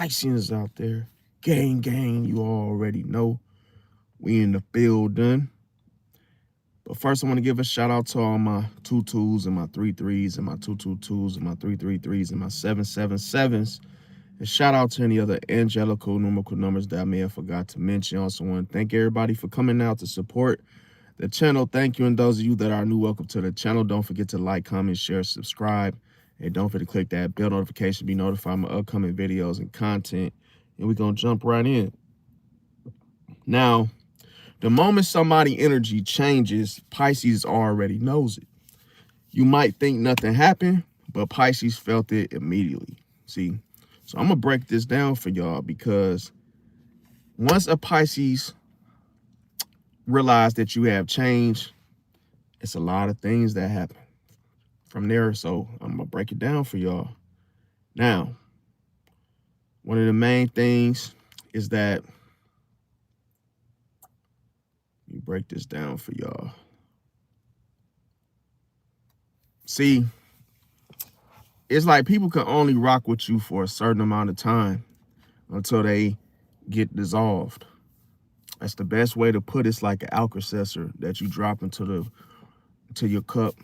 Pisces out there. Gang, you already know. We in the building. But first, I want to give a shout out to all my 2-2s and my 3-3s and my 2-2-2s and my 3-3-3s and my 7-7-7s. And shout out to any other angelical numerical numbers that I may have forgot to mention. Also want to thank everybody for coming out to support the channel. Thank you. And those of you that are new, welcome to the channel. Don't forget to like, comment, share, subscribe. And don't forget to click that bell notification to be notified of my upcoming videos and content. And we're going to jump right in. Now, the moment somebody energy changes, Pisces already knows it. You might think nothing happened, but Pisces felt it immediately. See? So I'm going to break this down for y'all because once a Pisces realize that you have changed, it's a lot of things that happen from there. So I'm going to break it down for y'all. Now, one of the main things is that, let me break this down for y'all. See, it's like people can only rock with you for a certain amount of time until they get dissolved. That's the best way to put it. It's like an Alka-Seltzer that you drop into your cup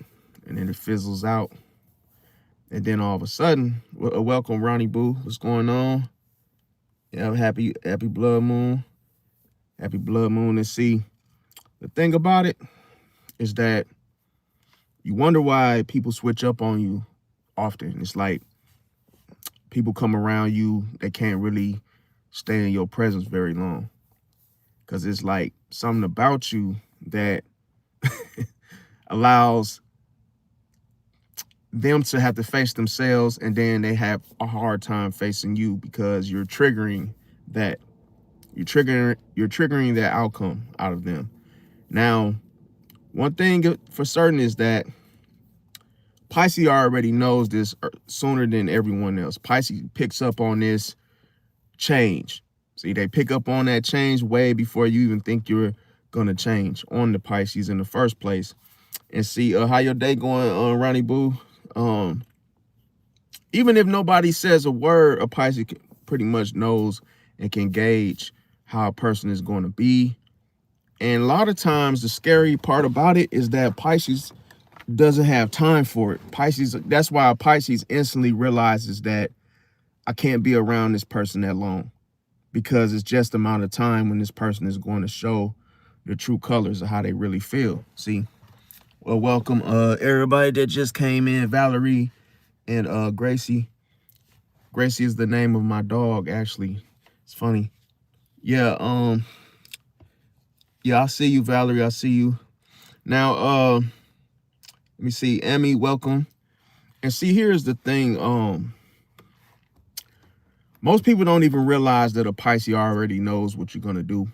and then it fizzles out. And then all of a sudden, welcome Ronnie Boo. What's going on? Yeah, happy blood moon. Happy blood moon. And see, the thing about it is that you wonder why people switch up on you often. It's like people come around you, they can't really stay in your presence very long. Because it's like something about you that allows them to have to face themselves, and then they have a hard time facing you because you're triggering that. You're triggering that outcome out of them. Now, one thing for certain is that Pisces already knows this sooner than everyone else. Pisces picks up on this change. See, they pick up on that change way before you even think you're going to change on the Pisces in the first place. And see, how your day going, Ronnie Boo? Even if nobody says a word, a Pisces pretty much knows and can gauge how a person is going to be. And a lot of times, the scary part about it is that Pisces doesn't have time for it. Pisces, that's why Pisces instantly realizes that I can't be around this person that long, because it's just the amount of time when this person is going to show the true colors of how they really feel. See? Well, welcome everybody that just came in. Valerie and Gracie. Gracie is the name of my dog, actually. It's funny. Yeah, yeah, I see you, Valerie. I see you. Now, let me see. Emmy, welcome. And see, here's the thing. Most people don't even realize that a Pisces already knows what you're going to do.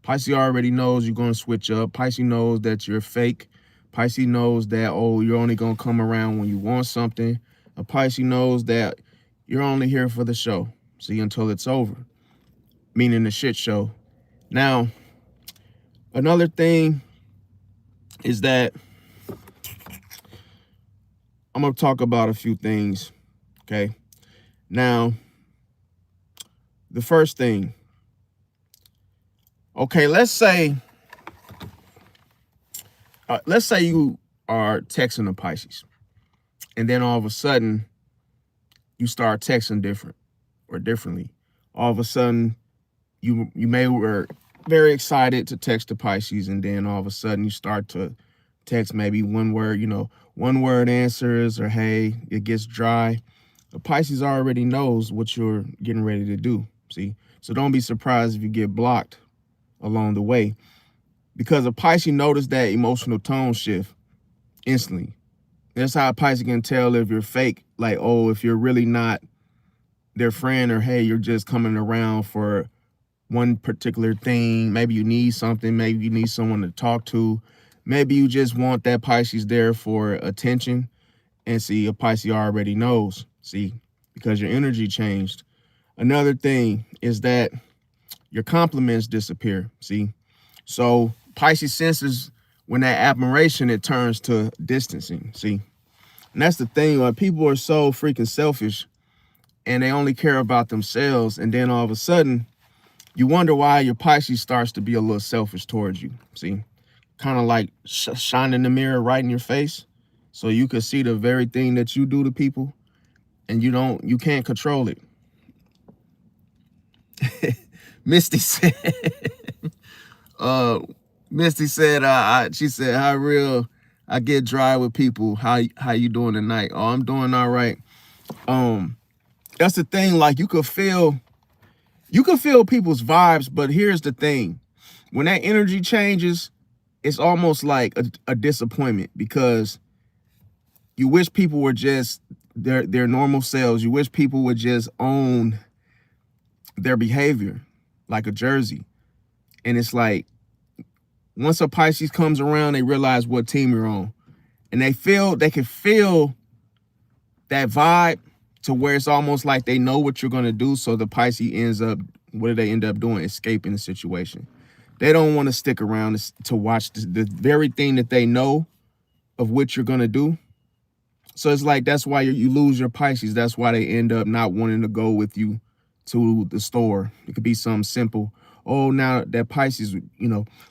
Pisces already knows you're going to switch up. Pisces knows that you're fake. Pisces knows that, oh, you're only going to come around when you want something. A Pisces knows that you're only here for the show. See, until it's over. Meaning the shit show. Now, another thing is that I'm going to talk about a few things, okay? Now, the first thing, okay, let's say you are texting a Pisces, and then all of a sudden, you start texting differently. All of a sudden, you may were very excited to text the Pisces, and then all of a sudden, you start to text maybe one word, one word answers, or hey, it gets dry. The Pisces already knows what you're getting ready to do, see? So don't be surprised if you get blocked along the way, because a Pisces notice that emotional tone shift instantly. That's how a Pisces can tell if you're fake, like, oh, if you're really not their friend, or hey, you're just coming around for one particular thing. Maybe you need something, maybe you need someone to talk to, maybe you just want that Pisces there for attention. And see, a Pisces already knows, see, because your energy changed. Another thing is that your compliments disappear, see? So Pisces senses when that admiration, it turns to distancing, see? And that's the thing, like, people are so freaking selfish and they only care about themselves. And then all of a sudden, you wonder why your Pisces starts to be a little selfish towards you. See, kind of like shining the mirror right in your face, so you can see the very thing that you do to people, and you can't control it. Misty said, Misty said, she said, how real I get dry with people. How you doing tonight? Oh, I'm doing all right. That's the thing. Like you could feel people's vibes, but here's the thing: when that energy changes, it's almost like a disappointment, because you wish people were just their normal selves. You wish people would just own their behavior like a jersey. And it's like, once a Pisces comes around, they realize what team you're on. And they can feel that vibe to where it's almost like they know what you're going to do. So the Pisces ends up, what do they end up doing? Escaping the situation. They don't want to stick around to watch the very thing that they know of what you're going to do. So it's like, that's why you lose your Pisces. That's why they end up not wanting to go with you to the store. It could be something simple. Oh, now that Pisces,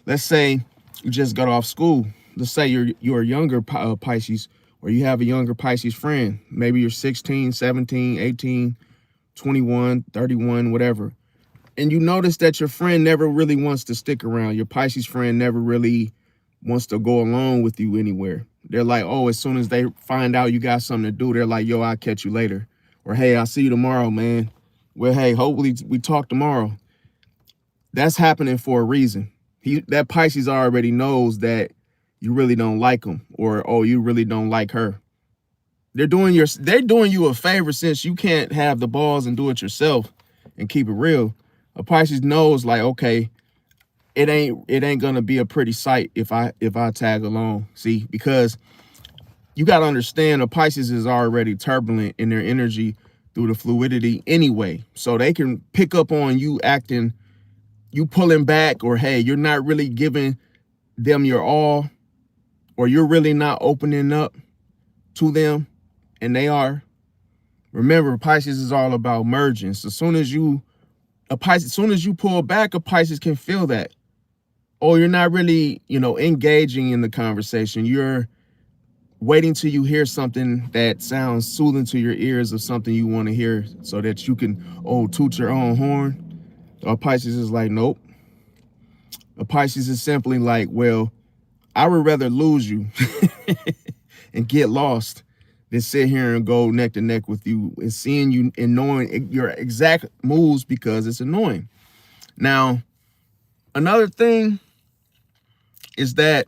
let's say you just got off school. Let's say you're a younger Pisces, or you have a younger Pisces friend. Maybe you're 16, 17, 18, 21, 31, whatever. And you notice that your friend never really wants to stick around. Your Pisces friend never really wants to go along with you anywhere. They're like, oh, as soon as they find out you got something to do, they're like, yo, I'll catch you later. Or, hey, I'll see you tomorrow, man. Well, hey, hopefully we talk tomorrow. That's happening for a reason. That Pisces already knows that you really don't like him, or, oh, you really don't like her. They're doing you a favor, since you can't have the balls and do it yourself and keep it real. A Pisces knows, like, okay, it ain't gonna be a pretty sight if I tag along. See, because you got to understand, a Pisces is already turbulent in their energy through the fluidity anyway. So they can pick up on you acting, you pulling back, or, hey, you're not really giving them your all, or you're really not opening up to them, and they are. Remember, Pisces is all about merging. So as soon as you pull back, a Pisces can feel that. Oh, you're not really, engaging in the conversation. You're waiting till you hear something that sounds soothing to your ears, of something you want to hear, so that you can, toot your own horn. A Pisces is like, nope. A Pisces is simply like, well, I would rather lose you and get lost than sit here and go neck to neck with you and seeing you and knowing your exact moves, because it's annoying. Now, another thing is that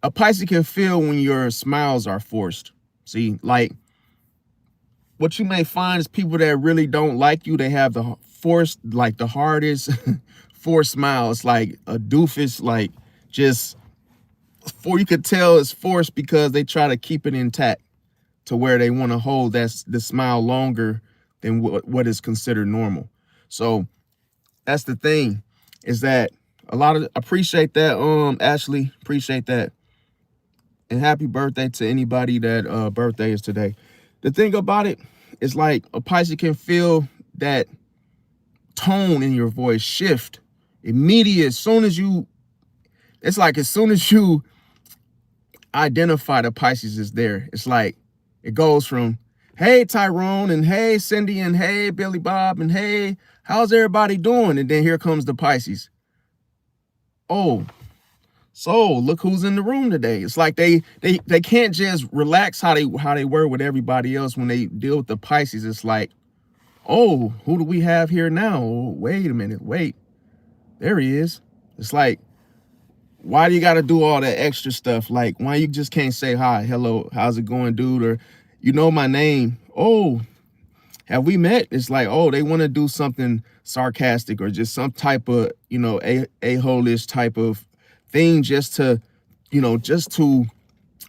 a Pisces can feel when your smiles are forced. See, like, what you may find is people that really don't like you, they have the forced, like the hardest forced smile. It's like a doofus, like, just, you could tell it's forced, because they try to keep it intact to where they want to hold the smile longer than what is considered normal. So that's the thing, is that appreciate that, Ashley, appreciate that. And happy birthday to anybody that birthday is today. The thing about it is, like, a Pisces can feel that tone in your voice shift immediate. As soon as you identify the Pisces is there, it's like it goes from, hey, Tyrone, and hey, Cindy, and hey, Billy Bob, and hey, how's everybody doing? And then here comes the Pisces. Oh, so look who's in the room today. It's like they can't just relax how they were with everybody else when they deal with the Pisces. It's like, oh, who do we have here now? Oh, wait a minute, wait, there he is. It's like, why do you got to do all that extra stuff? Like, why you just can't say hi, hello, how's it going, dude? Or, my name. Oh, have we met? It's like, oh, they want to do something sarcastic, or just some type of, a-holish type of thing, just to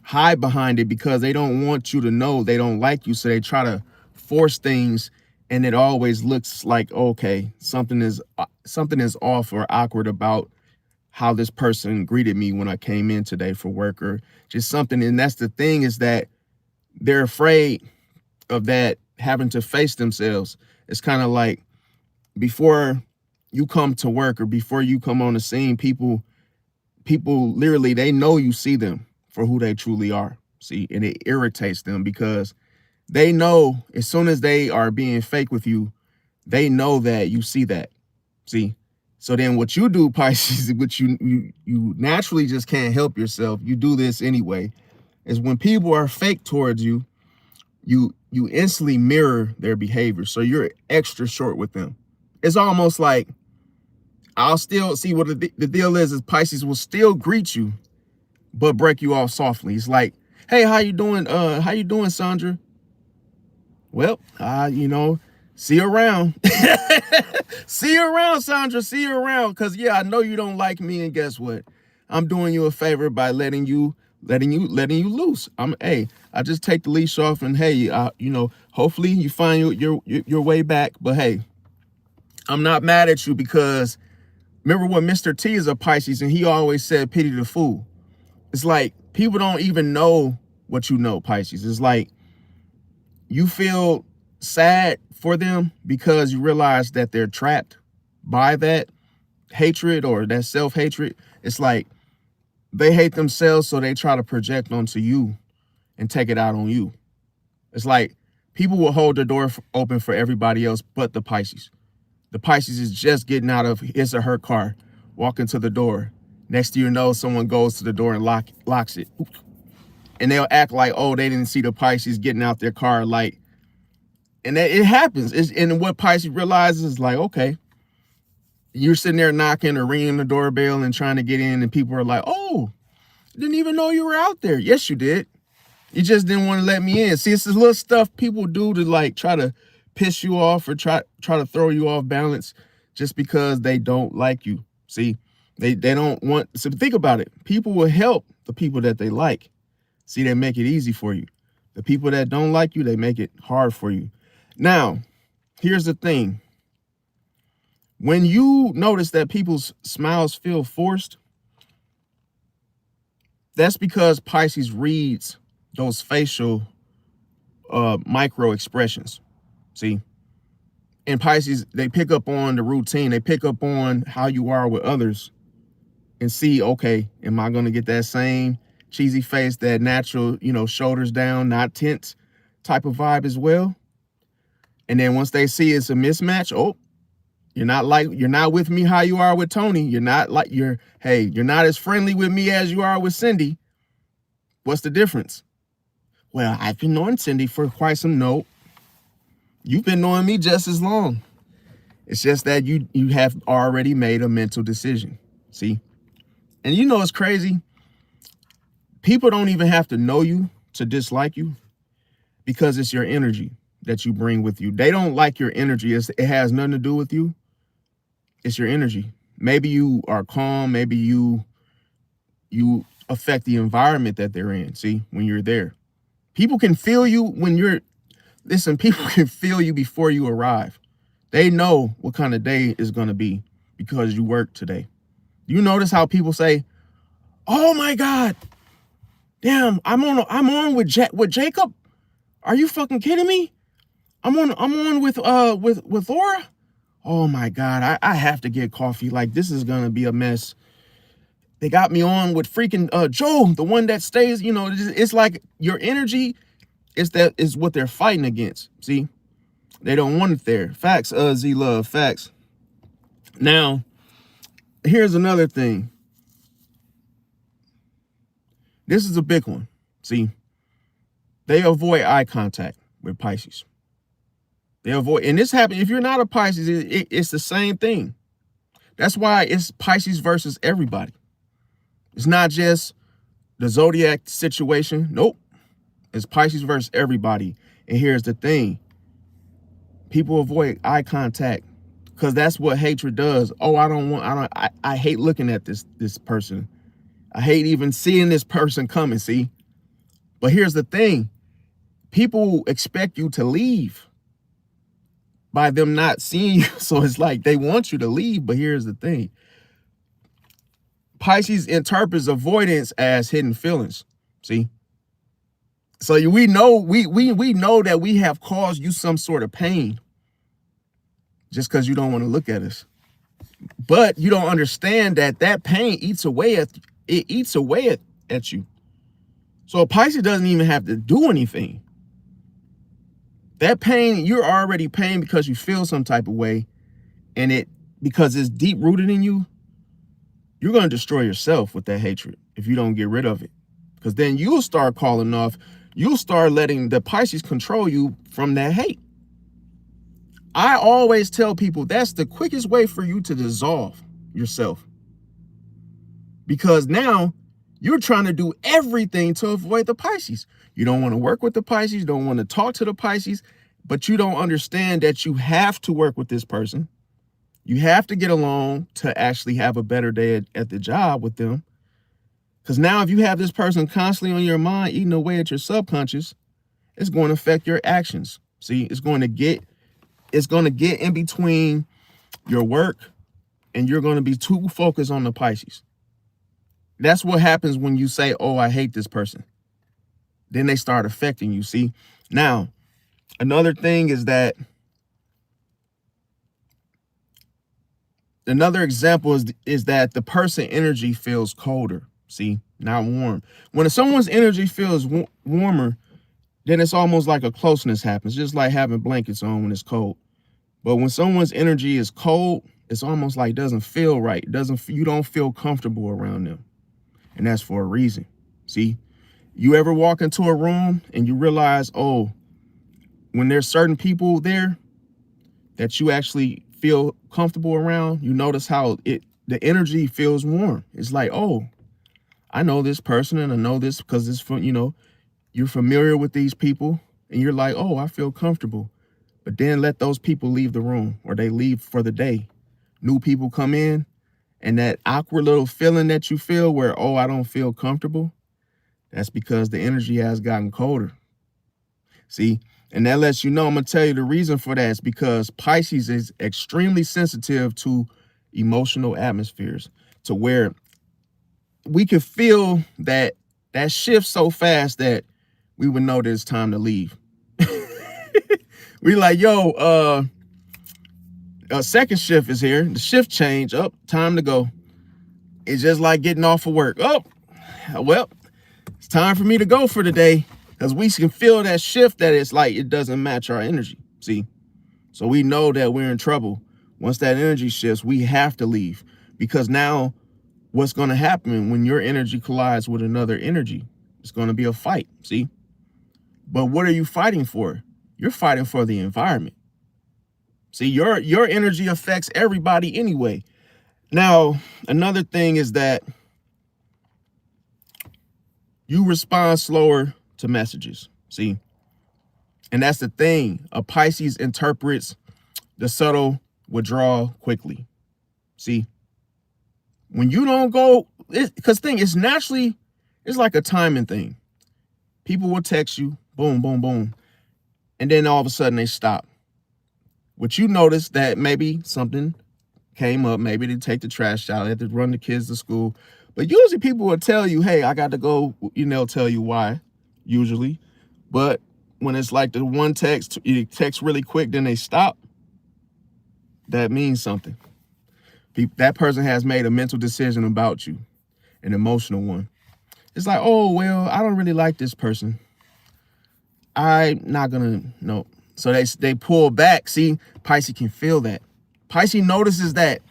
hide behind it, because they don't want you to know they don't like you. So they try to force things, and it always looks like, okay, something is off or awkward about how this person greeted me when I came in today for work, or just something. And that's the thing, is that they're afraid of that having to face themselves. It's kind of like before you come to work or before you come on the scene, people literally, they know you see them for who they truly are. See, and it irritates them because they know as soon as they are being fake with you, they know that you see that. See, so then what you do, Pisces, which you naturally just can't help yourself, you do this anyway, is when people are fake towards you, you instantly mirror their behavior. So you're extra short with them. It's almost like I'll still see what the deal is Pisces will still greet you, but break you off softly. It's like, hey, how you doing? How you doing, Sandra? Well, see you around. See you around, Sandra. See you around. Cause yeah, I know you don't like me, and guess what? I'm doing you a favor by letting you loose. I just take the leash off, and hey, hopefully you find your way back. But hey, I'm not mad at you because remember when Mr. T is a Pisces and he always said pity the fool. It's like people don't even know what you know, Pisces. It's like you feel sad for them because you realize that they're trapped by that hatred or that self-hatred. It's like they hate themselves, so they try to project onto you and take it out on you. It's like people will hold the door open for everybody else but the Pisces. The Pisces is just getting out of his or her car, walking to the door. Next thing you know, someone goes to the door and locks it. And they'll act like, oh, they didn't see the Pisces getting out their car. Like, and it happens. And what Pisces realizes is like, okay, you're sitting there knocking or ringing the doorbell and trying to get in, and people are like, oh, didn't even know you were out there. Yes, you did. You just didn't want to let me in. See, it's this little stuff people do to like try to piss you off or try to throw you off balance just because they don't like you. See, they don't want. So think about it. People will help the people that they like. See, they make it easy for you. The people that don't like you, they make it hard for you. Now, here's the thing. When you notice that people's smiles feel forced, that's because Pisces reads those facial micro expressions. See, and Pisces, they pick up on the routine. They pick up on how you are with others and see, okay, am I going to get that same cheesy face, that natural, shoulders down, not tense type of vibe as well? And then once they see it's a mismatch, oh, you're not with me how you are with Tony. You're not you're not as friendly with me as you are with Cindy. What's the difference? Well, I've been knowing Cindy for quite some. No, you've been knowing me just as long. It's just that you have already made a mental decision. See? And it's crazy. People don't even have to know you to dislike you because it's your energy that you bring with you. They don't like your energy. It has nothing to do with you. It's your energy. Maybe you are calm. Maybe you affect the environment that they're in. See, when you're there, people can feel you people can feel you before you arrive. They know what kind of day is going to be because you work today. You notice how people say, oh my God, damn, I'm on with Jacob. Are you fucking kidding me? I'm on with Laura. Oh my God, I have to get coffee. Like, this is gonna be a mess. They got me on with freaking Joe, the one that stays. It's like your energy is what they're fighting against. See, they don't want it there. Facts, Z Love, facts. Now, here's another thing. This is a big one. See, they avoid eye contact with Pisces. They avoid, and this happens if you're not a Pisces, it's the same thing. That's why it's Pisces versus everybody. It's not just the zodiac situation. Nope. It's Pisces versus everybody. And here's the thing. People avoid eye contact because that's what hatred does. Oh, I hate looking at this person. I hate even seeing this person coming, see? But here's the thing. People expect you to leave by them not seeing you. So it's like they want you to leave, but here's the thing. Pisces interprets avoidance as hidden feelings, see? So we know that we have caused you some sort of pain just because you don't want to look at us. But you don't understand that pain eats away at you. So a Pisces doesn't even have to do anything. That pain, you're already pain because you feel some type of way, and because it's deep rooted in you, you're going to destroy yourself with that hatred if you don't get rid of it. Because then you'll start calling off, you'll start letting the Pisces control you from that hate. I always tell people that's the quickest way for you to dissolve yourself. Because now you're trying to do everything to avoid the Pisces. You don't want to work with the Pisces, you don't want to talk to the Pisces, but you don't understand that you have to work with this person. You have to get along to actually have a better day at the job with them. Because now if you have this person constantly on your mind, eating away at your subconscious, it's going to affect your actions. See, it's going to get in between your work, and you're going to be too focused on the Pisces. That's what happens when you say, oh, I hate this person. Then they start affecting you, see? Now, another thing is that, another example is that the person energy feels colder, see, not warm. When someone's energy feels warmer, then it's almost like a closeness happens, just like having blankets on when it's cold. But when someone's energy is cold, it's almost like it doesn't feel right. You don't feel comfortable around them. And that's for a reason. See, you ever walk into a room and you realize, oh, when there's certain people there that you actually feel comfortable around, you notice how the energy feels warm. It's like, oh, I know this person and I know this because it's from, you're familiar with these people and you're like, oh, I feel comfortable. But then let those people leave the room or they leave for the day. New people come in, and that awkward little feeling that you feel where, oh, I don't feel comfortable, that's because the energy has gotten colder. See, and that lets you know, I'm going to tell you the reason for that is because Pisces is extremely sensitive to emotional atmospheres, to where we can feel that shift so fast that we would know that it's time to leave. We like, yo, second shift is here. The shift change. Up, time to go. It's just like getting off of work. Oh, well, it's time for me to go for the day, because we can feel that shift, that it's like it doesn't match our energy. See, so we know that we're in trouble. Once that energy shifts, we have to leave, because now what's going to happen when your energy collides with another energy? It's going to be a fight. See, but what are you fighting for? You're fighting for the environment. See, your energy affects everybody anyway. Now, another thing is that you respond slower to messages. See, and that's the thing. A Pisces interprets the subtle withdrawal quickly. See, when you don't go, because it's naturally, it's like a timing thing. People will text you, boom, boom, boom, and then all of a sudden they stop. What you notice that maybe something came up, maybe they take the trash out, they had to run the kids to school. But usually people will tell you, hey, I got to go, they'll tell you why, usually. But when it's like the one text, you text really quick, then they stop, that means something. That person has made a mental decision about you, an emotional one. It's like, oh, well, I don't really like this person. I'm not gonna, no. So they pull back. See, Pisces can feel that. Pisces notices that.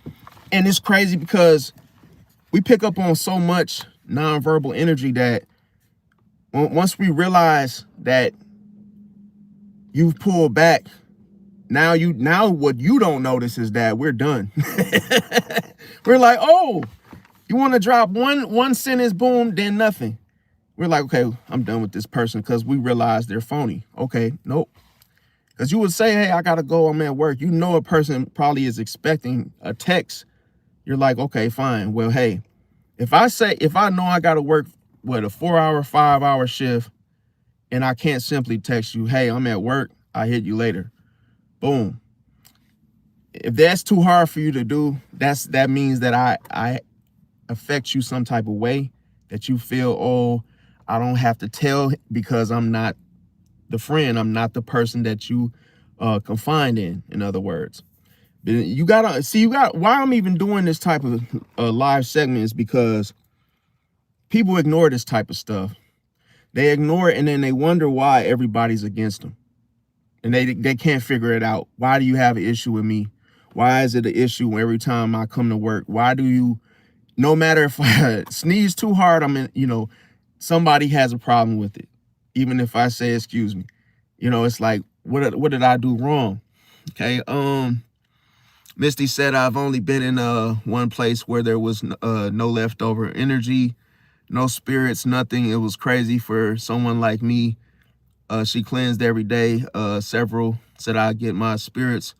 And it's crazy because we pick up on so much nonverbal energy that once we realize that you've pulled back, now what you don't notice is that we're done. We're like, oh, you want to drop one sentence, boom, then nothing. We're like, okay, I'm done with this person because we realize they're phony. Okay, nope. Because you would say, hey, I got to go, I'm at work. You know a person probably is expecting a text. You're like, okay, fine. Well, hey, if I know I got to work, a 4-hour, 5-hour shift, and I can't simply text you, hey, I'm at work, I'll hit you later. Boom. If that's too hard for you to do, that means that I affect you some type of way, that you feel, oh, I don't have to tell because I'm not the friend. I'm not the person that you confide in other words. You gotta see, why I'm even doing this type of live segment is because people ignore this type of stuff. They ignore it and then they wonder why everybody's against them. And they can't figure it out. Why do you have an issue with me? Why is it an issue every time I come to work? Why do you, no matter if I sneeze too hard, I'm in, somebody has a problem with it. Even if I say, excuse me, it's like, what did I do wrong? Okay. Misty said, I've only been in one place where there was no leftover energy, no spirits, nothing. It was crazy for someone like me. She cleansed every day. Several said I get my spirits.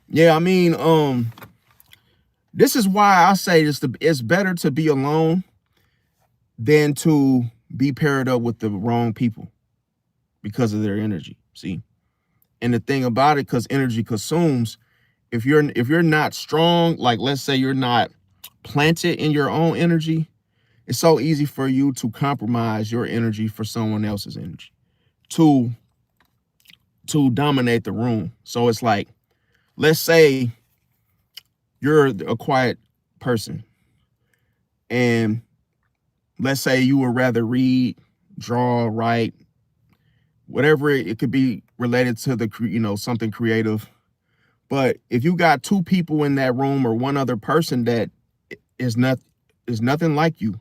Yeah, I mean, this is why I say it's better to be alone than to be paired up with the wrong people because of their energy. See, and the thing about it, because energy consumes. If you're not strong, like let's say you're not planted in your own energy, it's so easy for you to compromise your energy for someone else's energy to dominate the room. So it's like, let's say you're a quiet person and let's say you would rather read, draw, write, whatever it could be related to the, something creative. But if you got two people in that room or one other person that is nothing like you,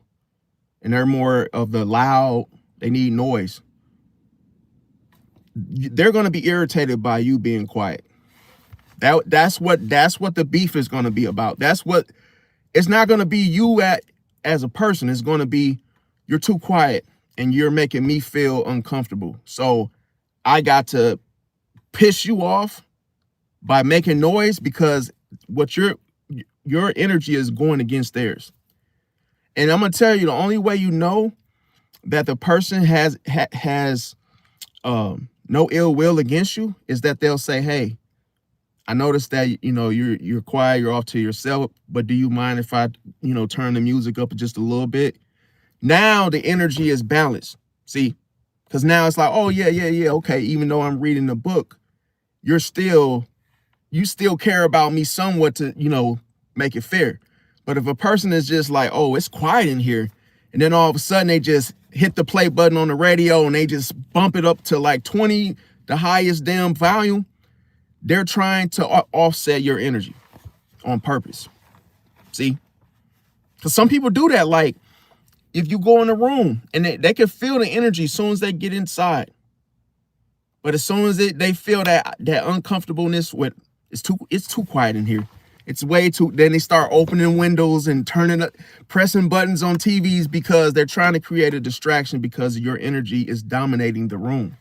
and they're more of the loud, they need noise, they're going to be irritated by you being quiet. That's what the beef is going to be about. It's not going to be you as a person. It's going to be, you're too quiet and you're making me feel uncomfortable. So I got to piss you off by making noise because what your energy is going against theirs. And I'm gonna tell you, the only way you know that the person has no ill will against you is that they'll say, hey, I noticed that you're quiet, you're off to yourself, but do you mind if I turn the music up just a little bit? Now the energy is balanced. See, because now it's like, oh yeah, okay, even though I'm reading the book, you still care about me somewhat to, make it fair. But if a person is just like, oh, it's quiet in here, and then all of a sudden they just hit the play button on the radio and they just bump it up to like 20, the highest damn volume, they're trying to offset your energy on purpose. See? Because some people do that. Like, if you go in a room and they can feel the energy as soon as they get inside. But as soon as they feel that uncomfortableness with, it's too quiet in here. It's way too, then they start opening windows and pressing buttons on TVs because they're trying to create a distraction because your energy is dominating the room,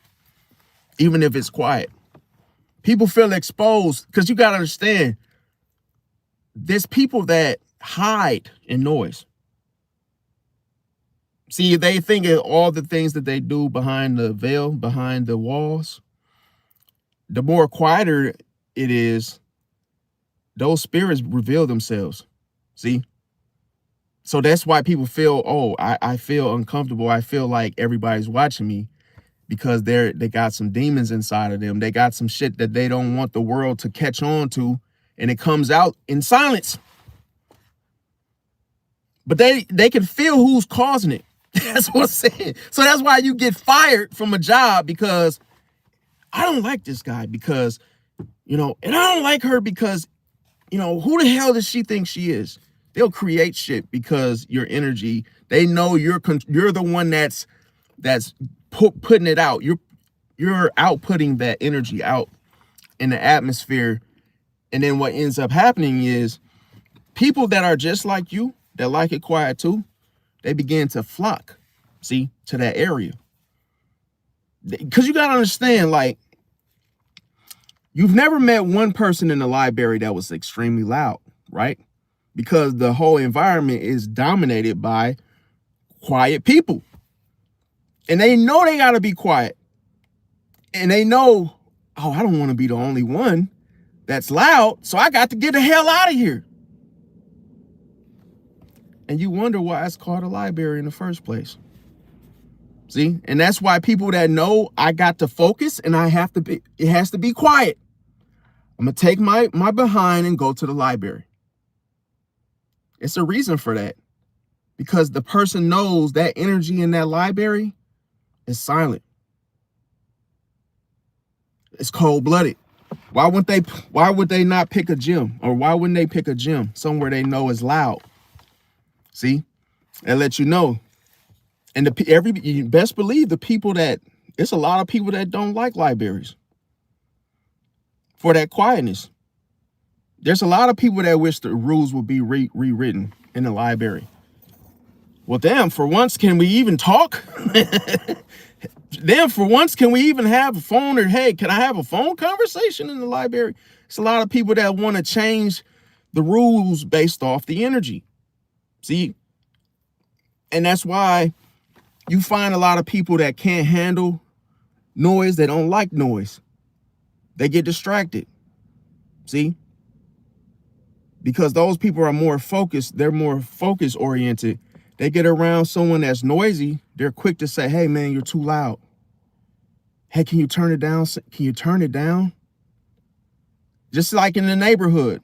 even if it's quiet. People feel exposed because you got to understand, there's people that hide in noise. See, they think of all the things that they do behind the veil, behind the walls. The more quieter it is, those spirits reveal themselves. See? So that's why people feel, oh, I feel uncomfortable. I feel like everybody's watching me because they got some demons inside of them. They got some shit that they don't want the world to catch on to, and it comes out in silence. But they can feel who's causing it. That's what I'm saying. So that's why you get fired from a job, because I don't like this guy because, and I don't like her because, who the hell does she think she is? They'll create shit because your energy, they know you're the one that's putting it out. You're outputting that energy out in the atmosphere. And then what ends up happening is people that are just like you, that like it quiet too, they begin to flock, see, to that area. Because you got to understand, like, you've never met one person in the library that was extremely loud, right? Because the whole environment is dominated by quiet people. And they know they got to be quiet. And they know, oh, I don't want to be the only one that's loud, so I got to get the hell out of here. And you wonder why it's called a library in the first place. See, and that's why people that know I got to focus and it has to be quiet. I'm gonna take my behind and go to the library. It's a reason for that, because the person knows that energy in that library is silent. It's cold-blooded. Why would they not pick a gym? Or why wouldn't they pick a gym somewhere they know is loud? See, that lets you know. And you best believe it's a lot of people that don't like libraries for that quietness. There's a lot of people that wish the rules would be rewritten in the library. Well, damn, for once, can we even talk? Damn, for once, can we even have a phone? Or, hey, can I have a phone conversation in the library? It's a lot of people that want to change the rules based off the energy. See? And that's why you find a lot of people that can't handle noise. They don't like noise. They get distracted. See? Because those people are more focused. They're more focus oriented. They get around someone that's noisy. They're quick to say, hey, man, you're too loud. Hey, can you turn it down? Can you turn it down? Just like in the neighborhood.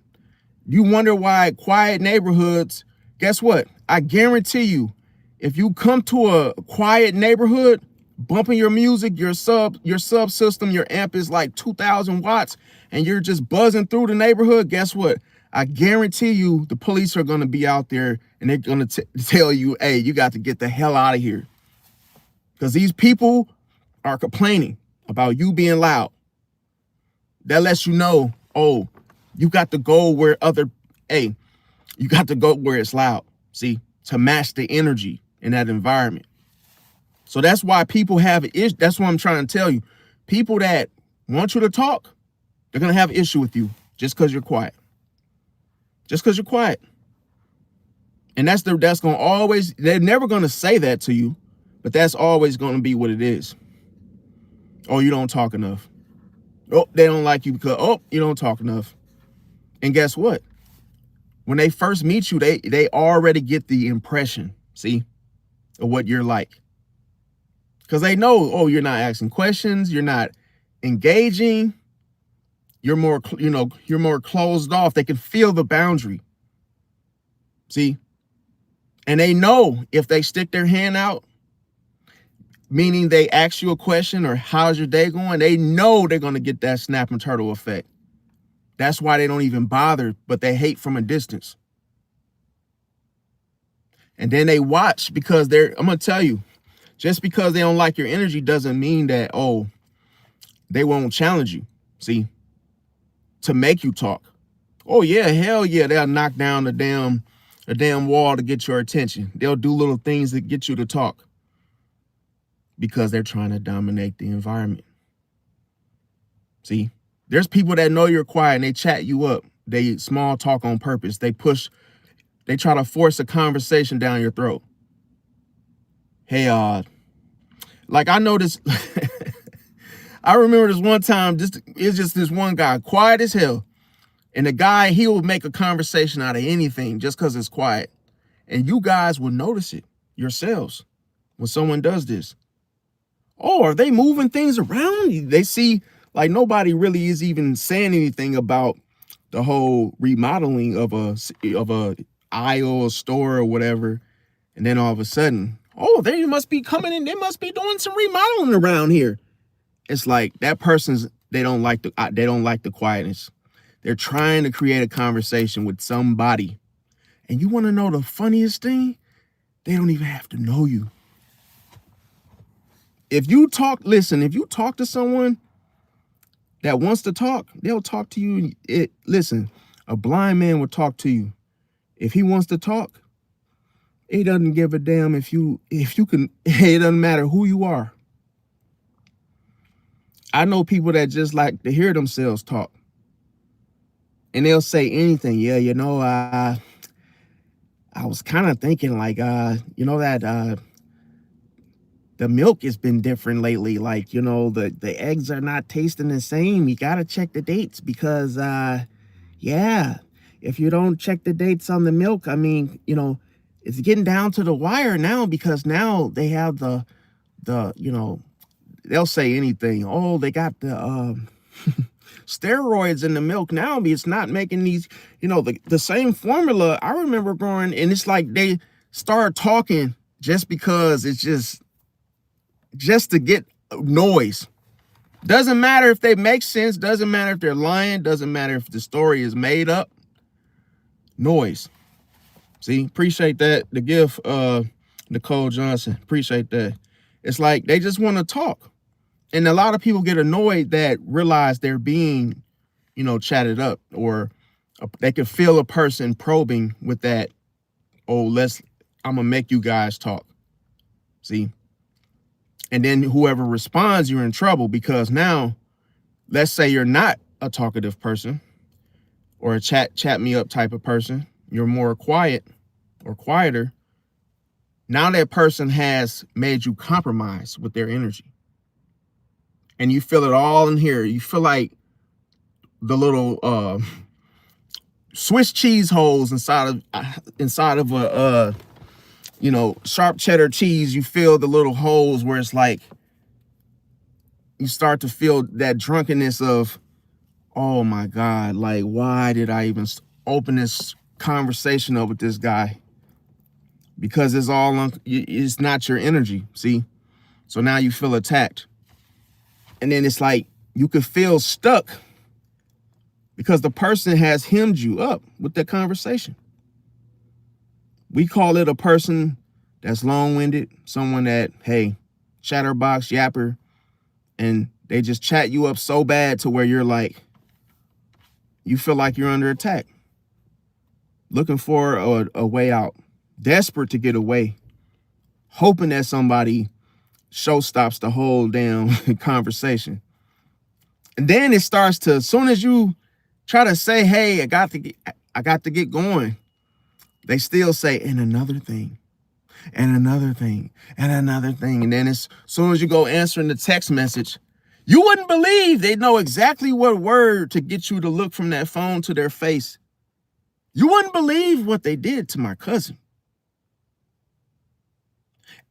You wonder why quiet neighborhoods, guess what? I guarantee you, if you come to a quiet neighborhood, bumping your music, your subsystem, your amp is like 2,000 watts, and you're just buzzing through the neighborhood, guess what? I guarantee you the police are going to be out there and they're going to tell you, hey, you got to get the hell out of here. Because these people are complaining about you being loud. That lets you know, oh, you got to go where you got to go where it's loud, see, to match the energy in that environment. So that's why people have that's what I'm trying to tell you. People that want you to talk, they're going to have an issue with you just because you're quiet. Just because you're quiet. And that's going to always, they're never going to say that to you, but that's always going to be what it is. Oh, you don't talk enough. Oh, they don't like you because, oh, you don't talk enough. And guess what? When they first meet you, they already get the impression, see, of what you're like. Because they know, oh, you're not asking questions, you're not engaging, you're more closed off. They can feel the boundary. See? And they know if they stick their hand out, meaning they ask you a question or how's your day going, they know they're going to get that snap and turtle effect. That's why they don't even bother, but they hate from a distance. And then they watch because I'm going to tell you, just because they don't like your energy doesn't mean that, oh, they won't challenge you, see, to make you talk. Oh, yeah, hell yeah, they'll knock down the damn wall to get your attention. They'll do little things that get you to talk because they're trying to dominate the environment. See, there's people that know you're quiet and they chat you up. They small talk on purpose. They try to force a conversation down your throat. Hey, like I know this, I remember this one time, it's just this one guy, quiet as hell. And the guy, he will make a conversation out of anything just because it's quiet. And you guys will notice it yourselves when someone does this. Oh, are they moving things around? They see like nobody really is even saying anything about the whole remodeling of a aisle or store or whatever. And then all of a sudden, oh, they must be coming in. They must be doing some remodeling around here. It's like that they don't like the quietness. They're trying to create a conversation with somebody. And you want to know the funniest thing? They don't even have to know you. If you talk to someone that wants to talk, they'll talk to you. Listen, a blind man will talk to you. If he wants to talk, he doesn't give a damn if you can, it doesn't matter who you are. I know people that just like to hear themselves talk. And they'll say anything. Yeah, I was kind of thinking like, that the milk has been different lately. Like, the eggs are not tasting the same. You got to check the dates because, if you don't check the dates on the milk, I mean, it's getting down to the wire now because now they have the the, you know, they'll say anything. Oh, they got the steroids in the milk now. It's not making these, you know, the same formula. I remember growing, and it's like they start talking just because it's just to get noise. Doesn't matter if they make sense. Doesn't matter if they're lying. Doesn't matter if the story is made up. Noise. See, appreciate that. The gift, Nicole Johnson. Appreciate that. It's like they just want to talk. And a lot of people get annoyed that realize they're being, you know, chatted up, or they can feel a person probing with that. Oh, I'm gonna make you guys talk. See? And then whoever responds, you're in trouble, because now, let's say you're not a talkative person or a chat me up type of person. You're more quiet or quieter. Now that person has made you compromise with their energy. And you feel it all in here. You feel like the little Swiss cheese holes inside of a you know, sharp cheddar cheese. You feel the little holes where it's like you start to feel that drunkenness of, oh my God, like, why did I even open this conversation up with this guy? Because it's it's not your energy. See? So now you feel attacked. And then it's like you could feel stuck because the person has hemmed you up with that conversation. We call it a person that's long-winded, someone that, hey, chatterbox, yapper, and they just chat you up so bad to where you're like, you feel like you're under attack, looking for a way out, desperate to get away, hoping that somebody showstops the whole damn conversation. And then it starts to, as soon as you try to say, hey, I got to get going, they still say, and another thing, and another thing, and another thing. And then as soon as you go answering the text message, you wouldn't believe they know exactly what word to get you to look from that phone to their face. You wouldn't believe what they did to my cousin.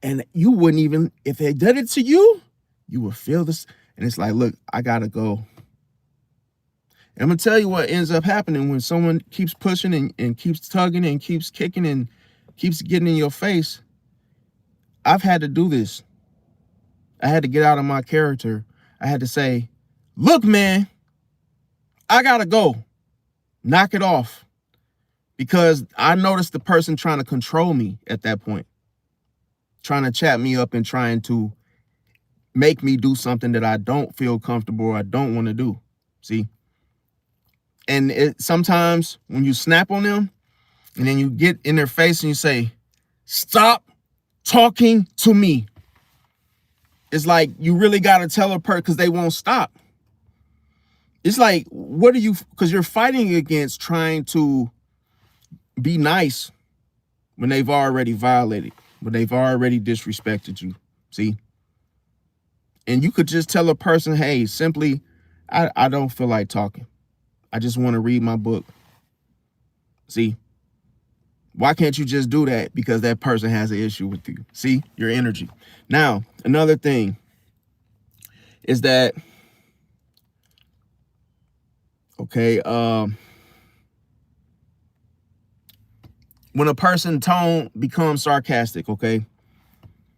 And you wouldn't even, if they did it to you, you would feel this. And it's like, look, I got to go. And I'm going to tell you what ends up happening when someone keeps pushing and keeps tugging and keeps kicking and keeps getting in your face. I've had to do this. I had to get out of my character. I had to say, look, man, I got to go. Knock it off. Because I noticed the person trying to control me at that point, trying to chat me up and trying to make me do something that I don't feel comfortable or I don't want to do. See? And sometimes when you snap on them and then you get in their face and you say, stop talking to me. It's like you really got to tell a person because they won't stop. It's like, what are you, because you're fighting against trying to be nice when they've already violated, when they've already disrespected you. See? And you could just tell a person, hey, simply, I don't feel like talking. I just want to read my book. See? Why can't you just do that? Because that person has an issue with you. See? Your energy. Now, another thing is that, okay, when a person's tone becomes sarcastic, okay?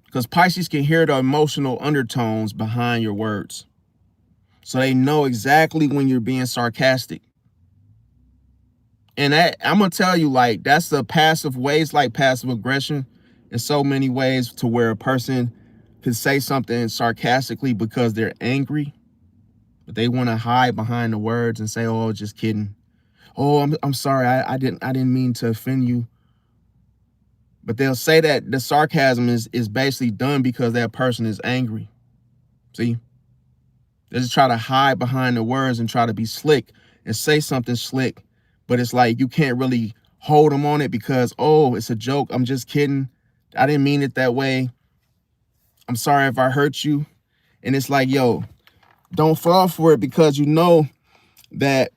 Because Pisces can hear the emotional undertones behind your words. So they know exactly when you're being sarcastic. And I'm going to tell you, like, that's the passive ways, like passive aggression in so many ways, to where a person can say something sarcastically because they're angry, but they want to hide behind the words and say, oh, just kidding. Oh, I'm sorry. I didn't mean to offend you. But they'll say that the sarcasm is basically done because that person is angry. See? They just try to hide behind the words and try to be slick and say something slick. But it's like you can't really hold them on it because, oh, it's a joke. I'm just kidding. I didn't mean it that way. I'm sorry if I hurt you. And it's like, yo, don't fall for it, because you know that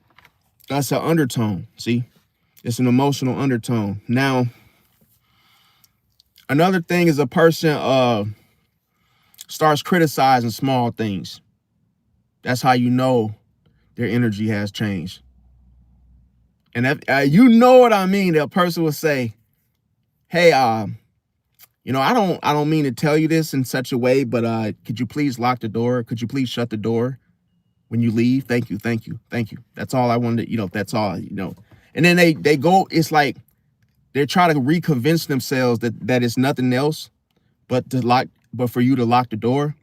that's an undertone. See? It's an emotional undertone. Now, another thing is a person starts criticizing small things. That's how you know their energy has changed. And if, you know what I mean, that person will say, hey, you know, I don't mean to tell you this in such a way, but could you please lock the door? Could you please shut the door when you leave? Thank you, thank you, thank you. That's all I wanted, you know, that's all, you know. And then they go, it's like they're trying to reconvince themselves that it's nothing else but for you to lock the door.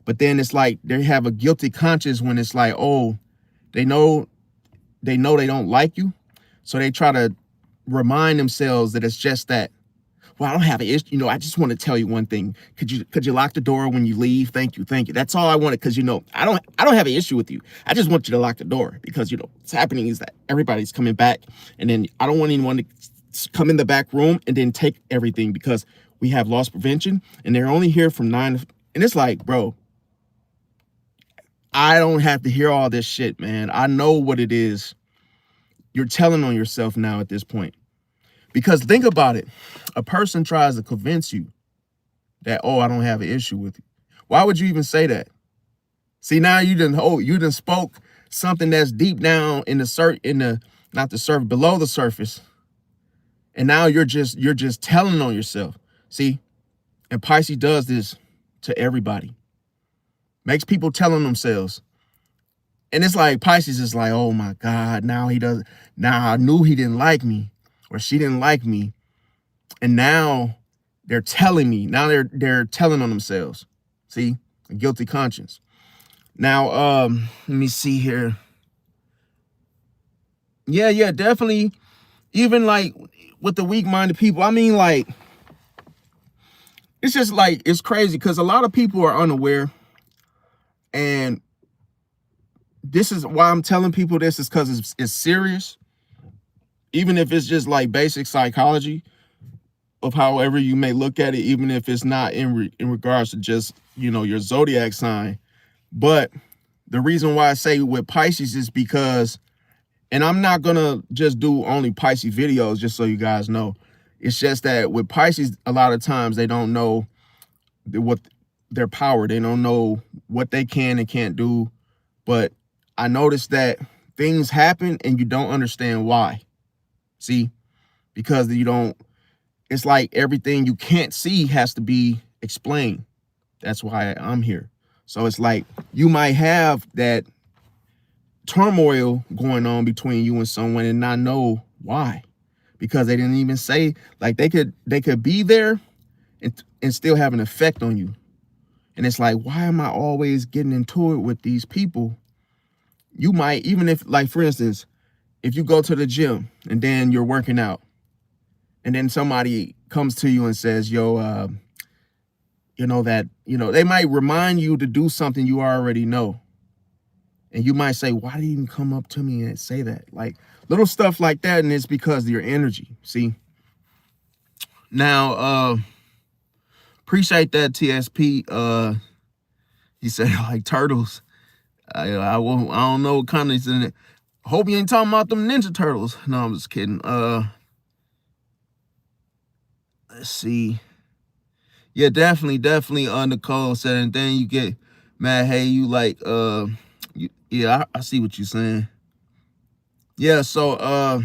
But then it's like they have a guilty conscience when it's like, oh, they know they don't like you. So they try to remind themselves that it's just that, well, I don't have an issue. You know, I just want to tell you one thing. Could you lock the door when you leave? Thank you, thank you. That's all I wanted, because you know, I don't have an issue with you. I just want you to lock the door, because you know what's happening is that everybody's coming back, and then I don't want anyone to come in the back room and then take everything, because we have loss prevention and they're only here from 9 to, and it's like, bro, I don't have to hear all this shit, man. I know what it is. You're telling on yourself now at this point. Because think about it. A person tries to convince you that, oh, I don't have an issue with you. Why would you even say that? See, now you done spoke something that's deep down in the below the surface. And now you're just telling on yourself. See, and Pisces does this to everybody. Makes people tell on themselves. And it's like Pisces is like, oh my God, now I knew he didn't like me, or she didn't like me. And now they're telling me. Now they're telling on themselves. See, a guilty conscience. Now, let me see here. Yeah, definitely. Even like with the weak-minded people, I mean, like, it's just like, it's crazy because a lot of people are unaware. And this is why I'm telling people this, is because it's serious. Even if it's just like basic psychology of however you may look at it, even if it's not in regards to just, you know, your zodiac sign. But the reason why I say with Pisces is because, and I'm not going to just do only Pisces videos, just so you guys know. It's just that with Pisces, a lot of times they don't know what their power. They don't know what they can and can't do. But I noticed that things happen and you don't understand why. See, because it's like everything you can't see has to be explained. That's why I'm here. So it's like you might have that turmoil going on between you and someone and not know why, because they didn't even say, like, they could be there and still have an effect on you. And it's like, why am I always getting into it with these people? You might, even if, like, for instance, if you go to the gym and then you're working out and then somebody comes to you and says, yo, you know, that, you know, they might remind you to do something you already know. And you might say, why did you even come up to me and say that? Like little stuff like that. And it's because of your energy. See? Now, appreciate that, TSP. He said, like, turtles. I don't know what kind of is in it. Hope you ain't talking about them Ninja Turtles. No, I'm just kidding. Let's see. Yeah, definitely. Nicole said, and then you get mad. Hey, you like, yeah, I see what you're saying. Yeah, so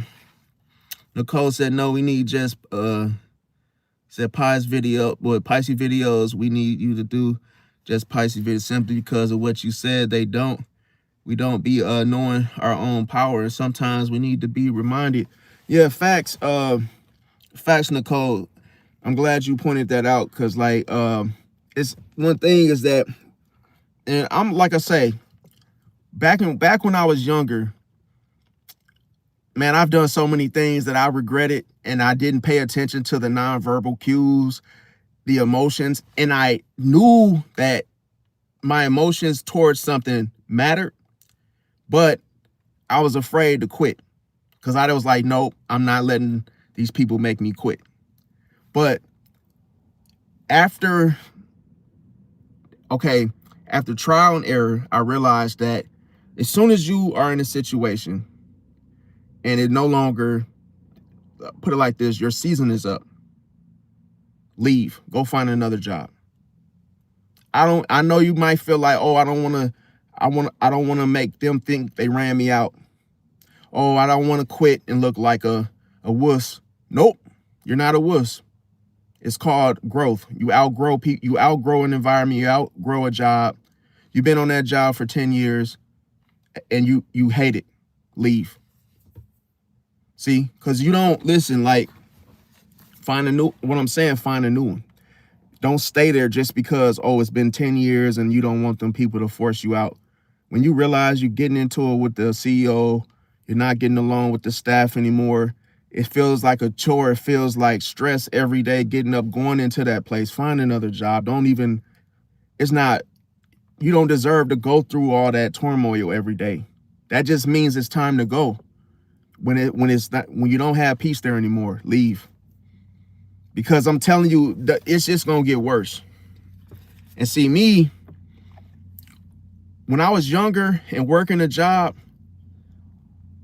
Nicole said, no, we need just said Pisces videos, we need you to do just Pisces videos simply because of what you said. We don't be knowing our own power, and sometimes we need to be reminded. Yeah, facts, Nicole. I'm glad you pointed that out, because like it's one thing is that, and I'm, like I say, back when I was younger, man, I've done so many things that I regretted, and I didn't pay attention to the nonverbal cues, the emotions, and I knew that my emotions towards something mattered, but I was afraid to quit, because I was like, nope, I'm not letting these people make me quit. But after trial and error, I realized that as soon as you are in a situation and it no longer, put it like this, your season is up, leave, go find another job. I know you might feel like, oh, I don't want to make them think they ran me out. Oh, I don't want to quit and look like a wuss. Nope, you're not a wuss. It's called growth. You outgrow people. You outgrow an environment. You outgrow a job. You've been on that job for 10 years and you hate it. Leave. See, because you don't listen. Like, find a new. What I'm saying, find a new one. Don't stay there just because, oh, it's been 10 years and you don't want them people to force you out. When you realize you're getting into it with the CEO, you're not getting along with the staff anymore. It feels like a chore. It feels like stress every day, getting up, going into that place. Find another job. It's not, you don't deserve to go through all that turmoil every day. That just means it's time to go. When you don't have peace there anymore, leave. Because I'm telling you, it's just going to get worse. And see, me, when I was younger and working a job,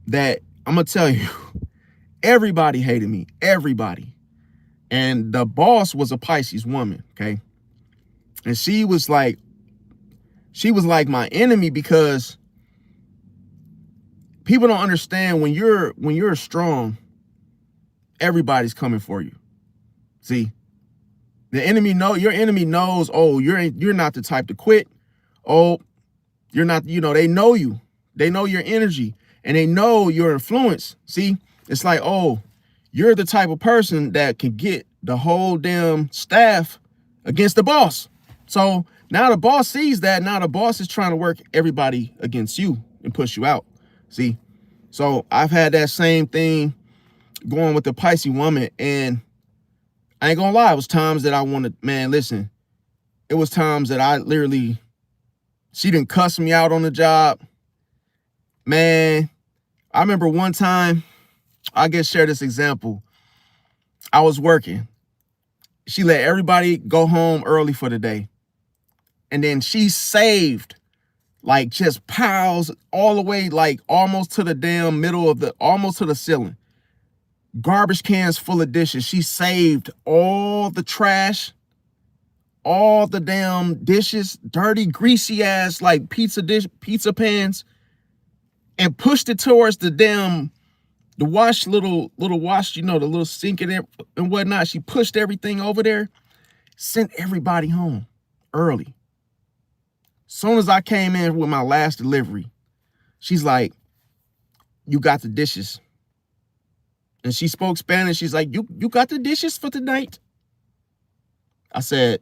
that I'm going to tell you, everybody hated me, everybody. And the boss was a Pisces woman, okay? And she was like my enemy, because people don't understand when you're strong, everybody's coming for you. See, your enemy knows, oh, you're not the type to quit. Oh, you're not, they know you. They know your energy and they know your influence. See, it's like, oh, you're the type of person that can get the whole damn staff against the boss. So now the boss sees that. Now the boss is trying to work everybody against you and push you out. See, so I've had that same thing going with the Pisces woman, and I ain't gonna lie, it was times that I wanted, man, listen, it was times that I literally, she didn't cuss me out on the job. Man, I remember one time, I guess share this example. I was working. She let everybody go home early for the day. And then she saved like just piles all the way, like almost to the damn middle of almost to the ceiling. Garbage cans full of dishes. She saved all the trash, all the damn dishes, dirty, greasy ass like pizza pans, and pushed it towards the wash, little wash, the little sink and whatnot. She pushed everything over there, sent everybody home early. Soon as I came in with my last delivery, she's like, "You got the dishes." And she spoke Spanish. She's like, you got the dishes for tonight? I said,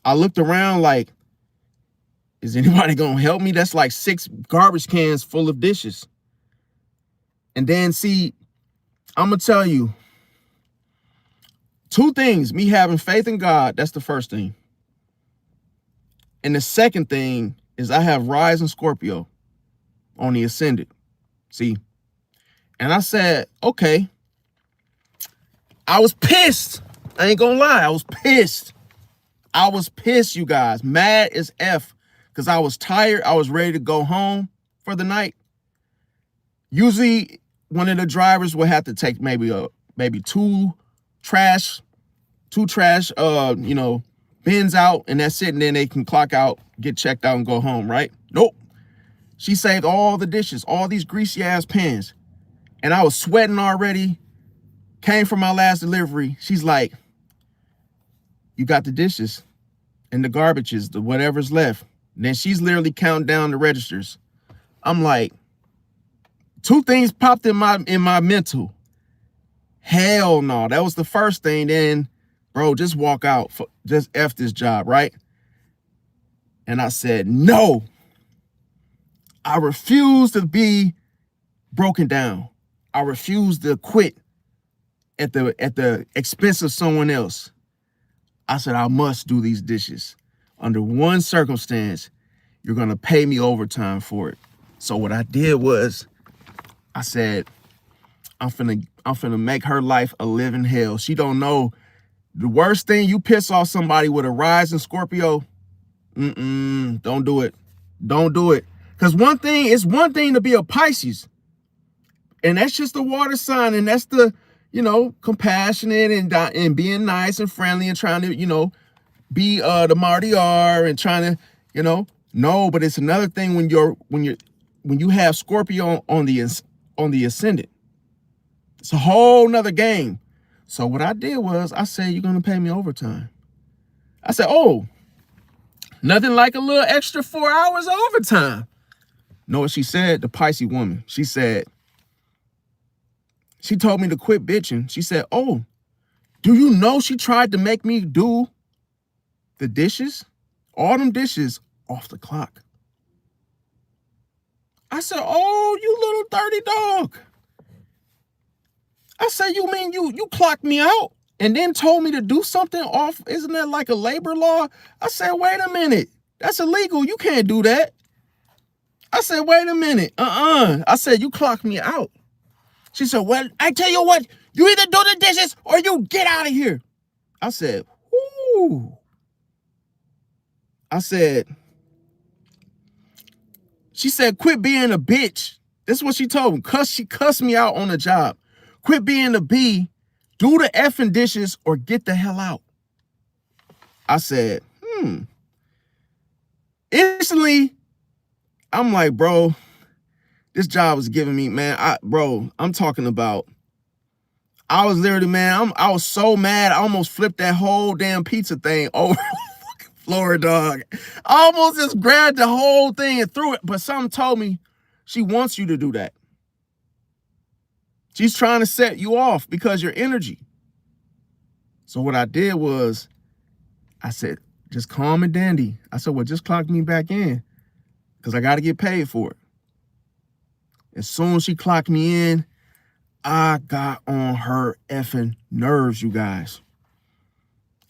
I looked around like, is anybody going to help me? That's like 6 garbage cans full of dishes. And then, see, I'm going to tell you 2 things. Me having faith in God, that's the first thing. And the second thing is I have Rise in Scorpio on the ascendant. See? And I said, okay. I was pissed. I ain't gonna lie. I was pissed. I was pissed, you guys. Mad as F. Because I was tired. I was ready to go home for the night. Usually, one of the drivers would have to take maybe 2 trash, bins out, and that's it. And then they can clock out, get checked out, and go home, right? Nope. She saved all the dishes, all these greasy ass pans. And I was sweating already. Came from my last delivery. She's like, you got the dishes and the garbages, the whatever's left. And then she's literally counting down the registers. I'm like, 2 things popped in my mental. Hell no. That was the first thing. Then, bro, just walk out. Just F this job, right? And I said, no. I refuse to be broken down. I refuse to quit at the expense of someone else. I said, I must do these dishes. Under one circumstance, you're going to pay me overtime for it. So what I did was, I said, I'm finna make her life a living hell. She don't know. The worst thing, you piss off somebody with a Rise in Scorpio, don't do it. Don't do it. Because it's one thing to be a Pisces. And that's just the water sign, and that's the, compassionate and being nice and friendly and trying to, be the martyr and trying to, you know. No, but it's another thing when you have Scorpio on the ascendant. It's a whole nother game. So what I did was I said, you're gonna pay me overtime. I said, oh, nothing like a little extra 4 hours of overtime. Know what she said? The Pisces woman. She said, she told me to quit bitching. She said, oh, do you know she tried to make me do the dishes? All them dishes off the clock. I said, oh, you little dirty dog. I said, you mean you clocked me out and then told me to do something off? Isn't that like a labor law? I said, wait a minute. That's illegal. You can't do that. I said, wait a minute. I said, you clocked me out. She said, well, I tell you what, you either do the dishes or you get out of here. I said, ooh. I said, she said, quit being a bitch. This is what she told me. She cussed me out on the job. Quit being a B, do the effing dishes or get the hell out. I said, Instantly, I'm like, bro, this job was giving me, man, I'm talking about, I was literally, man, I was so mad, I almost flipped that whole damn pizza thing over the floor, dog. I almost just grabbed the whole thing and threw it, but something told me she wants you to do that. She's trying to set you off because your energy. So what I did was, I said, just calm and dandy. I said, well, just clock me back in because I got to get paid for it. As soon as she clocked me in, I got on her effing nerves, you guys.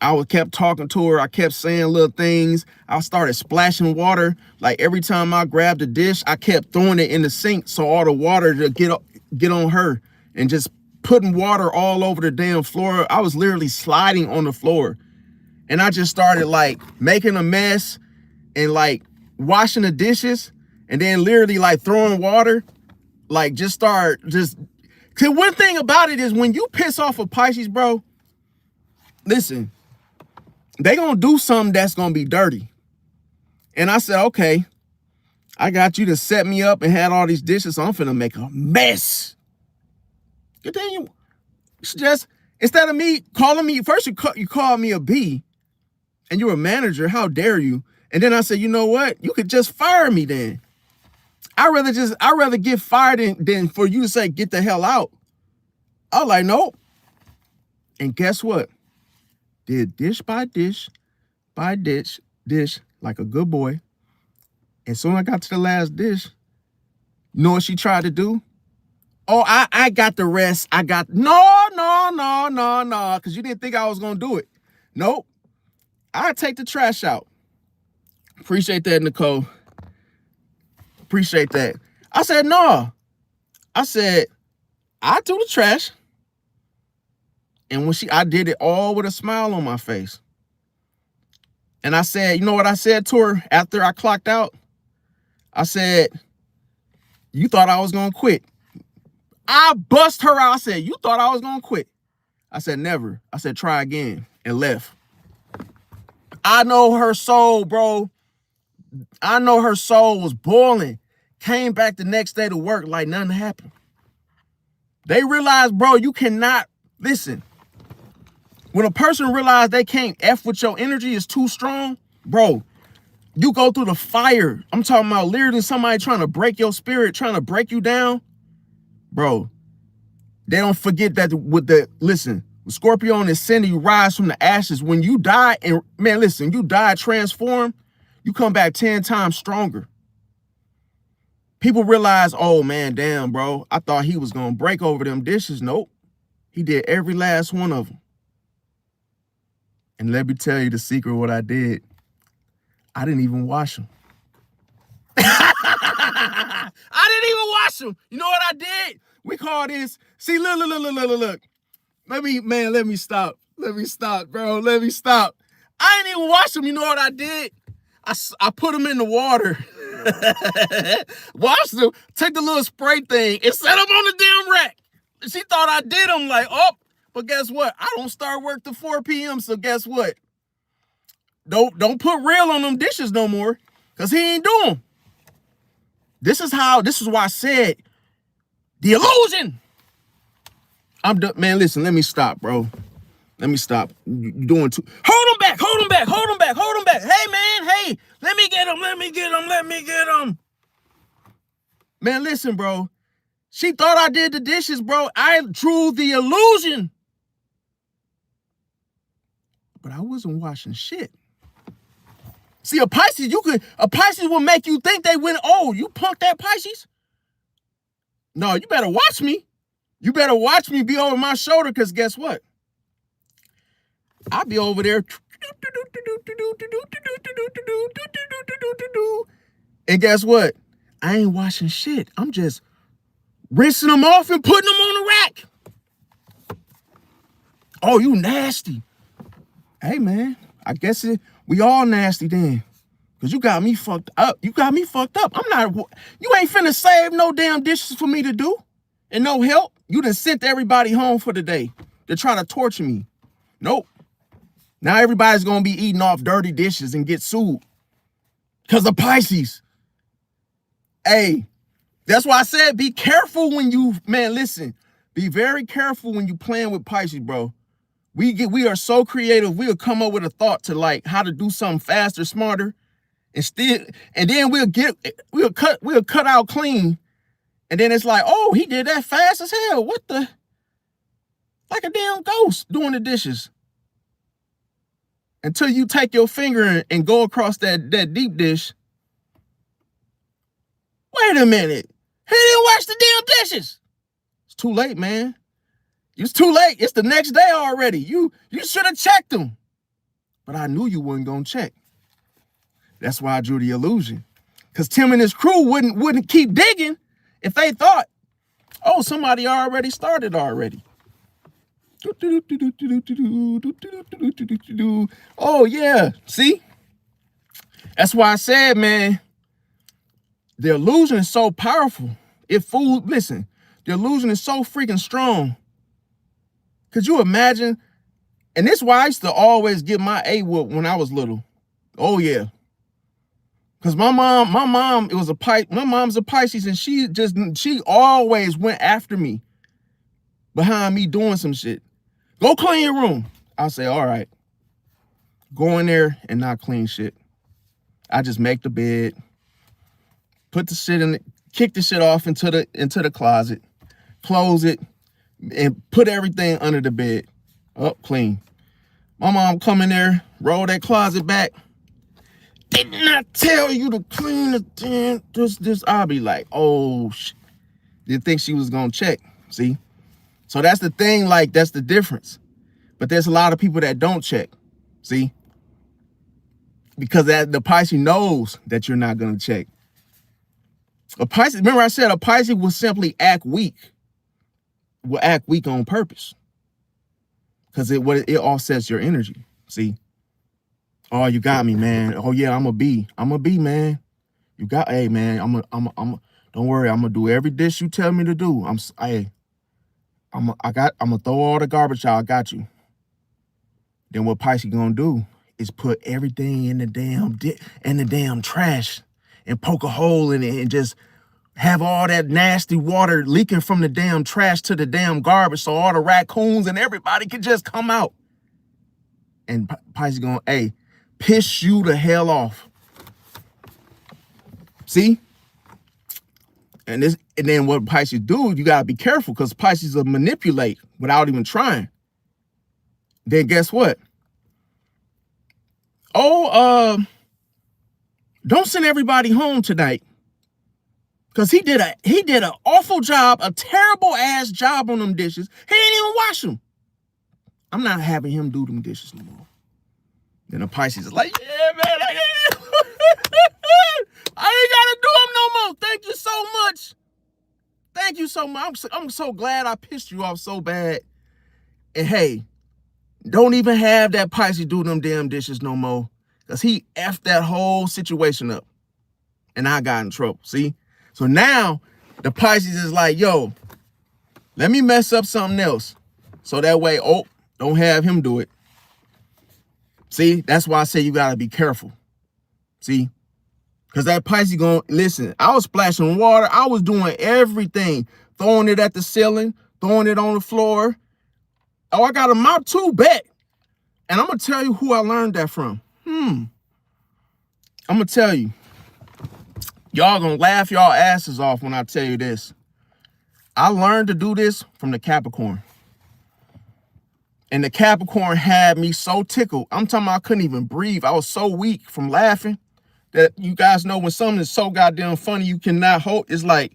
I kept talking to her. I kept saying little things. I started splashing water. Like every time I grabbed a dish, I kept throwing it in the sink so all the water to get on her and just putting water all over the damn floor. I was literally sliding on the floor. And I just started like making a mess and like washing the dishes and then literally like throwing water. Like cause one thing about it is when you piss off a Pisces, bro, listen, they gonna do something that's gonna be dirty. And I said, okay, I got you to set me up and had all these dishes, so I'm finna make a mess. Continue. Just instead of me calling me, first you called me a B and you're a manager, how dare you? And then I said, you know what? You could just fire me then. I'd rather get fired than for you to say, get the hell out. I was like, nope. And guess what? Did dish by dish, like a good boy. And soon I got to the last dish. You know what she tried to do? Oh, I got the rest. No, because you didn't think I was going to do it. Nope. I take the trash out. Appreciate that, Nicole. Appreciate that. I said, no. I said, I do the trash. And when I did it all with a smile on my face. And I said, you know what I said to her after I clocked out? I said, you thought I was going to quit. I bust her out. I said, you thought I was going to quit. I said, never. I said, try again, and left. I know her soul, bro. I know her soul was boiling. Came back the next day to work like nothing happened. They realized, bro, you cannot, listen. When a person realizes they can't F with your energy is too strong, bro, you go through the fire. I'm talking about literally somebody trying to break your spirit, trying to break you down. Bro, they don't forget that with Scorpio and Ascendant, you rise from the ashes. When you die, and man, listen, you die transformed, you come back 10 times stronger. People realize, oh man, damn, bro, I thought he was going to break over them dishes. Nope. He did every last one of them. And let me tell you the secret of what I did. I didn't even wash them. I didn't even wash them. You know what I did? We call this, see, look. Let me stop. Let me stop, bro. Let me stop. I didn't even wash them. You know what I did? I put them in the water. Wash them, take the little spray thing and set them on the damn rack. She thought I did them like, oh, but guess what? I don't start work till 4 p.m. So guess what? don't put real on them dishes no more, because he ain't doing them. This is why I said the illusion. I'm done, man. Listen, let me stop, bro. Let me stop. You doing too. Hold him back. Hold him back. Hold him back. Hold him back. Hey, man. Hey, let me get him. Let me get him. Let me get him. Man, listen, bro. She thought I did the dishes, bro. I drew the illusion. But I wasn't washing shit. See, a Pisces will make you think they went, oh, you punked that Pisces? No, you better watch me. You better watch me be over my shoulder, because guess what? I'll be over there. And guess what? I ain't washing shit. I'm just rinsing them off and putting them on the rack. Oh, you nasty. Hey, man, I guess we all nasty then. Because you got me fucked up. You ain't finna save no damn dishes for me to do. And no help. You done sent everybody home for the day. They're trying to torture me. Nope. Now everybody's going to be eating off dirty dishes and get sued. Because of Pisces. Hey, that's why I said be careful when listen. Be very careful when you playing with Pisces, bro. We are so creative. We'll come up with a thought to like how to do something faster, smarter, and then we'll cut out clean. And then it's like, oh, he did that fast as hell. What the? Like a damn ghost doing the dishes. Until you take your finger and go across that deep dish. Wait a minute. He didn't wash the damn dishes. It's too late, man. It's too late. It's the next day already. You should have checked them. But I knew you weren't going to check. That's why I drew the illusion. Because Tim and his crew wouldn't keep digging if they thought, oh, somebody already started already. Oh, yeah. See? That's why I said, man, the illusion is so powerful. Listen, the illusion is so freaking strong. Could you imagine? And this is why I used to always get my A whoop when I was little. Oh, yeah. Because my mom's a Pisces, and she always went after me behind me doing some shit. Go clean your room. I'll say, all right. Go in there and not clean shit. I just make the bed, put the shit in it, kick the shit off into the closet, close it, and put everything under the bed. Up clean. My mom come in there, roll that closet back. Didn't I tell you to clean the damn this? I'll be like, oh shit. Didn't think she was gonna check. See? So that's the thing, like that's the difference. But there's a lot of people that don't check. See? Because the Pisces knows that you're not gonna check. A Pisces, remember I said a Pisces will simply act weak. Will act weak on purpose. Because it offsets your energy. See? Oh, you got me, man. Oh yeah, I'm a B. I'm a B, man. Hey man, don't worry, I'm gonna do every dish you tell me to do. I'm gonna throw all the garbage out. I got you. Then what Pisces gonna do is put everything in the damn trash and poke a hole in it and just have all that nasty water leaking from the damn trash to the damn garbage so all the raccoons and everybody can just come out. And Pisces gonna, hey, piss you the hell off. See? And then what Pisces do, you gotta be careful because Pisces will manipulate without even trying. Then guess what? Oh, don't send everybody home tonight. Because he did an awful job, a terrible ass job on them dishes. He didn't even wash them. I'm not having him do them dishes no more. Then the Pisces is like, yeah, man, I ain't got to do them no more. Thank you so much. Thank you so much. I'm so glad I pissed you off so bad. And hey, don't even have that Pisces do them damn dishes no more. Because he effed that whole situation up. And I got in trouble, see? So now the Pisces is like, yo, let me mess up something else. So that way, oh, don't have him do it. See, that's why I say you got to be careful. See, because that Pisces going, listen, I was splashing water. I was doing everything, throwing it at the ceiling, throwing it on the floor. Oh, I got a mop too, bet. And I'm going to tell you who I learned that from. I'm going to tell you. Y'all going to laugh y'all asses off when I tell you this. I learned to do this from the Capricorn. And the Capricorn had me so tickled. I'm talking about I couldn't even breathe. I was so weak from laughing that you guys know when something is so goddamn funny, you cannot hold. It's like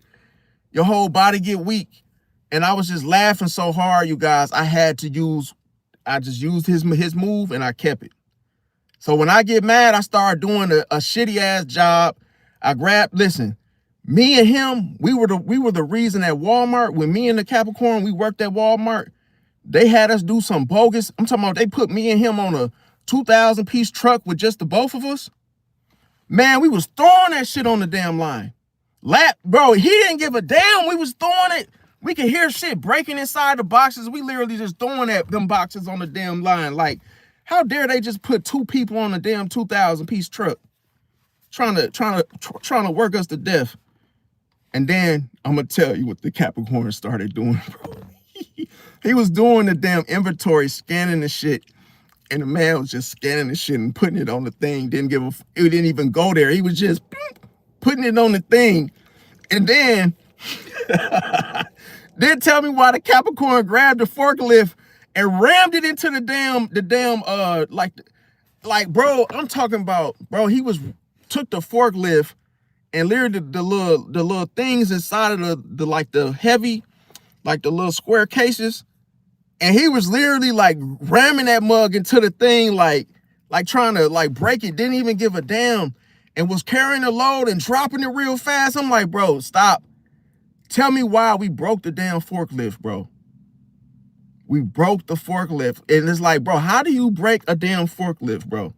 your whole body get weak. And I was just laughing so hard, you guys. I just used his move and I kept it. So when I get mad, I start doing a shitty ass job. Listen, me and him, we were the reason at Walmart, when me and the Capricorn, we worked at Walmart, they had us do some bogus. I'm talking about they put me and him on a 2,000 piece truck with just the both of us. Man, we was throwing that shit on the damn line. Bro, he didn't give a damn. We was throwing it. We could hear shit breaking inside the boxes. We literally just throwing them boxes on the damn line. Like, how dare they just put two people on a damn 2,000 piece truck, trying to work us to death. And then I'm gonna tell you what the Capricorn started doing, bro. He was doing the damn inventory, scanning the shit, and the man was just scanning the shit and putting it on the thing. It didn't even go there. He was just putting it on the thing, and then tell me why the Capricorn grabbed the forklift and rammed it into the damn bro, I'm talking about, bro, took the forklift and literally the little things inside of the heavy, like the little square cases, and he was literally like ramming that mug into the thing, like trying to like break it, didn't even give a damn, and was carrying the load and dropping it real fast. I'm like, bro, stop. Tell me why we broke the damn forklift, bro. We broke the forklift. And it's like, bro, how do you break a damn forklift, bro?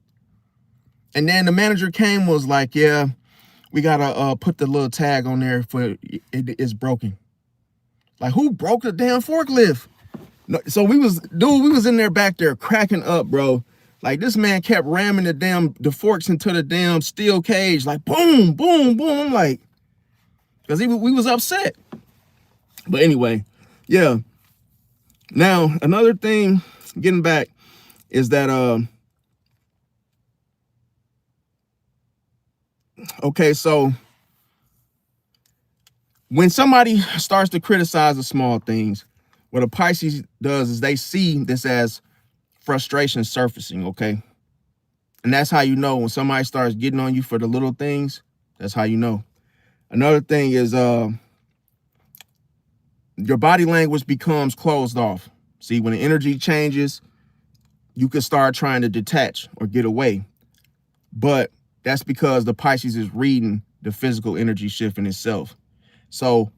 And then the manager came, was like, yeah, we gotta put the little tag on there for it's broken. Like, who broke the damn forklift? No, so we was in there back there cracking up, bro. Like, this man kept ramming the forks into the damn steel cage, like boom, boom, boom. I'm like, because we was upset. But anyway, yeah. Now, another thing, getting back, is that okay, so when somebody starts to criticize the small things, what a Pisces does is they see this as frustration surfacing, okay? And that's how you know when somebody starts getting on you for the little things. That's how you know. Another thing is your body language becomes closed off. See, when the energy changes, you can start trying to detach or get away. But that's because the Pisces is reading the physical energy shift in itself. So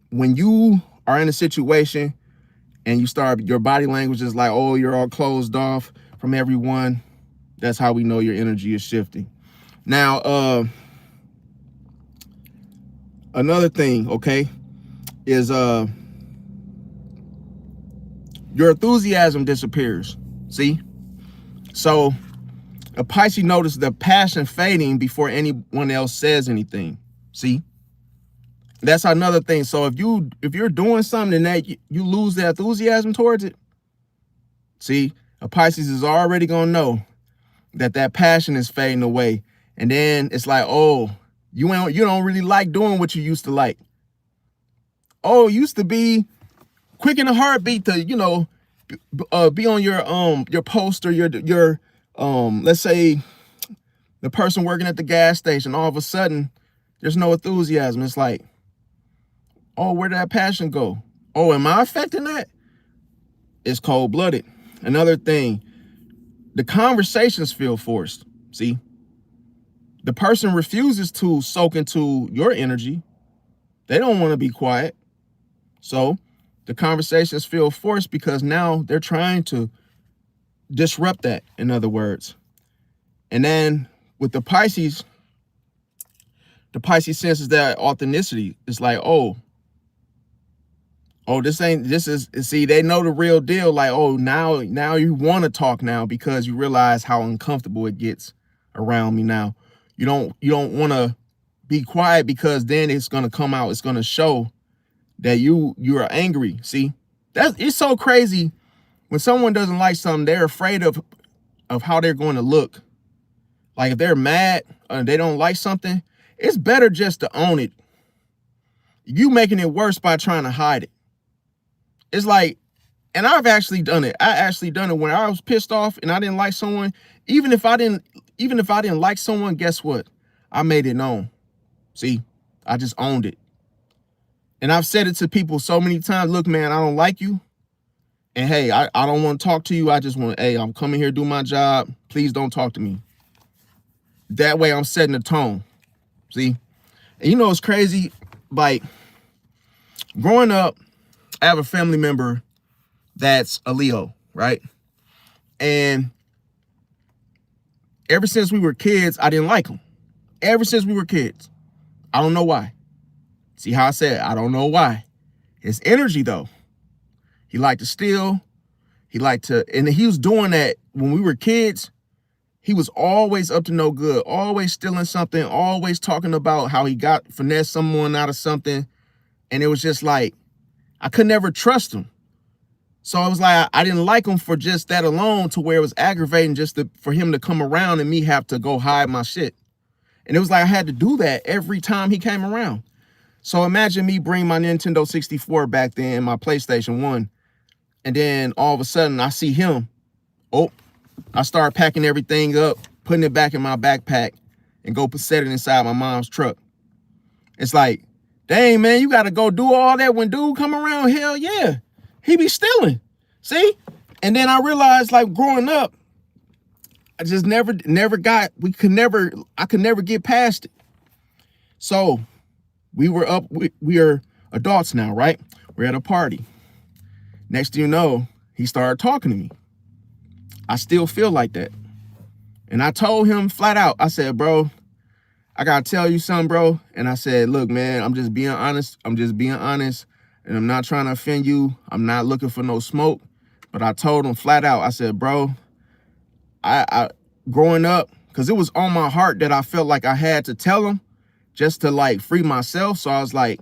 when you are in a situation and your body language is like, oh, you're all closed off from everyone, that's how we know your energy is shifting. Now, another thing, okay, is your enthusiasm disappears. See? So a Pisces notices the passion fading before anyone else says anything. See? That's another thing. So if you're doing something that you lose the enthusiasm towards it, see, a Pisces is already gonna know that passion is fading away. And then it's like, oh, you don't really like doing what you used to like. Oh, it used to be quick in a heartbeat to, be on your poster, your let's say the person working at the gas station, all of a sudden there's no enthusiasm. It's like, oh, where did that passion go? Oh, am I affecting that? It's cold-blooded. Another thing, the conversations feel forced. See, the person refuses to soak into your energy. They don't want to be quiet. So the conversations feel forced because now they're trying to disrupt that, in other words. And then with the Pisces senses that authenticity. It's like, oh, Oh, this is, see, they know the real deal. Like, oh, now you want to talk now because you realize how uncomfortable it gets around me now. You don't want to be quiet because then it's going to come out. It's going to show that you're angry. See, it's so crazy. When someone doesn't like something, they're afraid of how they're going to look. Like if they're mad and they don't like something, it's better just to own it. You making it worse by trying to hide it. It's like, and I've actually done it. I actually done it when I was pissed off and I didn't like someone. Even if I didn't like someone, guess what? I made it known. See, I just owned it. And I've said it to people so many times. Look, man, I don't like you. And hey, I don't want to talk to you. I just want, hey, I'm coming here to do my job. Please don't talk to me. That way I'm setting the tone. See? And you know, it's crazy. Like growing up, I have a family member that's a Leo, right? And ever since we were kids, I didn't like him. Ever since we were kids. I don't know why. See how I said, I don't know why. His energy though. He liked to steal. He liked to, and he was doing that when we were kids. He was always up to no good, always stealing something, always talking about how he got finessed someone out of something. And it was just like, I could never trust him. So I was like, I didn't like him for just that alone, to where it was aggravating just for him to come around and me have to go hide my shit. And it was like I had to do that every time he came around. So imagine me bring my Nintendo 64 back then, my PlayStation 1. And then all of a sudden I see him. Oh, I start packing everything up, putting it back in my backpack and go set it inside my mom's truck. It's like, dang, man, you got to go do all that when dude come around? Hell yeah. He be stealing. See? And then I realized, like, growing up, I just I could never get past it. So we are adults now, right? We're at a party. Next thing you know, he started talking to me. I still feel like that. And I told him flat out, I said, bro, I got to tell you something, bro. And I said, look, man, I'm just being honest. I'm just being honest. And I'm not trying to offend you. I'm not looking for no smoke. But I told him flat out, I said, bro, I growing up, because it was on my heart that I felt like I had to tell him just to like free myself. So I was like,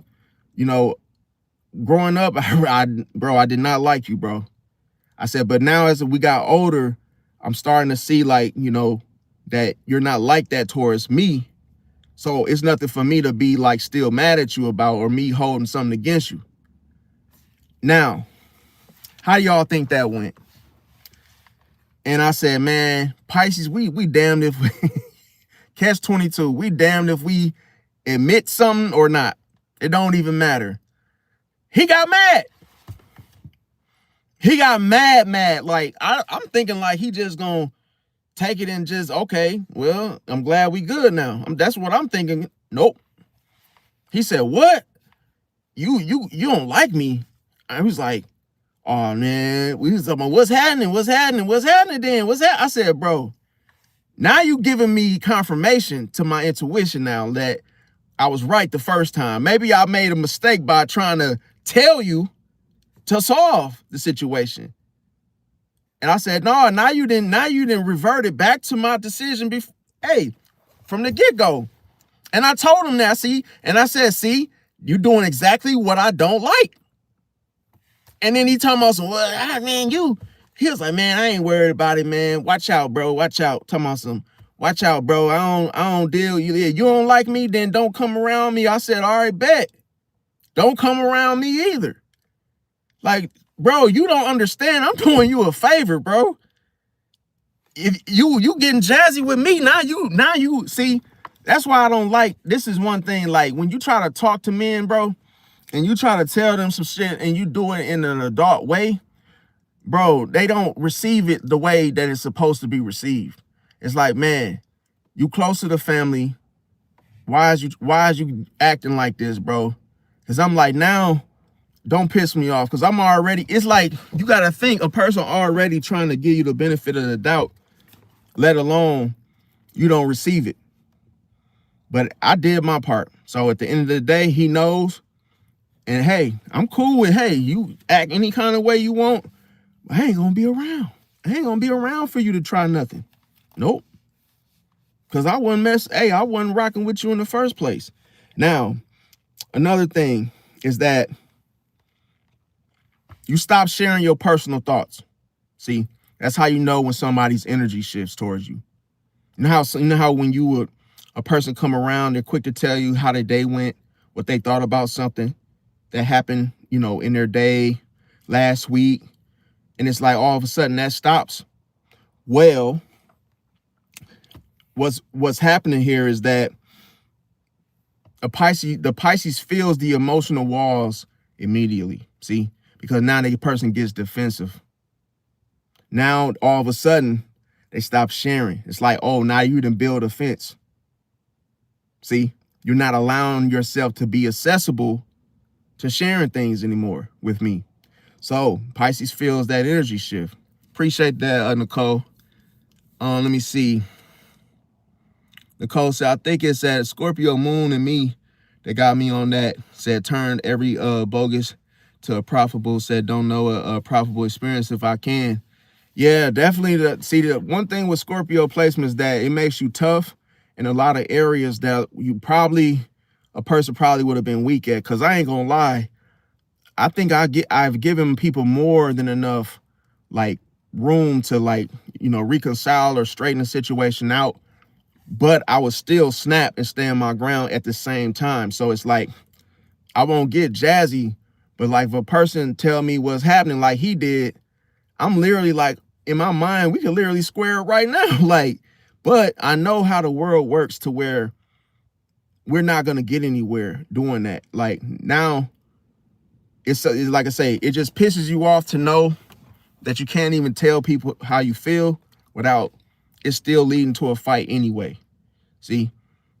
you know, growing up, I did not like you, bro. I said, but now as we got older, I'm starting to see like, you know, that you're not like that towards me. So it's nothing for me to be like still mad at you about, or me holding something against you. Now, how y'all think that went? And I said, man, Pisces, we damned if we catch 22. We damned if we admit something or not. It don't even matter. He got mad. He got mad. Like, I'm thinking like he just gonna take it and just, okay, well, I'm glad we good now. That's what I'm thinking. Nope. He said, what? You don't like me? I was like, oh, man, we was talking about what's happening then? I said, bro, now you giving me confirmation to my intuition now that I was right the first time. Maybe I made a mistake by trying to tell you to solve the situation. And I said, no, now you didn't revert it back to my decision before, hey, from the get-go. And I told him that, see, and I said, see, you doing exactly what I don't like. And then he talking about some, well, man, he was like, man, I ain't worried about it, man. Watch out, bro. Watch out. Talking about some, watch out, bro. I don't deal. You don't like me, then don't come around me. I said, all right, bet. Don't come around me either. Like, bro, you don't understand. I'm doing you a favor, bro. If you getting jazzy with me, now you see, that's why I don't like, this is one thing, like when you try to talk to men, bro, and you try to tell them some shit and you do it in an adult way, bro, they don't receive it the way that it's supposed to be received. It's like, man, you close to the family. Why is you acting like this, bro? Because I'm like, now, don't piss me off, because I'm already, it's like, you got to think a person already trying to give you the benefit of the doubt, let alone you don't receive it. But I did my part. So at the end of the day, he knows. And hey, I'm cool with, hey, you act any kind of way you want. I ain't gonna be around. I ain't gonna be around for you to try nothing. Nope. Because I wasn't rocking with you in the first place. Now, another thing is that you stop sharing your personal thoughts. See, that's how you know when somebody's energy shifts towards you. You know how when a person come around, they're quick to tell you how their day went, what they thought about something that happened, in their day last week. And it's like all of a sudden that stops. Well, what's happening here is that the Pisces feels the emotional walls immediately. See, because now the person gets defensive. Now all of a sudden they stop sharing. It's like, oh, now you done build a fence. See, you're not allowing yourself to be accessible to sharing things anymore with me. So Pisces feels that energy shift. Appreciate that, Nicole. Let me see. Nicole said, I think it's that Scorpio moon and me that got me on that. Said, turn every bogus to a profitable. Said, don't know a profitable experience if I can. Yeah, definitely. The one thing with Scorpio placement is that it makes you tough in a lot of areas that a person probably would have been weak at. Because I ain't gonna lie, I think I've given people more than enough like room to reconcile or straighten the situation out. But I would still snap and stand my ground at the same time. So it's like, I won't get jazzy, but like if a person tell me what's happening like he did, I'm literally like, in my mind, we can literally square it right now. But I know how the world works to where we're not going to get anywhere doing that. Like now, it's like I say, it just pisses you off to know that you can't even tell people how you feel without it still leading to a fight anyway. See,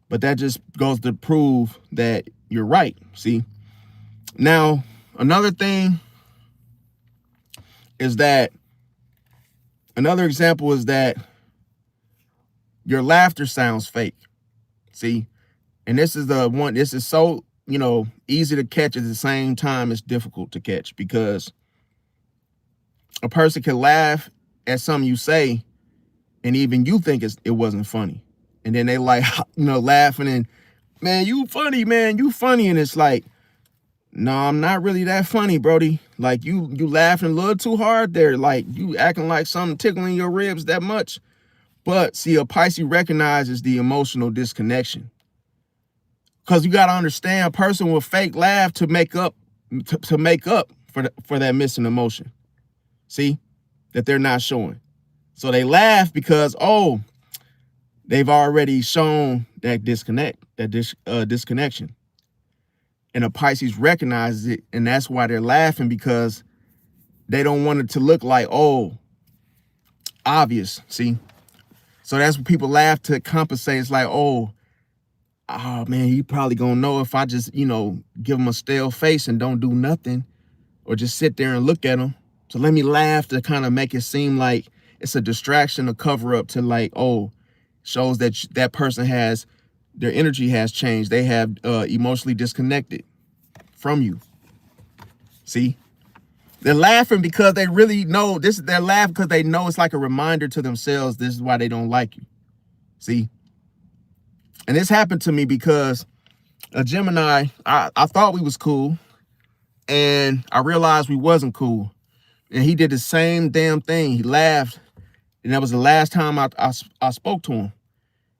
but that just goes to prove that you're right. See, now another thing is that another example is that your laughter sounds fake. See, and this is so, easy to catch at the same time it's difficult to catch, because a person can laugh at something you say and even you think it wasn't funny. And then they laughing and, man, you funny, man, you funny. And it's like, no, I'm not really that funny, Brody. Like you laughing a little too hard there. Like you acting like something tickling your ribs that much. But see, a Pisces recognizes the emotional disconnection. Because you got to understand, a person will fake laugh to make up for that missing emotion. See, that they're not showing. So they laugh because, they've already shown that disconnection. And a Pisces recognizes it, and that's why they're laughing, because they don't want it to look like, obvious. See? So that's what people laugh to compensate. It's like, oh man, he probably gonna know if I just, give him a stale face and don't do nothing, or just sit there and look at him. So let me laugh to kind of make it seem like it's a distraction, a cover up to like, shows that that person their energy has changed. They have emotionally disconnected from you. See? They're laughing because they really know this. They're laughing because they know it's like a reminder to themselves. This is why they don't like you. See? And this happened to me because a Gemini, I thought we was cool, and I realized we wasn't cool. And he did the same damn thing. He laughed, and that was the last time I spoke to him.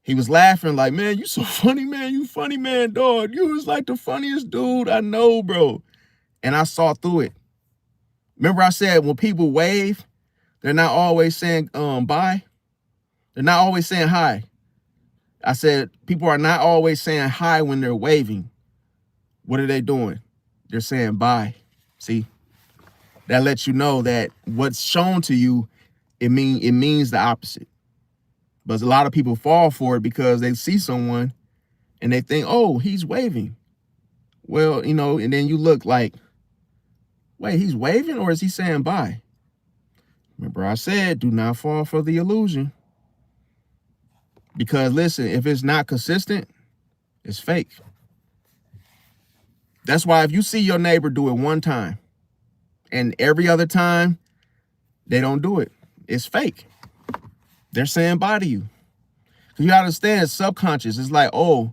He was laughing like, man, you so funny, man. You funny, man, dog. You was like the funniest dude I know, bro. And I saw through it. Remember I said when people wave, they're not always saying bye. They're not always saying hi. I said people are not always saying hi when they're waving. What are they doing? They're saying bye. See? That lets you know that what's shown to you, it means the opposite. But a lot of people fall for it because they see someone and they think, oh, he's waving. Well, and then you look like, wait, he's waving or is he saying bye? Remember I said, do not fall for the illusion. Because listen, if it's not consistent, it's fake. That's why if you see your neighbor do it one time and every other time they don't do it, it's fake. They're saying bye to you. You gotta understand, it's subconscious. It's like, oh,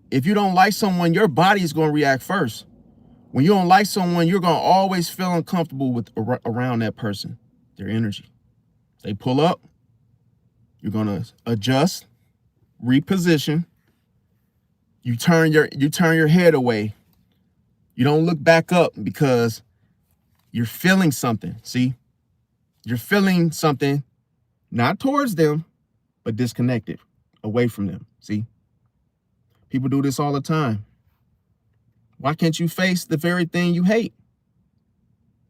if you don't like someone, your body is going to react first. When you don't like someone, you're going to always feel uncomfortable with around that person, their energy. They pull up, you're going to adjust, reposition. You turn your head away. You don't look back up because you're feeling something. See? You're feeling something not towards them, but disconnected, away from them. See? People do this all the time. Why can't you face the very thing you hate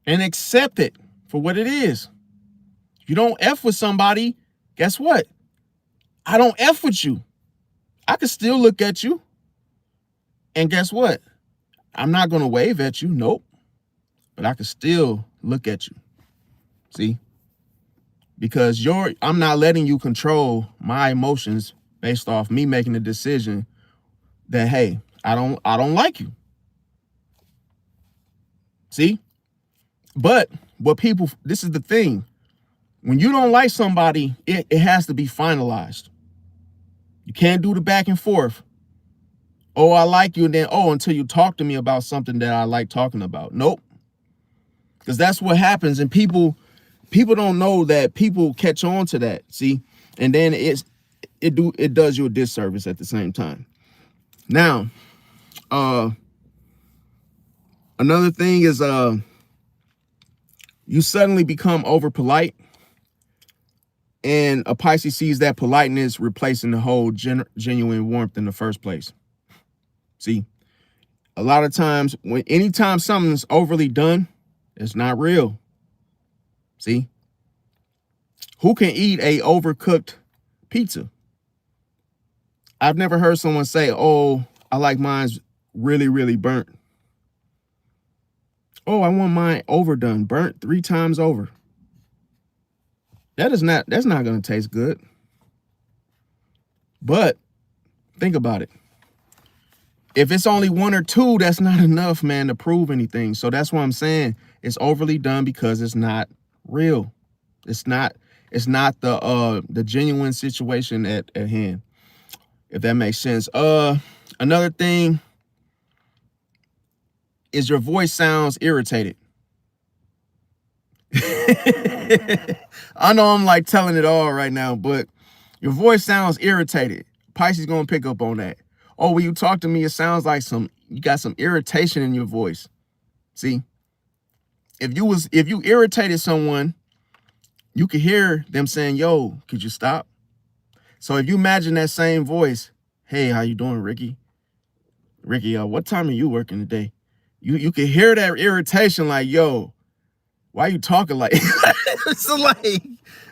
and accept it for what it is? If you don't F with somebody, guess what? I don't F with you. I can still look at you. And guess what? I'm not going to wave at you. Nope. But I can still look at you. See? Because I'm not letting you control my emotions based off me making a decision that, hey, I don't like you. See? But this is the thing. When you don't like somebody, it has to be finalized. You can't do the back and forth. Oh, I like you, and then, until you talk to me about something that I like talking about. Nope. Because that's what happens, and people don't know that people catch on to that, see? And then it does you a disservice at the same time. Now, another thing is you suddenly become over polite, and a Pisces sees that politeness replacing the whole genuine warmth in the first place. See, a lot of times anytime something's overly done, it's not real. See, who can eat a overcooked pizza? I've never heard someone say, oh, I like mine's really, really burnt. Oh, I want mine overdone, burnt 3 times over. That's not going to taste good. But think about it. If it's only 1 or 2, that's not enough, man, to prove anything. So that's why I'm saying it's overly done, because it's not real. It's not the genuine situation at hand, if that makes sense. Another thing is your voice sounds irritated. I know I'm like telling it all right now, but your voice sounds irritated. Pisces gonna pick up on that. Oh, when you talk to me, it sounds like you got some irritation in your voice. See, if you irritated someone, you could hear them saying, yo, could you stop? So if you imagine that same voice, hey, how you doing, Ricky? Ricky, what time are you working today? You can hear that irritation, like, yo, why you talking like so like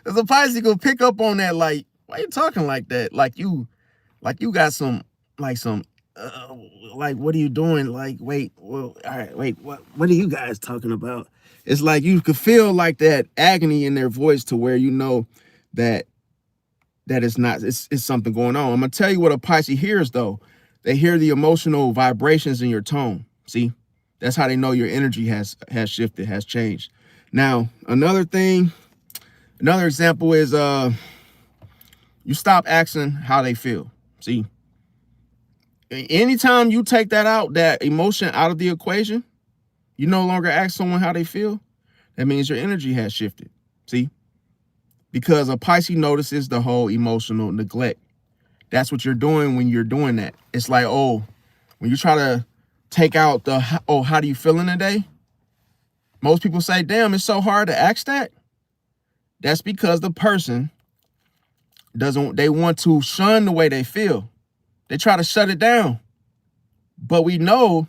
as a Pisces gonna pick up on that, like, why you talking like that? Like you got some like, what are you doing? Like, wait, well, all right, wait, what are you guys talking about? It's like you could feel like that agony in their voice, to where you know that it's something going on. I'm gonna tell you what a Pisces hears though. They hear the emotional vibrations in your tone. See, that's how they know your energy has shifted, has changed. Now, another example is you stop asking how they feel. See, anytime you take that emotion out of the equation, you no longer ask someone how they feel. That means your energy has shifted. See, because a Pisces notices the whole emotional neglect. That's what you're doing when you're doing that. It's like, oh, when you try to take out how do you feeling today? Most people say, damn, it's so hard to ask that. That's because the person they want to shun the way they feel. They try to shut it down. But we know,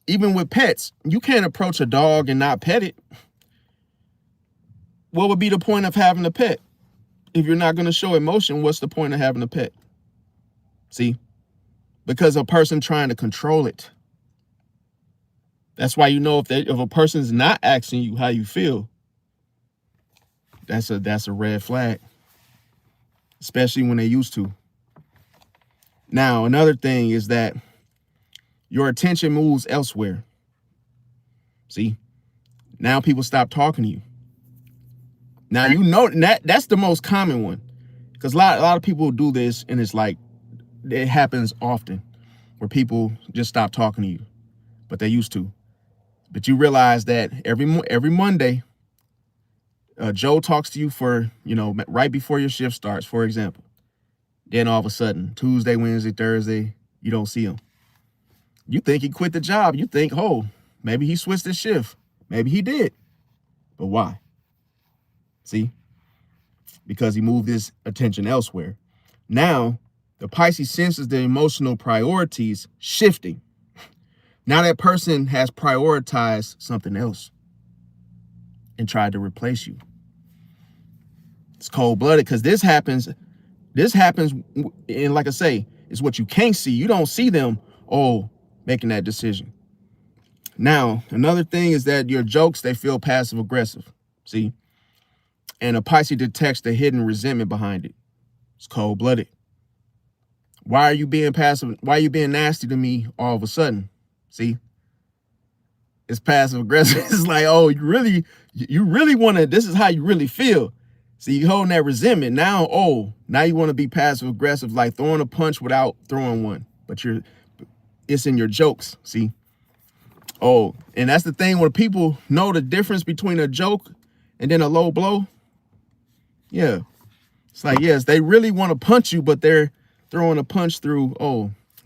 even with pets, you can't approach a dog and not pet it. What would be the point of having a pet? If you're not going to show emotion, what's the point of having a pet? See? Because a person trying to control it. That's why you know if a person's not asking you how you feel, that's a red flag. Especially when they used to. Now, another thing is that your attention moves elsewhere. See, now people stop talking to you. Now, you know, that's the most common one, because a lot of people do this, and it's like, it happens often where people just stop talking to you, but they used to. But you realize that every Monday, Joe talks to you for, right before your shift starts, for example. Then all of a sudden, Tuesday, Wednesday, Thursday, you don't see him. You think he quit the job. You think, oh, maybe he switched his shift. Maybe he did. But why? See? Because he moved his attention elsewhere. Now, the Pisces senses the emotional priorities shifting. Now that person has prioritized something else and tried to replace you. It's cold-blooded, because this happens, and like I say, it's what you can't see. You don't see them, making that decision. Now, another thing is that your jokes, they feel passive-aggressive, see? And a Pisces detects the hidden resentment behind it. It's cold-blooded. Why are you being passive? Why are you being nasty to me all of a sudden? See? It's passive-aggressive. It's like, oh, you really want to, this is how you really feel. See, you holding that resentment. Now you want to be passive-aggressive, like throwing a punch without throwing one. But it's in your jokes, see? Oh, and that's the thing, where people know the difference between a joke and then a low blow. Yeah. It's like, yes, they really want to punch you, but they're throwing a punch through,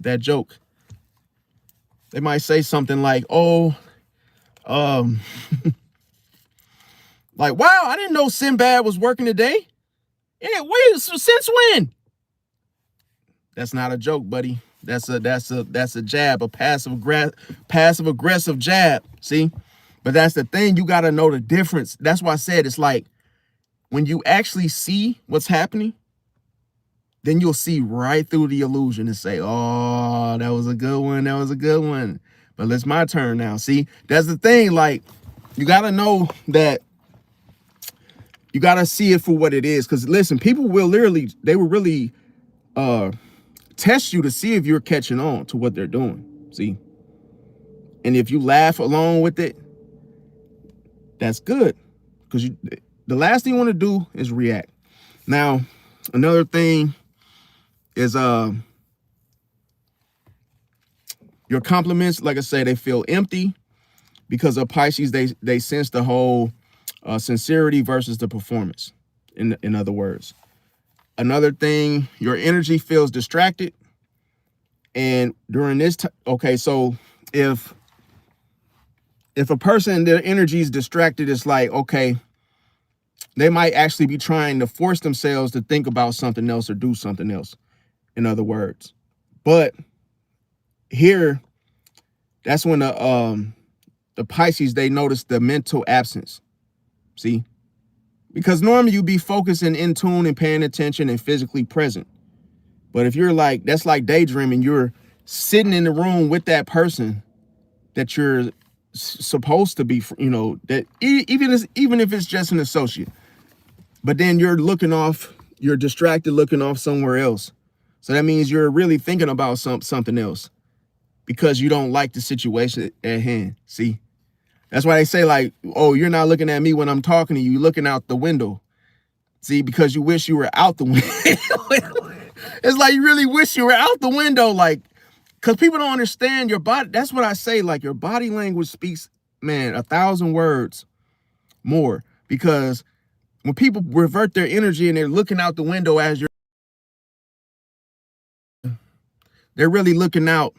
that joke. They might say something like, like, wow, I didn't know Sinbad was working today. Yeah, wait, since when? That's not a joke, buddy. That's a jab, a passive aggressive jab. See? But that's the thing, you got to know the difference. That's why I said, it's like, when you actually see what's happening, then you'll see right through the illusion and say, oh, that was a good one. That was a good one. But it's my turn now. See, that's the thing. Like, you got to know that you got to see it for what it is. Because listen, people will really test you to see if you're catching on to what they're doing. See, and if you laugh along with it, that's good. Because the last thing you want to do is react. Now, another thing is your compliments, like I say, they feel empty, because of Pisces, they sense the whole sincerity versus the performance, in other words. Another thing, your energy feels distracted. And during this time, so if a person, their energy is distracted, it's like, okay, they might actually be trying to force themselves to think about something else or do something else, in other words. But here, that's when the Pisces, they notice the mental absence. See? Because normally you'd be focusing, in tune, and paying attention and physically present. But if you're like, that's like daydreaming, you're sitting in the room with that person that you're supposed to be, that even if it's just an associate, but then you're distracted, looking off somewhere else. So that means you're really thinking about something else, because you don't like the situation at hand. See? That's why they say, like, oh, you're not looking at me when I'm talking to you, you're looking out the window. See, because you wish you were out the window. It's like you really wish you were out the window, like, because people don't understand your body. That's what I say, like, your body language speaks, man, 1,000 words more. Because when people revert their energy and they're looking out the window they're really looking out.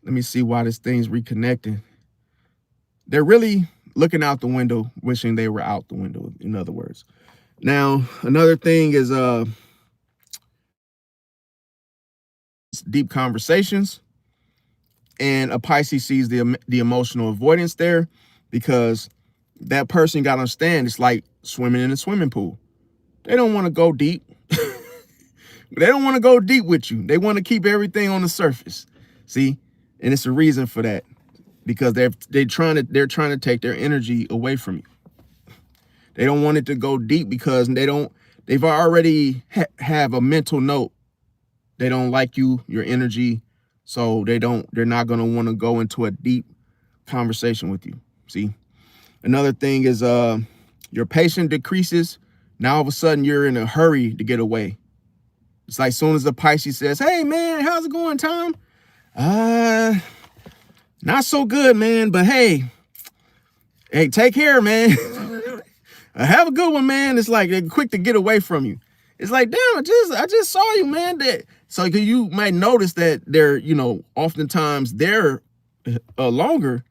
Let me see why this thing's reconnecting. They're really looking out the window, wishing they were out the window, in other words. Now, another thing is deep conversations. And a Pisces sees the emotional avoidance there, because that person got to understand, it's like swimming in a swimming pool. They don't want to go deep. They don't want to go deep with you. They want to keep everything on the surface. See? And it's a reason for that, because they're trying to take their energy away from you. They don't want it to go deep, because they've already have a mental note. They don't like you, your energy. So they're not going to want to go into a deep conversation with you. See, another thing is your patience decreases. Now all of a sudden you're in a hurry to get away. It's like as soon as the Pisces says, hey man, how's it going, Tom? Not so good, man, but hey, take care, man. Have a good one, man. It's like they're quick to get away from you. It's like, damn, I just saw you, man. So you might notice that they're, oftentimes they're longer.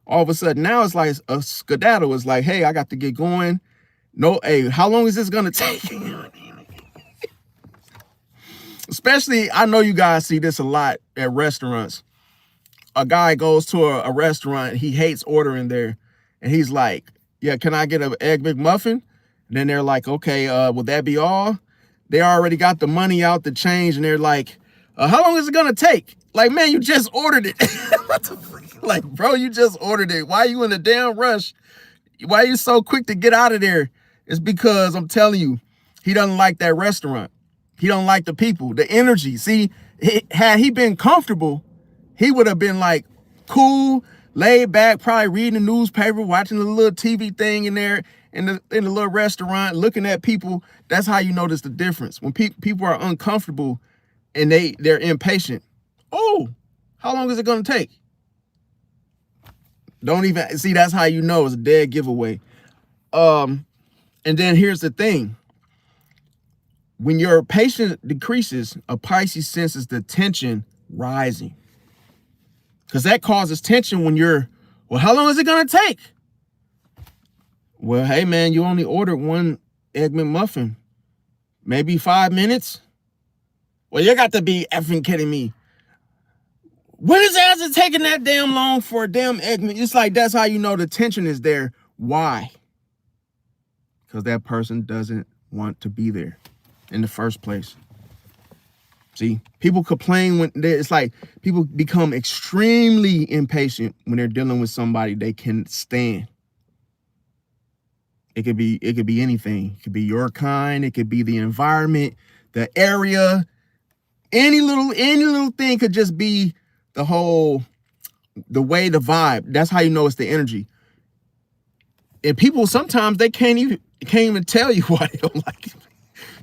All of a sudden now it's like a skedaddle. It's like, hey, I got to get going. No, hey, how long is this gonna take? Especially, I know you guys see this a lot at restaurants. A guy goes to a restaurant, he hates ordering there, and he's like, yeah, can I get an Egg McMuffin? And then they're like, okay, will that be all? They already got the money out, the change, and they're like, how long is it gonna take? Like, man, you just ordered it. What the fuck? Like, bro, you just ordered it. Why are you in a damn rush? Why are you so quick to get out of there? It's because I'm telling you, he doesn't like that restaurant. He don't like the people, the energy. See, had he been comfortable, he would have been like cool, laid back, probably reading the newspaper, watching the little TV thing in there in the little restaurant, looking at people. That's how you notice the difference. When people are uncomfortable and they're impatient. Oh, how long is it going to take? Don't even see. That's how you know it's a dead giveaway. And then here's the thing. When your patience decreases, a Pisces senses the tension rising. Because that causes tension when you're, well, how long is it going to take? Well, hey, man, you only ordered one Egg McMuffin. Maybe 5 minutes? Well, you got to be effing kidding me. What is it taking that damn long for a damn Egg McMuffin? It's like, that's how you know the tension is there. Why? Because that person doesn't want to be there in the first place. See, people complain when it's like people become extremely impatient when they're dealing with somebody they can stand. It could be anything. It could be your kind. It could be the environment, the area. Any little thing could just be the way, the vibe. That's how you know it's the energy. And people sometimes they can't even tell you why they don't like it.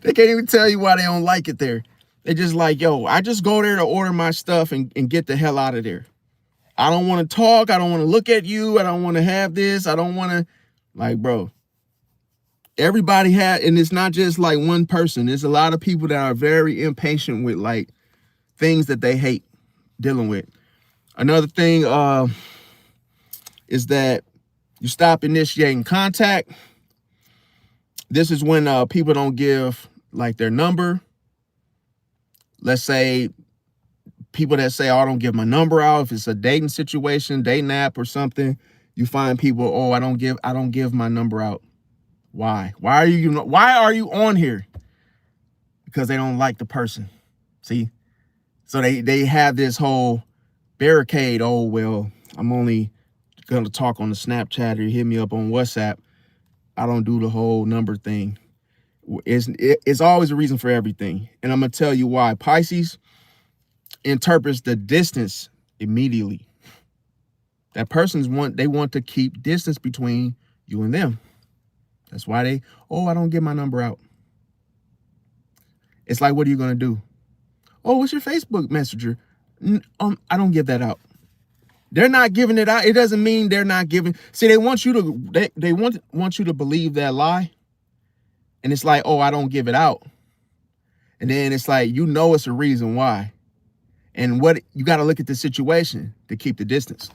They can't even tell you why they don't like it there. They just like, yo, I just go there to order my stuff and get the hell out of there. I don't want to talk. I don't want to look at you. I don't want to have this. I don't want to, like, bro. Everybody and it's not just like one person. There's a lot of people that are very impatient with like things that they hate dealing with. Another thing is that you stop initiating contact. This is when people don't give like their number. Let's say people that say, oh, I don't give my number out. If it's a dating situation, dating app or something, you find people, oh, I don't give my number out. Why? Why are you on here? Because they don't like the person. See? So they have this whole barricade. Oh, well, I'm only going to talk on the Snapchat or hit me up on WhatsApp. I don't do the whole number thing. It's always a reason for everything. And I'm going to tell you why. Pisces interprets the distance immediately. That person's they want to keep distance between you and them. That's why I don't give my number out. It's like, what are you going to do? Oh, what's your Facebook Messenger? I don't give that out. They're not giving it out. It doesn't mean they're not giving. See, they want you to believe that lie. And it's like, oh, I don't give it out. And then it's like, it's a reason why. And what you got to look at the situation to keep the distance.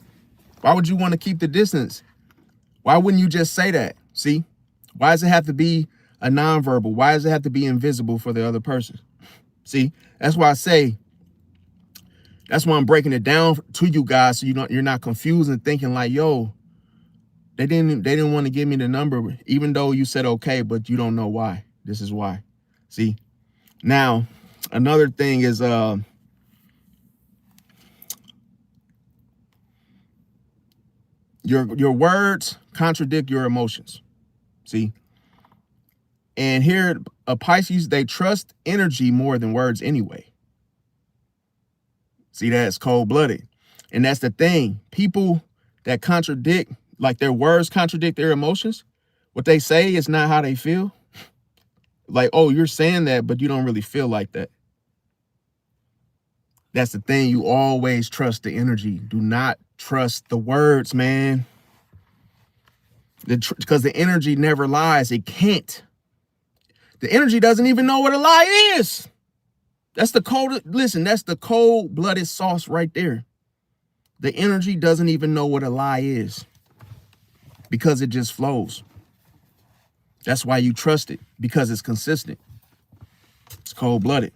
Why would you want to keep the distance? Why wouldn't you just say that? See, why does it have to be a nonverbal? Why does it have to be invisible for the other person? See, that's why that's why I'm breaking it down to you guys. So you're not confused and thinking like, yo, they didn't want to give me the number, even though you said okay, but you don't know why. This is why. See, now another thing is your words contradict your emotions. See, and here a Pisces, they trust energy more than words anyway. See, that's cold-blooded. And that's the thing. People that contradict, like their words contradict their emotions, what they say is not how they feel. Like, oh, you're saying that, but you don't really feel like that. That's the thing. You always trust the energy. Do not trust the words, man. Because the energy never lies. It can't. The energy doesn't even know what a lie is. That's the cold. Listen, that's the cold-blooded sauce right there. The energy doesn't even know what a lie is because it just flows. That's why you trust it, because it's consistent. It's cold-blooded.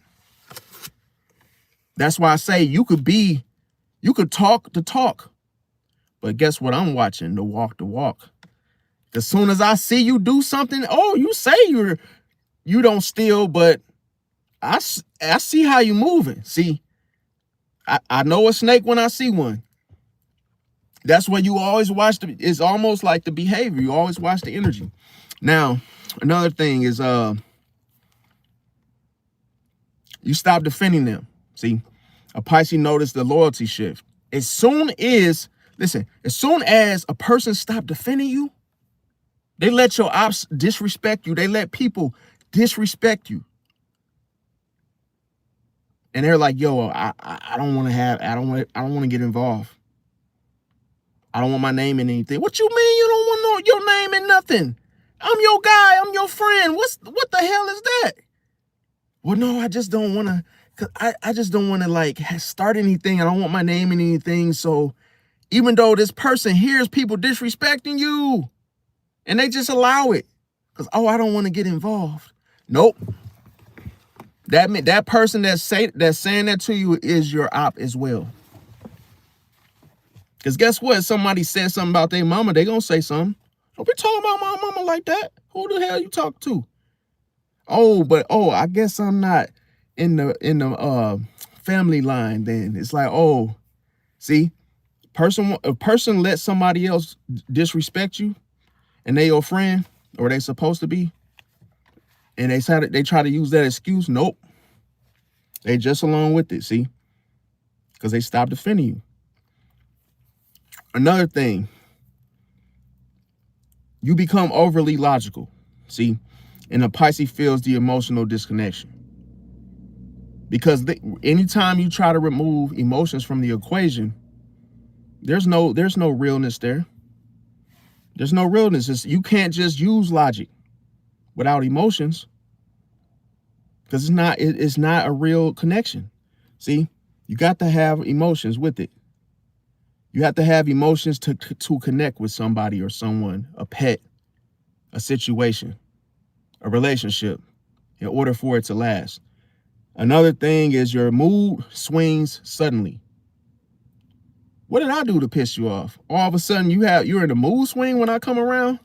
That's why I say you could talk the talk, but guess what? I'm watching the walk the walk. As soon as I see you do something, oh, you say you don't steal, but I see how you moving. See, I know a snake when I see one. That's why you always watch it's almost like the behavior. You always watch the energy. Now, another thing is you stop defending them. See, a Pisces noticed the loyalty shift. As soon as a person stop defending you, they let your ops disrespect you. They let people disrespect you. And they're like, yo, I don't want to get involved. I don't want my name in anything. What you mean you don't want your name in nothing? I'm your guy. I'm your friend. What the hell is that? Well, no, I just don't want to. Cause I just don't want to like start anything. I don't want my name in anything. So even though this person hears people disrespecting you, and they just allow it, cause I don't want to get involved. Nope. That person that's saying that to you is your op as well. Because guess what? Somebody said something about their mama, they gonna say something. Don't be talking about my mama like that. Who the hell you talk to? I guess I'm not in the family line then. It's like, oh, see, a person lets somebody else disrespect you and they your friend, or they supposed to be, and they try to use that excuse. Nope. They just along with it, see? Because they stop defending you. Another thing, you become overly logical, see? And a Pisces feels the emotional disconnection. Because anytime you try to remove emotions from the equation, there's no realness there. There's no realness. You can't just use logic without emotions, because it's not a real connection. See, you got to have emotions with it. You have to have emotions to connect with somebody or someone, a pet, a situation, a relationship, in order for it to last. Another thing is your mood swings suddenly. What did I do to piss you off? All of a sudden you're in a mood swing when I come around?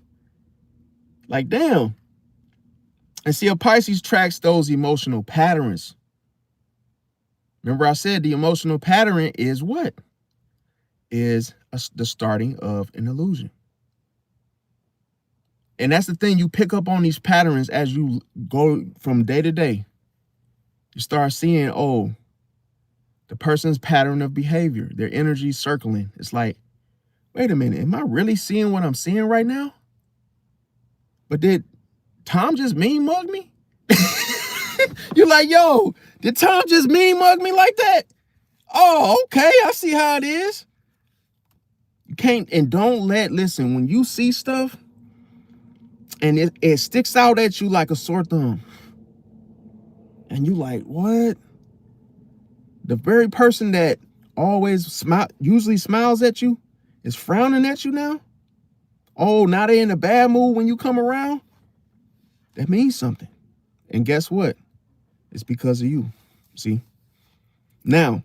Like, damn. And see, a Pisces tracks those emotional patterns. Remember I said the emotional pattern is what? Is the starting of an illusion. And that's the thing, you pick up on these patterns as you go from day to day. You start seeing, oh, the person's pattern of behavior, their energy circling. It's like, wait a minute, am I really seeing what I'm seeing right now? But did Tom just mean mug me? You're like, yo, did Tom just mean mug me like that? Oh, okay, I see how it is. You can't, and don't listen, when you see stuff and it sticks out at you like a sore thumb, and you like, what? The very person that usually smiles at you is frowning at you now? Oh, now they're in a bad mood when you come around? That means something. And guess what? It's because of you. See? Now,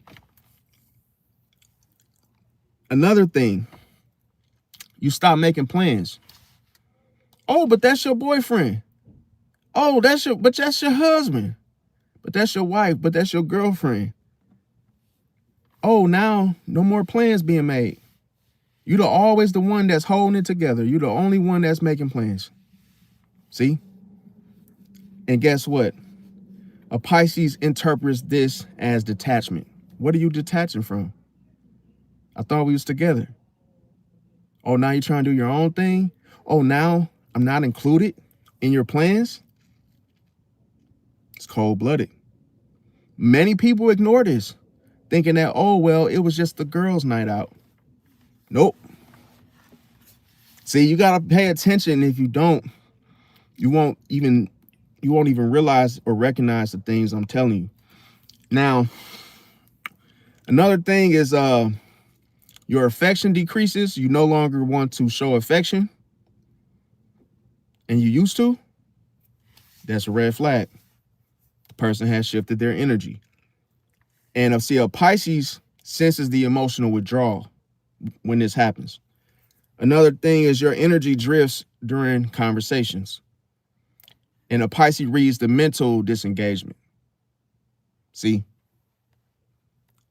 another thing, you stop making plans. Oh, but that's your boyfriend. Oh, that's your husband. But that's your wife. But that's your girlfriend. Oh, now no more plans being made. You're always the one that's holding it together. You're the only one that's making plans. See? And guess what? A Pisces interprets this as detachment. What are you detaching from? I thought we was together. Oh, now you're trying to do your own thing? Oh, now I'm not included in your plans? It's cold-blooded. Many people ignore this, thinking that, oh, well, it was just the girls' night out. Nope. See, you got to pay attention. If you don't, you won't even realize or recognize the things I'm telling you. Now, another thing is your affection decreases. You no longer want to show affection, and you used to. That's a red flag. The person has shifted their energy. And see, a Pisces senses the emotional withdrawal when this happens. Another thing is your energy drifts during conversations. And a Pisces reads the mental disengagement. See?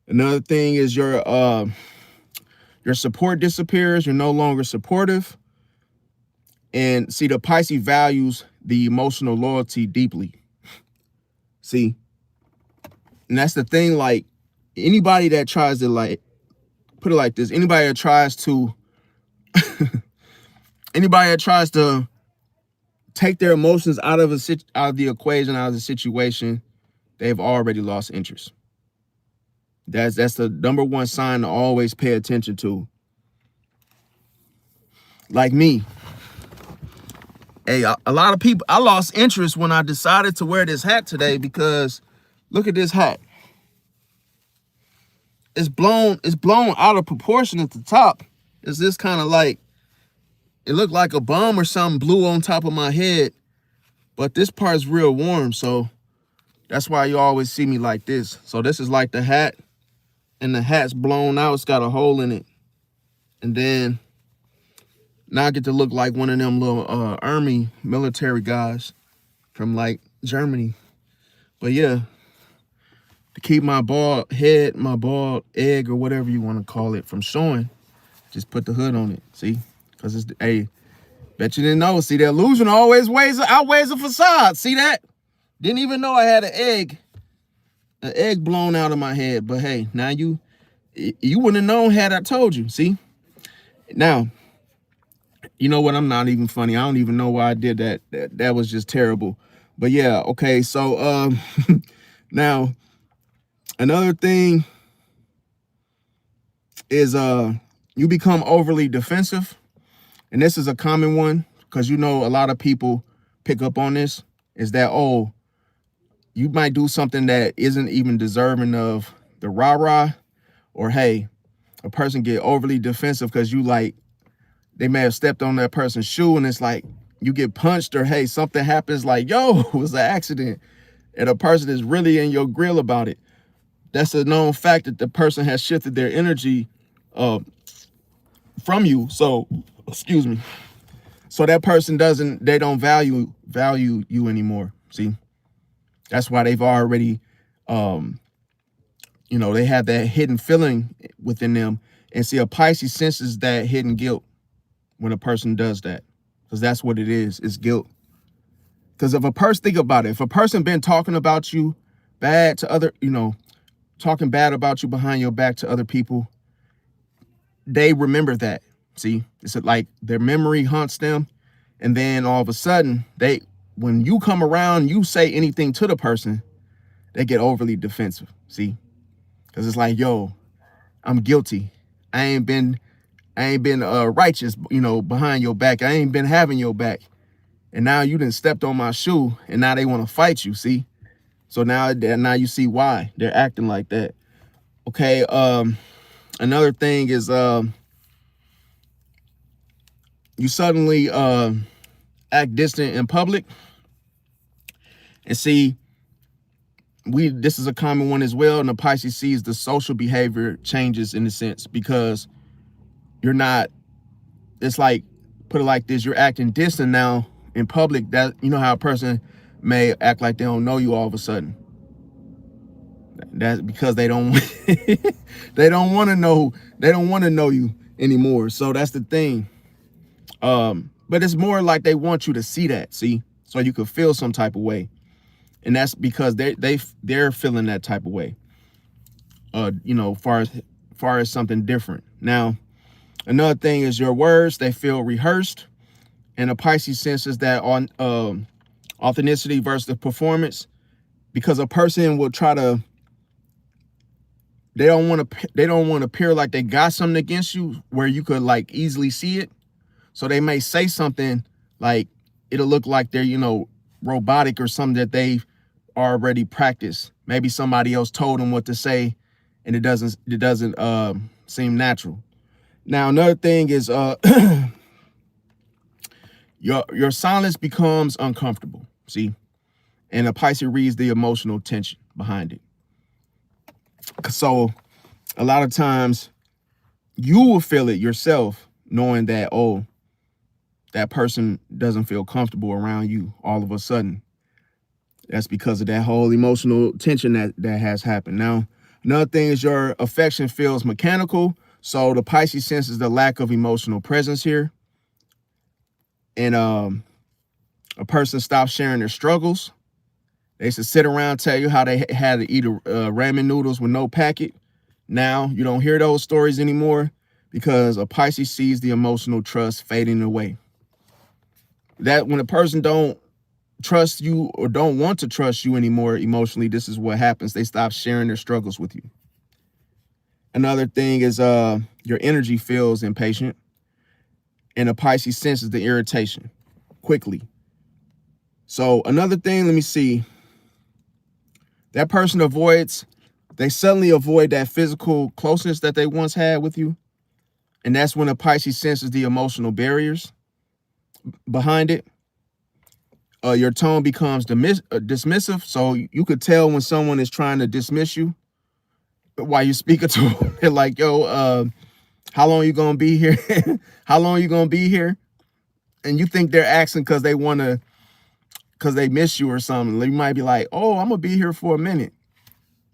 Another thing is your support disappears. You're no longer supportive. And see, the Pisces values the emotional loyalty deeply. See? And that's the thing, like, anybody that tries to, like, put it like this, anybody that tries to take their emotions out of the equation, out of the situation, they've already lost interest. That's the number one sign to always pay attention to. Like me. Hey, a lot of people, I lost interest when I decided to wear this hat today because look at this hat. It's blown out of proportion at the top. It's this kind of like, it looked like a bomb or something blew on top of my head. But this part is real warm, so that's why you always see me like this. So this is like the hat, and the hat's blown out. It's got a hole in it. And then now I get to look like one of them little army military guys from like Germany. But yeah, to keep my bald head, my bald egg, or whatever you want to call it, from showing, just put the hood on it. See? Because it's, hey, bet you didn't know. See, the illusion always outweighs the facade. See that? Didn't even know I had an egg blown out of my head. But hey, now you wouldn't have known had I told you. See? Now, you know what? I'm not even funny. I don't even know why I did that. That was just terrible. But yeah, okay. So now another thing is you become overly defensive. And this is a common one because you know a lot of people pick up on this, is that, oh, you might do something that isn't even deserving of the rah-rah, or hey, a person get overly defensive because you like, they may have stepped on that person's shoe and it's like you get punched, or hey, something happens like, yo, it was an accident, and a person is really in your grill about it. That's a known fact that the person has shifted their energy from you. So, excuse me. So that person they don't value you anymore. See, that's why they've already, they have that hidden feeling within them. And see, a Pisces senses that hidden guilt when a person does that, because that's what it is. It's guilt. Because if a person, think about it, if a person been talking about you bad to other, talking bad about you behind your back to other people, they remember that. See, it's like their memory haunts them. And then all of a sudden, when you come around, you say anything to the person, they get overly defensive. See, because it's like, yo, I'm guilty. I ain't been righteous, behind your back. I ain't been having your back. And now you done stepped on my shoe, and now they want to fight you. See, so now you see why they're acting like that. Okay. Another thing is you suddenly act distant in public. And see, this is a common one as well. And the Pisces sees the social behavior changes in a sense, because you're not, it's like, put it like this, you're acting distant now in public. That, you know how a person may act like they don't know you all of a sudden. That's because they don't they don't want to know you anymore. So that's the thing. But it's more like they want you to see that, see, so you could feel some type of way. And that's because they're feeling that type of way. far as something different. Now, another thing is your words, they feel rehearsed. And a Pisces senses that on authenticity versus performance, because a person will try to, they don't want to appear like they got something against you where you could like easily see it. So they may say something like it'll look like they're, robotic or something that they've already practiced. Maybe somebody else told them what to say and it doesn't seem natural. Now, another thing is your silence becomes uncomfortable. See? And a Pisces reads the emotional tension behind it. So a lot of times you will feel it yourself, knowing that, oh, that person doesn't feel comfortable around you all of a sudden. That's because of that whole emotional tension that has happened. Now, another thing is your affection feels mechanical. So the Pisces senses the lack of emotional presence here. And a person stops sharing their struggles. They used to sit around, tell you how they had to eat ramen noodles with no packet. Now you don't hear those stories anymore because a Pisces sees the emotional trust fading away. That when a person don't trust you or don't want to trust you anymore emotionally, this is what happens. They stop sharing their struggles with you. Another thing is your energy feels impatient, and a Pisces senses the irritation quickly. So another thing, let me see. That person they suddenly avoid that physical closeness that they once had with you. And that's when a Pisces senses the emotional barriers behind it. Your tone becomes dismissive. So you could tell when someone is trying to dismiss you while you speak to them. They're like, yo, how long you gonna be here? How long you gonna be here? And you think they're asking because they miss you or something. You might be like, oh, I'm gonna be here for a minute.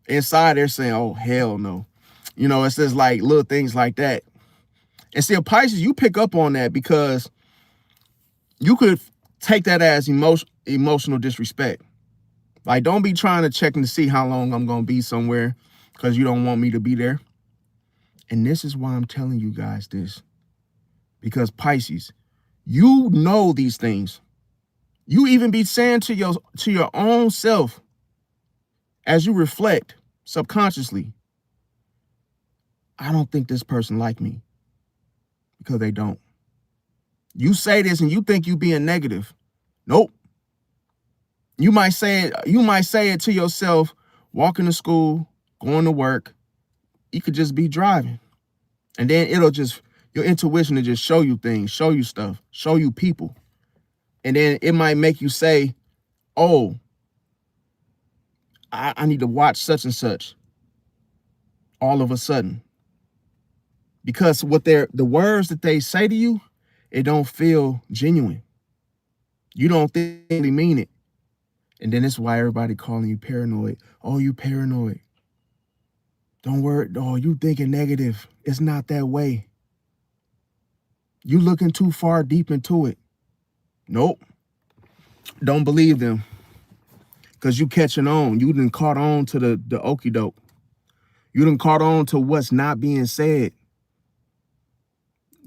Inside they're saying, oh, hell no. It's just like little things like that. And see, a Pisces, you pick up on that because you could take that as emotional disrespect. Like, don't be trying to check to see how long I'm going to be somewhere because you don't want me to be there. And this is why I'm telling you guys this. Because Pisces, you know these things. You even be saying to your own self as you reflect subconsciously, I don't think this person like me, because they don't. You say this and you think you being negative. Nope. You might say it to yourself, walking to school, going to work. You could just be driving. And then your intuition will just show you things, show you stuff, show you people. And then it might make you say, oh, I need to watch such and such all of a sudden. Because the words that they say to you, it don't feel genuine. You don't think they mean it. And then that's why everybody calling you paranoid. Oh, you paranoid. Don't worry. Oh, you thinking negative. It's not that way. You looking too far deep into it. Nope. Don't believe them. Because you catching on. You done caught on to the okie doke. You done caught on to what's not being said.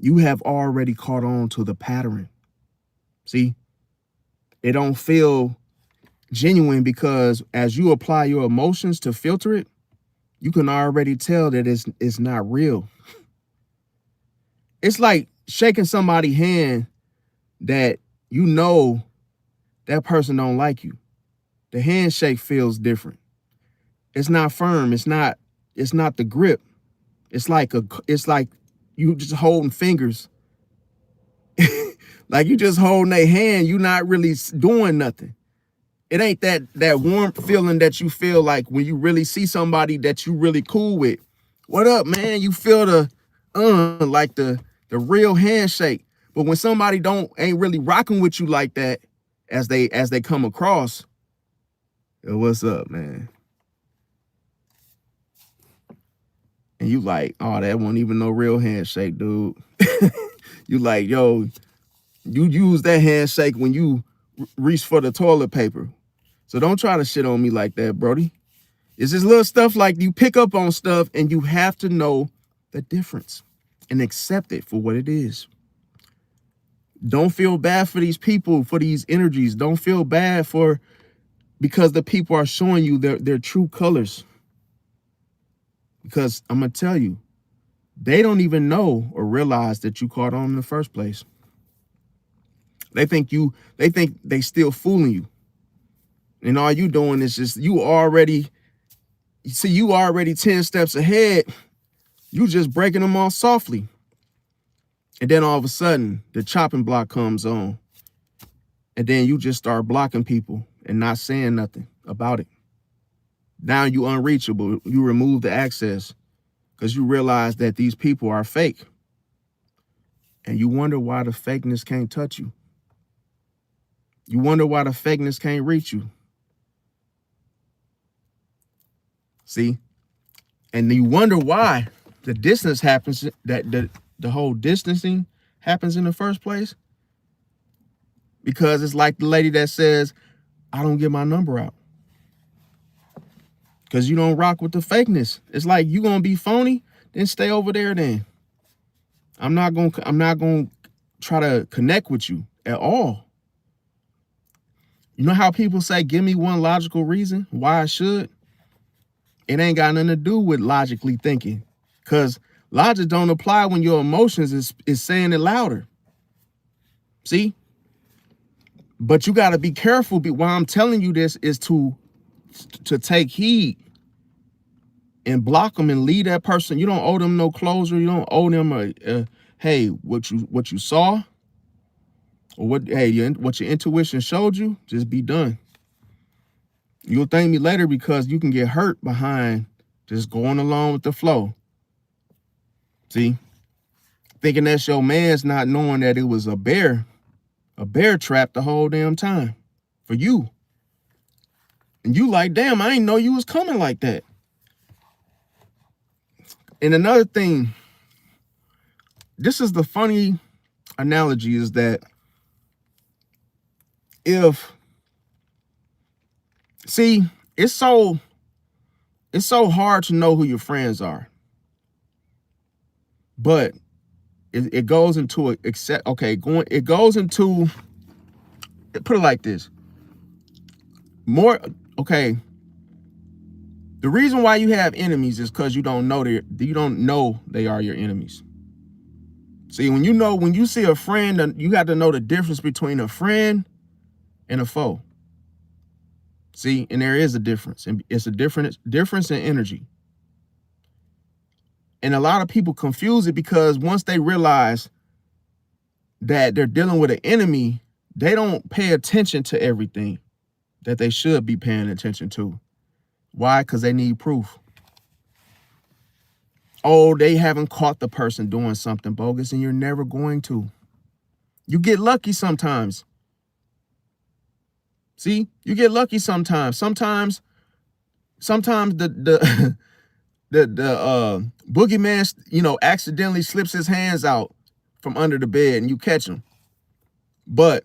You have already caught on to the pattern. See? It don't feel genuine because as you apply your emotions to filter it, you can already tell that it's not real. It's like shaking somebody's hand that you know that person don't like you. The handshake feels different. It's not firm. It's not the grip. It's like you just holding fingers. Like you just holding their hand. You not really doing nothing. It ain't that warm feeling that you feel like when you really see somebody that you really cool with. What up, man? You feel like the real handshake. But when somebody ain't really rocking with you like that, as they come across, yo, what's up, man? And you like, oh, that wasn't even no real handshake, dude. You like, yo, you use that handshake when you reach for the toilet paper. So don't try to shit on me like that, Brody. It's just little stuff like you pick up on stuff and you have to know the difference and accept it for what it is. Don't feel bad for these people, for these energies. Don't feel bad because the people are showing you their true colors. Because I'm going to tell you, they don't even know or realize that you caught on in the first place. They think they still fooling you. And all you doing is just, you already 10 steps ahead. You just breaking them off softly. And then all of a sudden, the chopping block comes on. And then you just start blocking people and not saying nothing about it. Now you unreachable. You remove the access because you realize that these people are fake. And you wonder why the fakeness can't touch you. You wonder why the fakeness can't reach you. See? And you wonder why the distance happens, that the whole distancing happens in the first place. Because it's like the lady that says, I don't give my number out. Because you don't rock with the fakeness. It's like, you gonna be phony, then stay over there then. I'm not gonna try to connect with you at all. You know how people say, give me one logical reason why I should? It ain't got nothing to do with logically thinking. Because logic don't apply when your emotions is saying it louder. See? But you got to be careful. Why I'm telling you this is to take heed and block them and leave that person. You don't owe them no closure. You don't owe them hey, what you saw or what your intuition showed you, just be done. You'll thank me later because you can get hurt behind just going along with the flow. See? Thinking that's your man's, not knowing that it was a bear trap the whole damn time for you. And you like, damn, I didn't know you was coming like that. And another thing, this is the funny analogy, is that it's so hard to know who your friends are. But it goes into it goes into, put it like this. The reason why you have enemies is because you don't know they are your enemies. See, when you see a friend, you got to know the difference between a friend and a foe. See, and there is a difference, and it's a difference in energy. And a lot of people confuse it because once they realize that they're dealing with an enemy, they don't pay attention to everything that they should be paying attention to. Why? Because they need proof. Oh, they haven't caught the person doing something bogus, and you're never going to. You get lucky sometimes. See, you get lucky sometimes. Sometimes the boogeyman, accidentally slips his hands out from under the bed and you catch him. But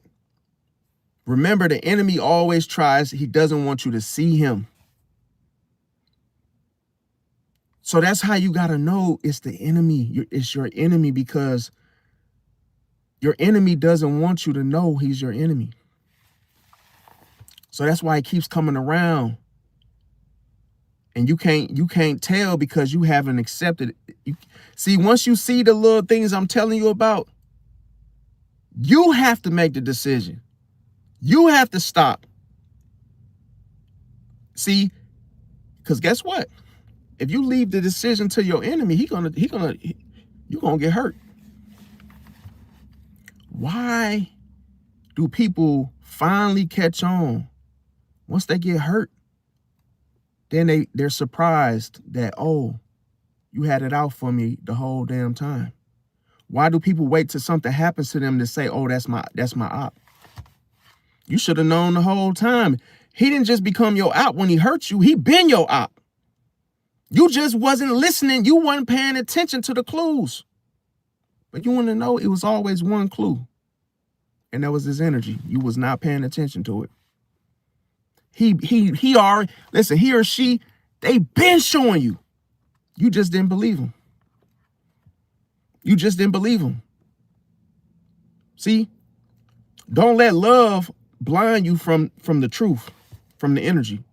remember, the enemy always tries, he doesn't want you to see him. So that's how you got to know it's the enemy. It's your enemy because your enemy doesn't want you to know he's your enemy. So that's why he keeps coming around. And you can't tell because you haven't accepted it. See, once you see the little things I'm telling you about, you have to make the decision. You have to stop. See, because guess what? If you leave the decision to your enemy, you're gonna get hurt. Why do people finally catch on once they get hurt? Then they're surprised that, oh, you had it out for me the whole damn time. Why do people wait till something happens to them to say, oh, that's my op? You should have known the whole time. He didn't just become your op when he hurt you. He been your op. You just wasn't listening. You weren't paying attention to the clues. But you want to know, it was always one clue. And that was his energy. You was not paying attention to it. He or she They been showing you. You just didn't believe them. You just didn't believe them. See, don't let love blind you from the truth, from the energy.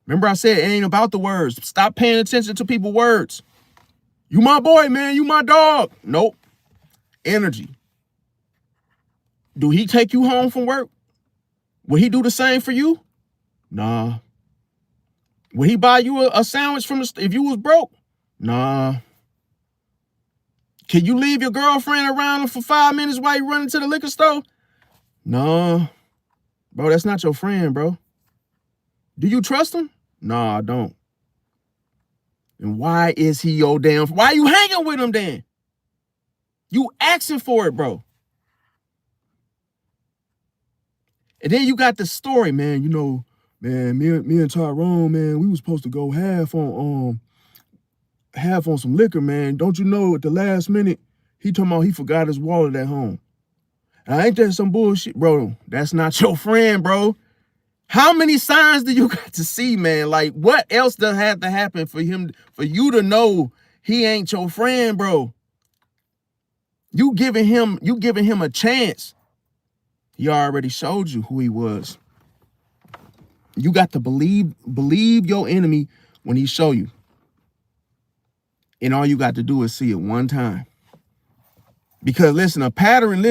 Remember I said it ain't about the words. Stop paying attention to people's words. You my boy, man. You my dog. Nope. Energy. Do he take you home from work? Will he do the same for you? Nah. Will he buy you a sandwich from the if you was broke? Nah. Can you leave your girlfriend around for 5 minutes while you running to the liquor store? Nah. Bro, that's not your friend, bro. Do you trust him? Nah, I don't. And why is he your damn? Why you hanging with him then? You asking for it, bro. And then you got the story, man. You know, man, me and Tyrone, man, we was supposed to go half on some liquor, man. Don't you know at the last minute, he talking about he forgot his wallet at home. And ain't that some bullshit? Bro, that's not your friend, bro. How many signs do you got to see, man? Like, what else does have to happen for you to know he ain't your friend, bro? You giving him a chance. He already showed you who he was. You got to believe your enemy when he show you. And all you got to do is see it one time. Because listen, the pattern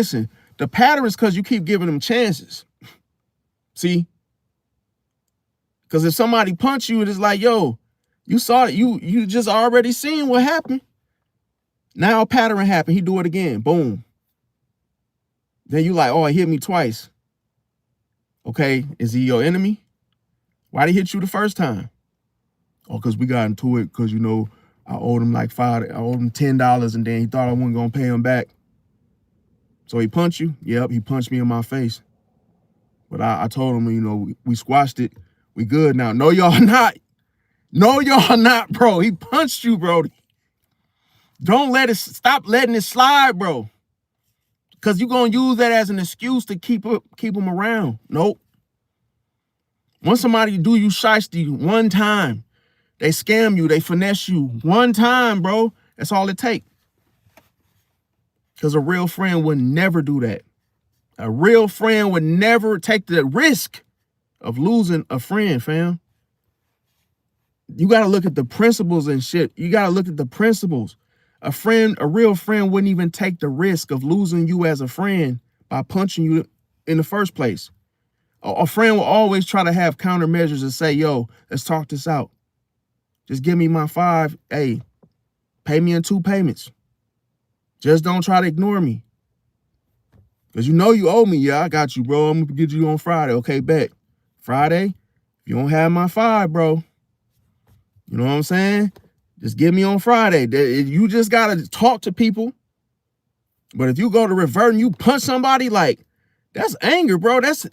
is because you keep giving them chances. See? Because if somebody punch you, it's like, yo, you saw it. You just already seen what happened. Now a pattern happened. He do it again. Boom. Then you like, oh, he hit me twice. Okay, is he your enemy? Why'd he hit you the first time? Oh, because we got into it because, you know, I owed him like $10 and then he thought I wasn't going to pay him back. So he punched you? Yep, he punched me in my face. But I told him, you know, we squashed it. We good now. No, y'all not. No, y'all not, bro. He punched you, bro. Stop letting it slide, bro. Because you're going to use that as an excuse to keep him around. Nope. Once somebody do you shiesty one time, they scam you, they finesse you one time, bro. That's all it takes. Because a real friend would never do that. A real friend would never take the risk of losing a friend, fam. You got to look at the principles and shit. You got to look at the principles. A real friend wouldn't even take the risk of losing you as a friend by punching you in the first place. A friend will always try to have countermeasures and say, yo, let's talk this out. Just give me my 5. Hey, pay me in 2 payments. Just don't try to ignore me. Because you know you owe me. Yeah, I got you, bro. I'm going to get you on Friday. Okay, bet. Friday, if you don't have my 5, bro, you know what I'm saying? Just give me on Friday. You just got to talk to people. But if you go to revert and you punch somebody, like, that's anger, bro. That's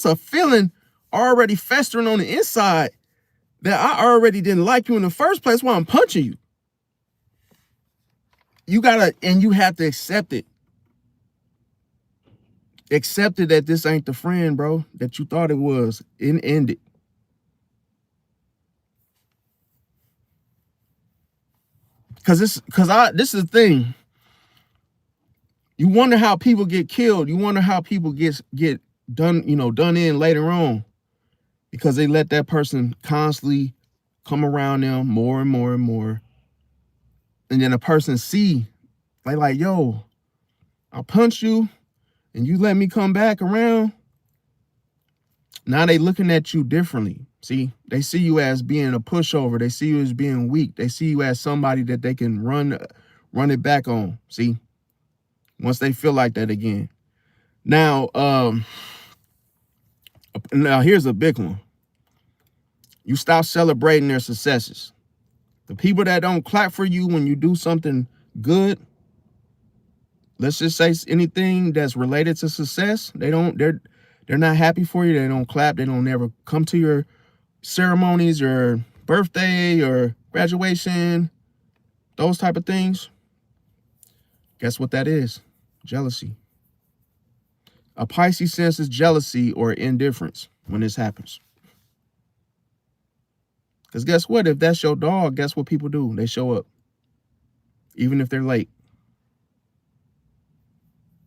a feeling already festering on the inside that I already didn't like you in the first place while I'm punching you. You have to accept it. Accept it that this ain't the friend, bro, that you thought it was. And end it. This is the thing. You wonder how people get killed. You wonder how people get done in later on. Because they let that person constantly come around them more and more and more. And then a person see, like, yo, I punched you and you let me come back around. Now they looking at you differently. See, they see you as being a pushover. They see you as being weak. They see you as somebody that they can run it back on. See, once they feel like that again. Now here's a big one. You stop celebrating their successes. The people that don't clap for you when you do something good, let's just say anything that's related to success, they're not happy for you. They don't clap. They don't ever come to your ceremonies, your birthday or graduation, those type of things. Guess what that is? Jealousy. A Pisces senses jealousy or indifference when this happens. Because guess what? If that's your dog, guess what people do? They show up, even if they're late.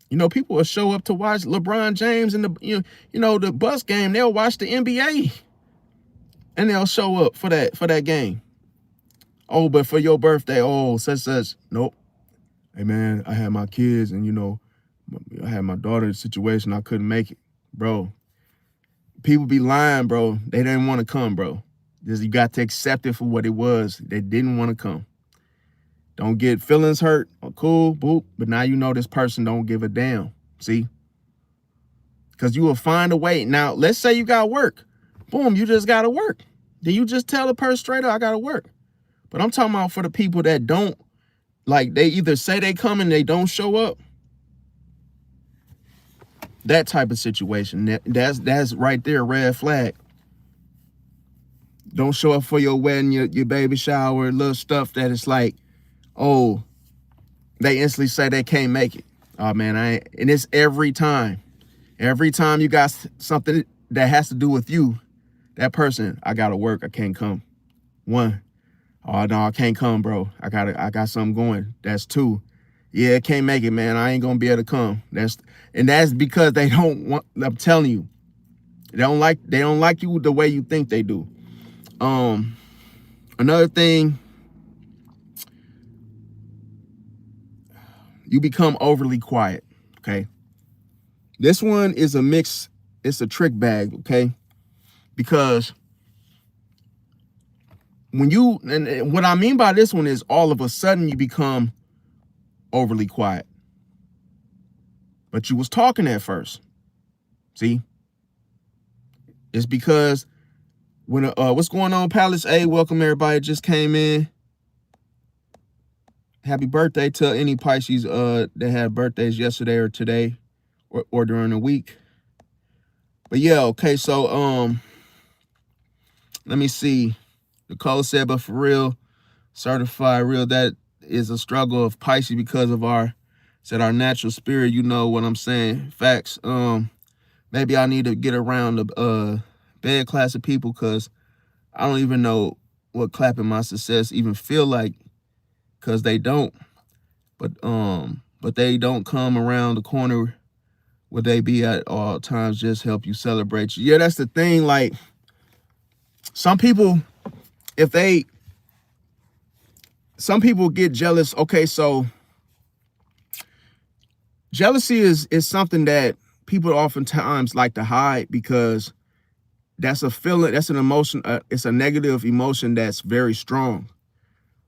You know, people will show up to watch LeBron James in the the bus game. They'll watch the NBA, and they'll show up for that game. Oh, but for your birthday, oh, such. Nope. Hey man, I had my kids, and I had my daughter in a situation I couldn't make it, bro. People be lying, bro. They didn't want to come, bro. You got to accept it for what it was. They didn't want to come. Don't get feelings hurt. Oh, cool, boop. But now you know this person don't give a damn. See? Because you will find a way. Now, let's say you got work. Boom, you just got to work. Then you just tell the person straight up, I got to work. But I'm talking about for the people that don't, like, they either say they come and they don't show up. That type of situation. That's right there, red flag. Don't show up for your wedding, your baby shower, little stuff that it's like, oh, they instantly say they can't make it. Oh man, and it's every time. Every time you got something that has to do with you, that person, I gotta work, I can't come. 1, oh no, I can't come, bro. I got something going. That's 2. Yeah, can't make it, man. I ain't gonna be able to come. That's because they don't want. I'm telling you, they don't like you the way you think they do. Another thing, you become overly quiet. Okay, this one is a mix. It's a trick bag. Okay, because and what I mean by this one is all of a sudden you become overly quiet. But you was talking at first. See? It's because when what's going on, Palace A? Welcome everybody just came in. Happy birthday to any Pisces that had birthdays yesterday or today or during the week. But yeah, okay, so let me see. Nicole said, but for real, certified real, that is a struggle of Pisces because of our natural spirit. You know what I'm saying? Facts. Maybe I need to get around the bad class of people because I don't even know what clapping my success even feel like, because they don't. But they don't come around the corner where they be at all times, just help you celebrate you. Yeah, that's the thing. Like, some people, some people get jealous. Okay, so jealousy is something that people oftentimes like to hide because that's a feeling, that's an emotion, it's a negative emotion that's very strong.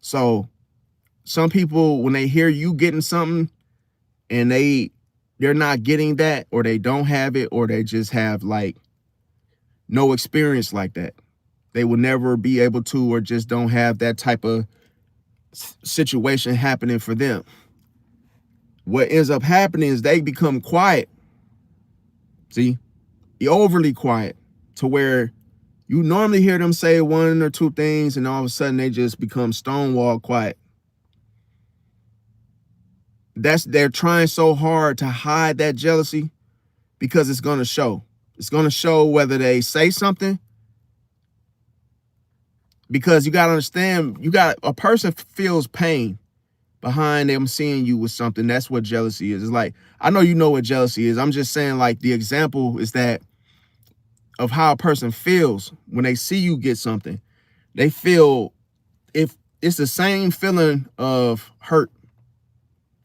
So some people, when they hear you getting something and they're not getting that, or they don't have it, or they just have like no experience like that, they will never be able to, or just don't have that type of situation happening for them. What ends up happening is they become quiet. See, you're overly quiet to where you normally hear them say 1 or 2 things and all of a sudden they just become stonewall quiet. They're trying so hard to hide that jealousy because it's going to show. It's going to show whether they say something, because you got to understand, a person feels pain behind them seeing you with something. That's what jealousy is. It's like, I know you know what jealousy is. I'm just saying, like, the example is that of how a person feels when they see you get something. They feel, if it's the same feeling of hurt.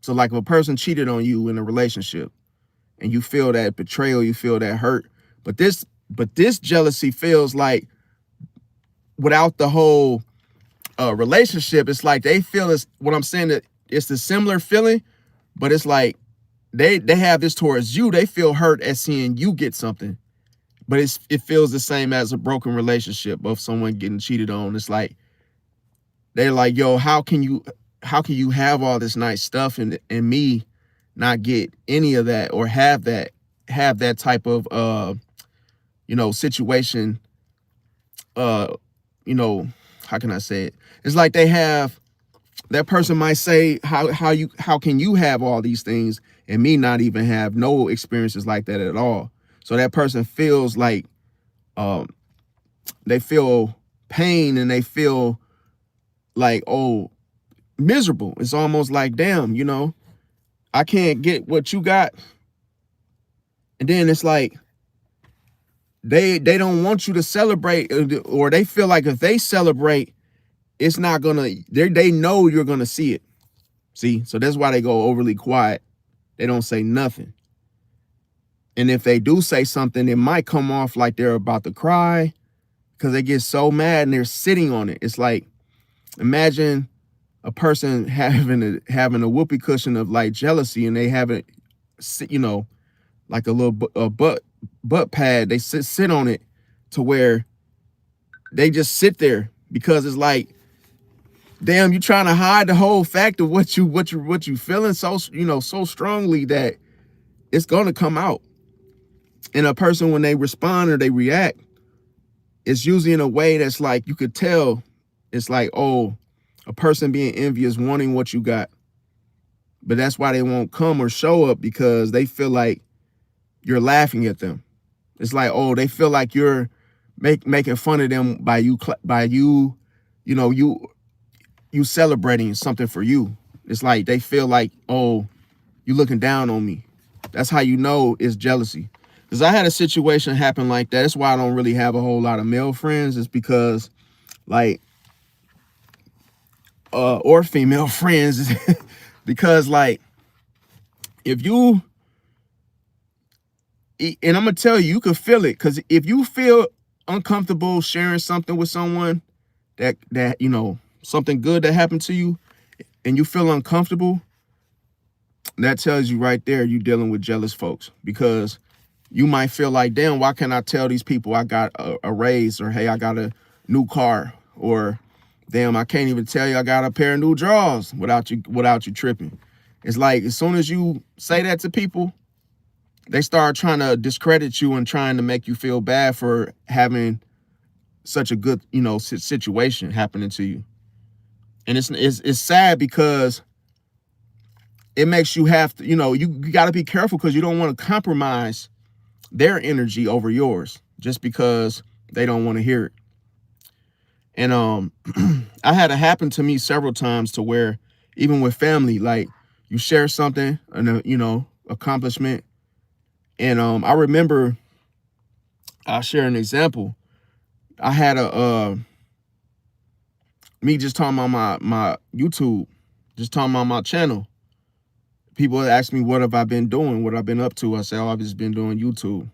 So like if a person cheated on you in a relationship and you feel that betrayal, you feel that hurt. But this jealousy feels like, without the whole relationship, it's like they feel this, what I'm saying, that it's the similar feeling, but it's like they have this towards you. They feel hurt at seeing you get something, but it feels the same as a broken relationship of someone getting cheated on. It's like they're like, yo, how can you have all this nice stuff and me not get any of that, or have that type of situation. How can I say it? It's like they have, that person might say, how can you have all these things and me not even have no experiences like that at all? So that person feels like they feel pain and they feel like, oh, miserable. It's almost like, damn, you know, I can't get what you got. And then it's like they don't want you to celebrate, or they feel like if they celebrate, it's not gonna, they know you're gonna see it. See, so that's why they go overly quiet. They don't say nothing. And if they do say something, it might come off like they're about to cry because they get so mad and they're sitting on it. It's like, imagine a person having a whoopee cushion of like jealousy, and they haven't, you know, like a little butt pad. They sit on it to where they just sit there because it's like, damn, you trying to hide the whole fact of what you feeling so, you know, so strongly that it's gonna come out. And a person, when they respond or they react, it's usually in a way that's like, you could tell it's like, oh, a person being envious, wanting what you got. But that's why they won't come or show up, because they feel like you're laughing at them. It's like, oh, they feel like you're making fun of them by you, you know, you celebrating something for you. It's like they feel like, oh, you looking down on me. That's how you know it's jealousy. Because I had a situation happen like that. That's why I don't really have a whole lot of male friends. It's because, like, or female friends, because, like, if you, and I'm gonna tell you, you can feel it. Because if you feel uncomfortable sharing something with someone that you know, something good that happened to you, and you feel uncomfortable, that tells you right there you're dealing with jealous folks. Because you might feel like, damn, why can't I tell these people I got a raise, or hey, I got a new car, or damn, I can't even tell you I got a pair of new drawers without you tripping. It's like, as soon as you say that to people, they start trying to discredit you and trying to make you feel bad for having such a good, you know, situation happening to you. And it's sad, because it makes you have to, you know, you got to be careful, because you don't want to compromise their energy over yours just because they don't want to hear it. And I had it happen to me several times, to where even with family, like, you share something, and you know, accomplishment. And I remember, I'll share an example. I had me just talking about my YouTube, just talking about my channel. People ask me, what have I been doing? What I've been up to? I say, oh, I've just been doing YouTube.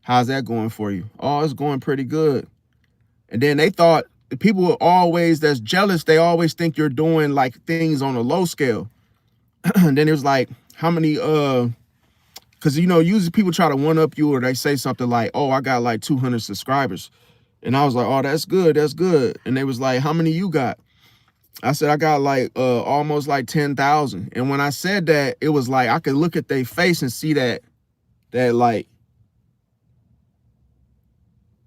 How's that going for you? Oh, it's going pretty good. And then they thought, the people are always that's jealous, they always think you're doing like things on a low scale. And then it was like, how many, because, you know, usually people try to one up you, or they say something like, oh, I got like 200 subscribers. And I was like, oh, that's good. That's good. And they was like, how many you got? I said, I got like almost like 10,000. And when I said that, it was like, I could look at their face and see that like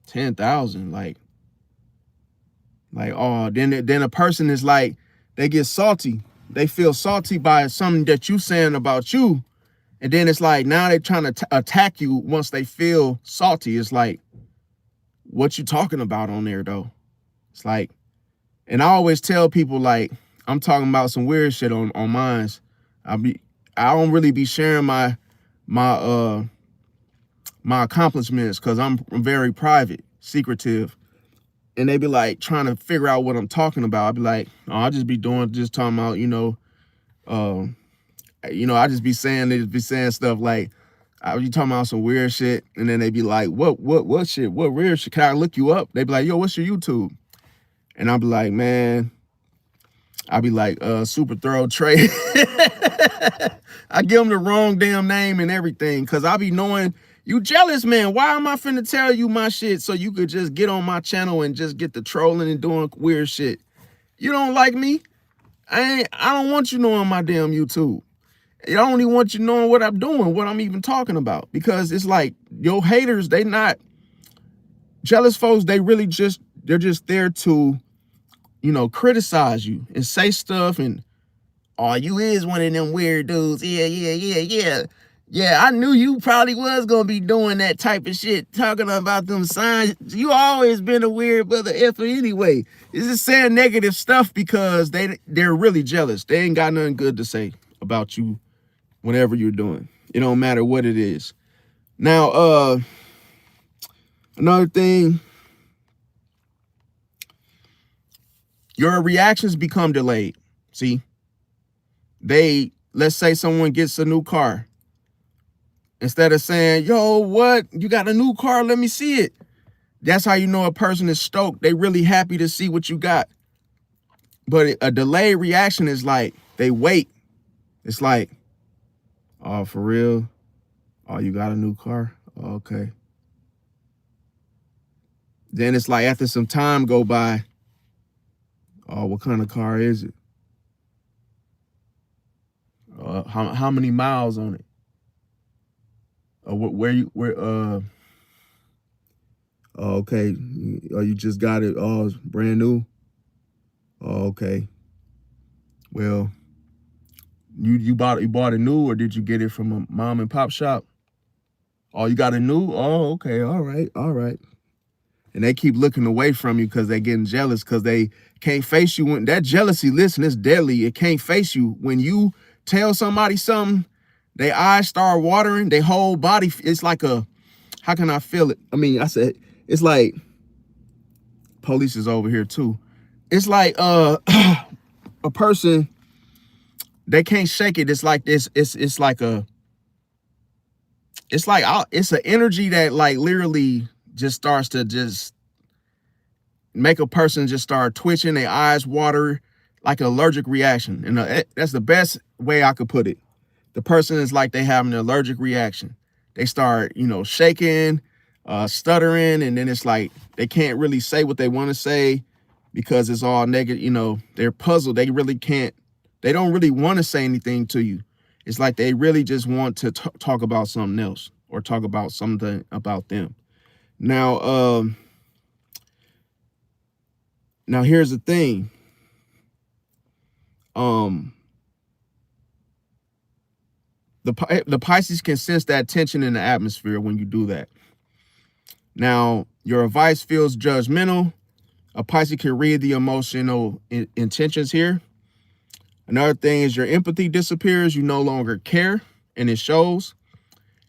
10,000, like, oh, then a person is like, they get salty. They feel salty by something that you saying about you. And then it's like, now they're trying to attack you once they feel salty. It's like, what you talking about on there though? It's like, and I always tell people, like, I'm talking about some weird shit on mines. I don't really be sharing my accomplishments, because I'm very private, secretive. And they be like trying to figure out what I'm talking about. I'll be like, oh, I'll just be talking about, you know, I just be saying stuff like, I be talking about some weird shit. And then they be like, what shit? What weird shit? Can I look you up? They be like, yo, what's your YouTube? And I'll be like, man, I'll be like, Super Thorough Trade. I give them the wrong damn name and everything, because I be knowing you jealous, man. Why am I finna tell you my shit so you could just get on my channel and just get the trolling and doing weird shit? You don't like me? I don't want you knowing my damn YouTube. I only want you knowing what I'm doing, what I'm even talking about. Because it's like, your haters, they not jealous folks. They're just there to, you know, criticize you and say stuff, and oh, you is one of them weird dudes. Yeah. Yeah, I knew you probably was gonna be doing that type of shit, talking about them signs. You always been a weird mother effer anyway. It's just saying negative stuff because they're really jealous. They ain't got nothing good to say about you whatever you're doing. It don't matter what it is. Now, another thing, your reactions become delayed. See, let's say someone gets a new car. Instead of saying, yo, what? You got a new car? Let me see it. That's how you know a person is stoked. They really happy to see what you got. But a delayed reaction is like, they wait. It's like, oh, for real? Oh, you got a new car? Oh, okay. Then it's like after some time go by, oh, what kind of car is it? How many miles on it? Oh, okay. Oh, you just got it. Oh, it's brand new. Oh, okay. Well, you bought it new, or did you get it from a mom and pop shop? Oh, you got a new? Oh, okay. All right. All right. And they keep looking away from you because they're getting jealous because they can't face you. When that jealousy, listen, it's deadly. It can't face you. When you tell somebody something, their eyes start watering, their whole body, it's like how can I feel it? I mean, I said, it's like, police is over here too. It's like a person, they can't shake it. It's like this, it's like it's an energy that like literally just starts to just make a person just start twitching, their eyes water, like an allergic reaction. And that's the best way I could put it. The person is like they have an allergic reaction. They start, shaking, stuttering, and then it's like they can't really say what they want to say because it's all negative. They're puzzled. They don't really want to say anything to you. It's like they really just want to talk about something else or talk about something about them. Now, here's the thing. The Pisces can sense that tension in the atmosphere when you do that. Now, your advice feels judgmental. A Pisces can read the emotional intentions here. Another thing is your empathy disappears. You no longer care, and it shows.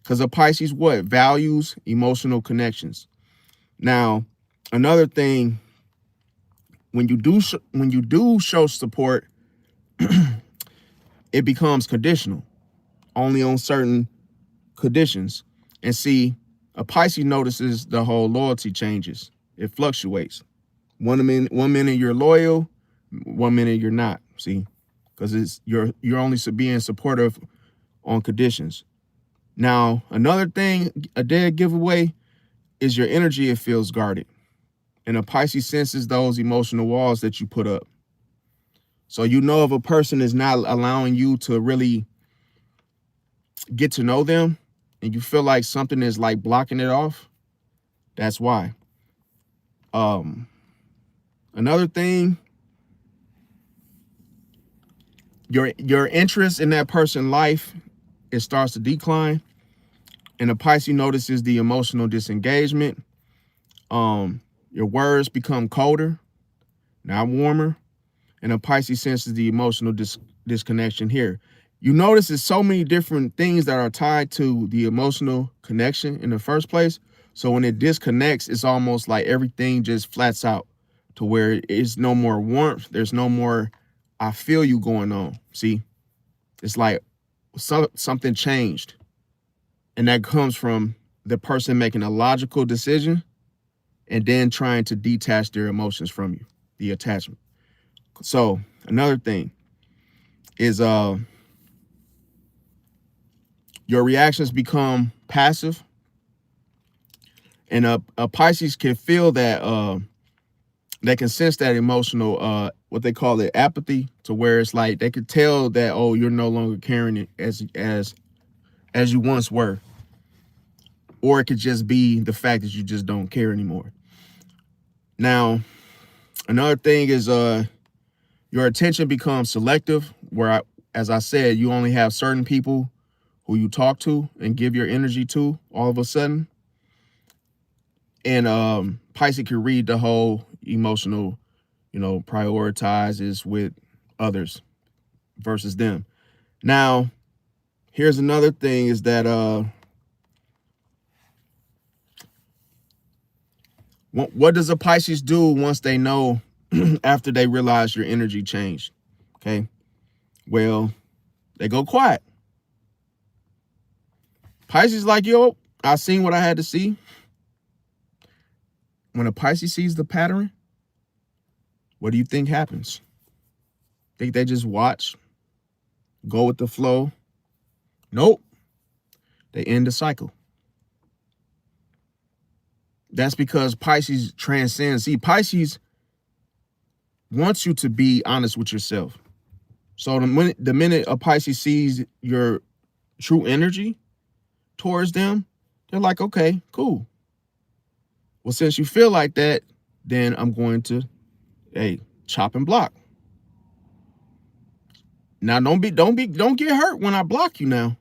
Because a Pisces values emotional connections. Now, another thing, when you do show support, it becomes conditional, only on certain conditions. And see, a Pisces notices the whole loyalty changes. It fluctuates. One minute you're loyal, 1 minute you're not. See, because you're only being supportive on conditions. Now, another thing, a dead giveaway, is your energy. It feels guarded. And a Pisces senses those emotional walls that you put up. So if a person is not allowing you to really get to know them and you feel like something is like blocking it off, that's why. Another thing, your interest in that person's life, it starts to decline. And a Pisces notices the emotional disengagement. Your words become colder, not warmer. And a Pisces senses the emotional disconnection here. You notice there's so many different things that are tied to the emotional connection in the first place. So when it disconnects, it's almost like everything just flats out to where it's no more warmth. There's no more I feel you going on. See, it's like something changed. And that comes from the person making a logical decision and then trying to detach their emotions from you, the attachment. So another thing is your reactions become passive. And a Pisces can feel that, they can sense that emotional, what they call it, apathy, to where it's like they could tell that, oh, you're no longer caring it as you once were. Or it could just be the fact that you just don't care anymore. Now, another thing is your attention becomes selective, where as I said, you only have certain people who you talk to and give your energy to all of a sudden. And Pisces can read the whole emotional, prioritizes with others versus them. Now, here's another thing is that what does a Pisces do once they know after they realize your energy changed? Okay. Well, they go quiet. Pisces like, yo, I seen what I had to see. When a Pisces sees the pattern, what do you think happens? Think they just watch, go with the flow? Nope. They end the cycle. That's because Pisces transcends. See, Pisces wants you to be honest with yourself. So the minute a Pisces sees your true energy towards them, they're like, okay, cool. Well, since you feel like that, then I'm going to, chop and block. Now, don't get hurt when I block you now,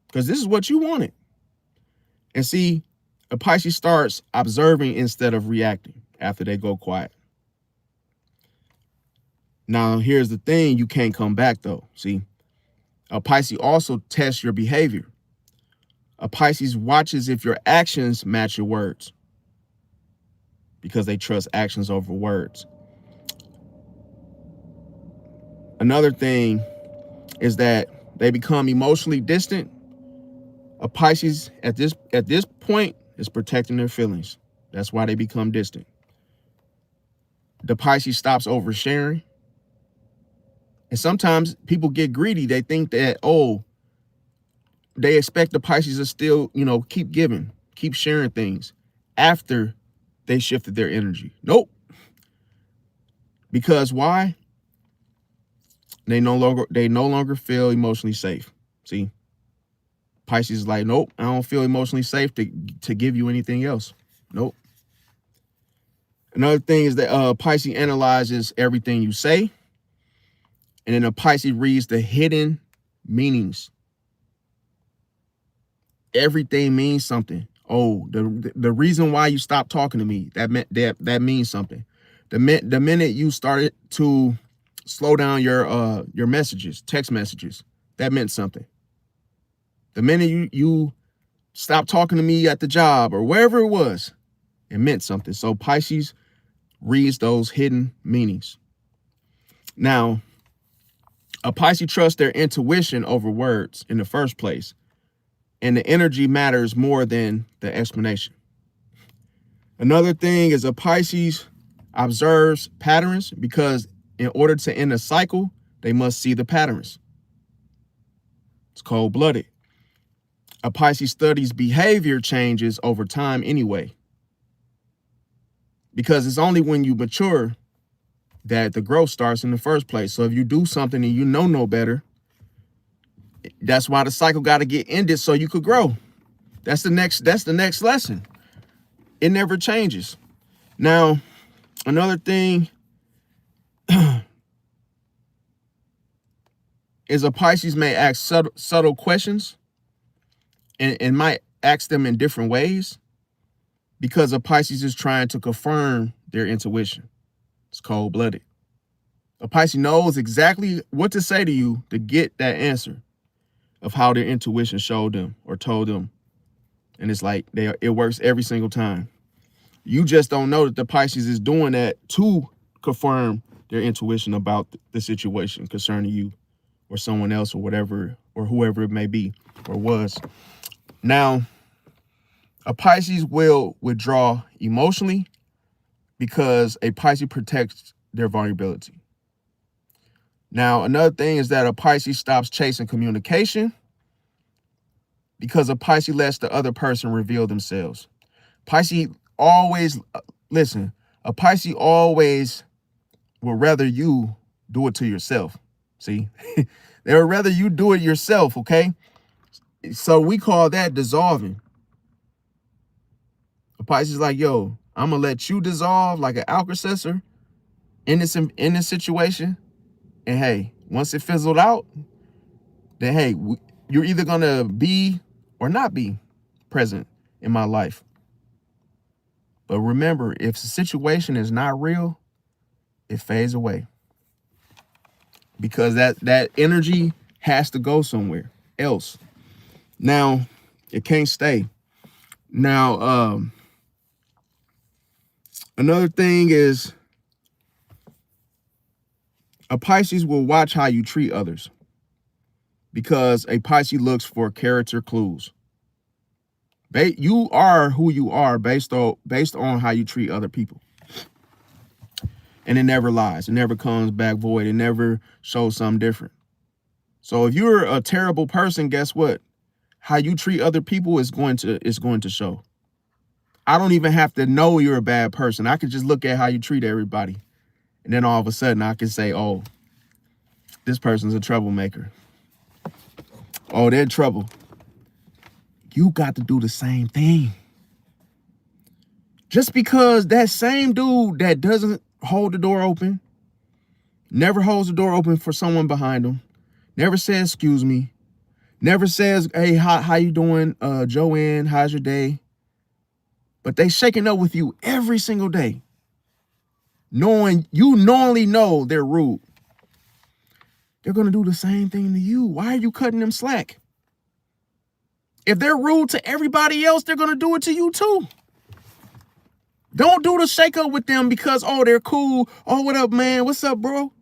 because this is what you wanted. And see, a Pisces starts observing instead of reacting after they go quiet. Now, here's the thing. You can't come back, though. See, a Pisces also tests your behavior. A Pisces watches if your actions match your words, because they trust actions over words. Another thing is that they become emotionally distant. A Pisces at this point is protecting their feelings. That's why they become distant. The Pisces stops oversharing. And sometimes people get greedy. They think that, they expect the Pisces to still, keep giving, keep sharing things after they shifted their energy. Nope. Because why? They no longer feel emotionally safe. See, Pisces is like, nope, I don't feel emotionally safe to give you anything else. Nope. Another thing is that Pisces analyzes everything you say. And then a Pisces reads the hidden meanings. Everything means something. Oh, the reason why you stopped talking to me, that means something. The minute you started to slow down your messages, text messages, that meant something. The minute you stopped talking to me at the job or wherever it was, it meant something. So Pisces reads those hidden meanings. Now, a Pisces trusts their intuition over words in the first place, and the energy matters more than the explanation. Another thing is a Pisces observes patterns because in order to end a cycle, they must see the patterns. It's cold-blooded. A Pisces studies behavior changes over time anyway, because it's only when you mature that the growth starts in the first place. So if you do something and you know no better, that's why the cycle got to get ended so you could grow. That's the next lesson. It never changes. Now, another thing is a Pisces may ask subtle questions and might ask them in different ways because a Pisces is trying to confirm their intuition. It's cold-blooded. A Pisces knows exactly what to say to you to get that answer of how their intuition showed them or told them. And it's like it works every single time. You just don't know that the Pisces is doing that to confirm their intuition about the situation concerning you or someone else or whatever or whoever it may be or was. Now, a Pisces will withdraw emotionally because a Pisces protects their vulnerability. Now, another thing is that a Pisces stops chasing communication because a Pisces lets the other person reveal themselves. Pisces always, listen, a Pisces always will rather you do it to yourself. See, they would rather you do it yourself, okay? So we call that dissolving. A Pisces is like, yo, I'm going to let you dissolve like an Alka-Seltzer in this situation. And hey, once it fizzled out, then hey, You're either going to be or not be present in my life. But remember, if the situation is not real, it fades away. Because that energy has to go somewhere else. Now, it can't stay. Now, another thing is a Pisces will watch how you treat others, because a Pisces looks for character clues. You are who you are based on how you treat other people. And it never lies. It never comes back void. It never shows something different. So if you're a terrible person, guess what? How you treat other people is going to show. I don't even have to know you're a bad person. I could just look at how you treat everybody. And then all of a sudden I can say, oh, this person's a troublemaker. Oh, they're in trouble. You got to do the same thing. Just because that same dude that doesn't hold the door open, never holds the door open for someone behind him, never says, excuse me, never says, hey, how you doing, Joanne, how's your day? But they shaking up with you every single day, knowing you knowingly know they're rude. They're going to do the same thing to you. Why are you cutting them slack? If they're rude to everybody else, they're going to do it to you too. Don't do the shake up with them because, oh, they're cool. Oh, what up, man? What's up, bro?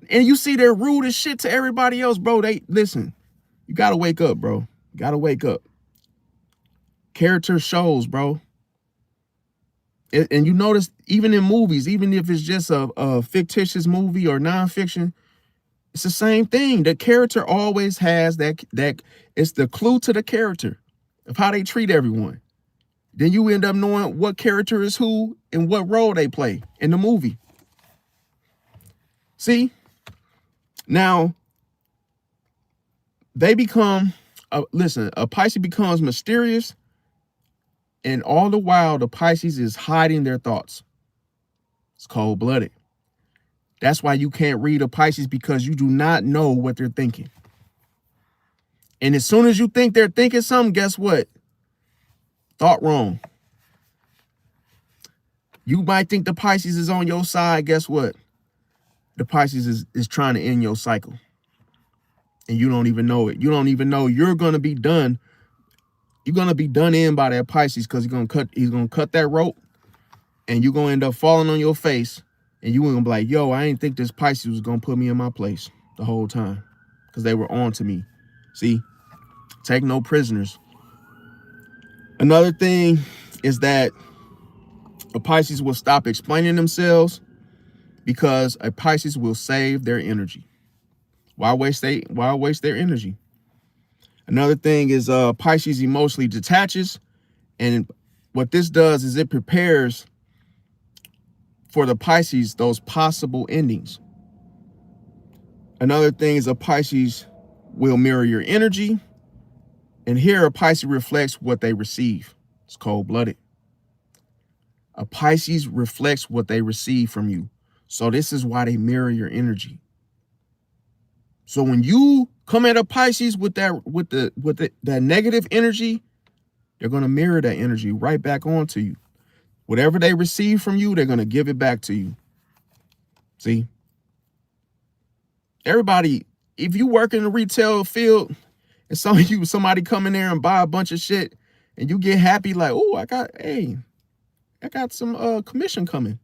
And you see they're rude as shit to everybody else, bro. Listen, you got to wake up, bro. You got to wake up. Character shows, bro. And you notice even in movies, even if it's just a fictitious movie or nonfiction, it's the same thing. The character always has that it's the clue to the character of how they treat everyone. Then you end up knowing what character is who and what role they play in the movie. See? Now, they become, listen, a Pisces becomes mysterious, and all the while, the Pisces is hiding their thoughts. It's cold-blooded. That's why you can't read a Pisces, because you do not know what they're thinking. And as soon as you think they're thinking something, guess what? Thought wrong. You might think the Pisces is on your side. Guess what? The Pisces is trying to end your cycle. And you don't even know it. You don't even know you're going to be done. You're going to be done in by that Pisces, because he's going to cut that rope, and you're going to end up falling on your face, and you're going to be like, yo, I didn't think this Pisces was going to put me in my place the whole time, because they were on to me. See? Take no prisoners. Another thing is that a Pisces will stop explaining themselves, because a Pisces will save their energy. Why waste their energy? Another thing is Pisces emotionally detaches, and what this does is it prepares for the Pisces those possible endings. Another thing is a Pisces will mirror your energy, and here a Pisces reflects what they receive. It's cold-blooded. A Pisces reflects what they receive from you. So this is why they mirror your energy. So when you come at a Pisces with that negative energy, they're going to mirror that energy right back onto you. Whatever they receive from you, they're going to give it back to you. See? Everybody, if you work in the retail field and somebody come in there and buy a bunch of shit and you get happy like, oh, I got some commission coming.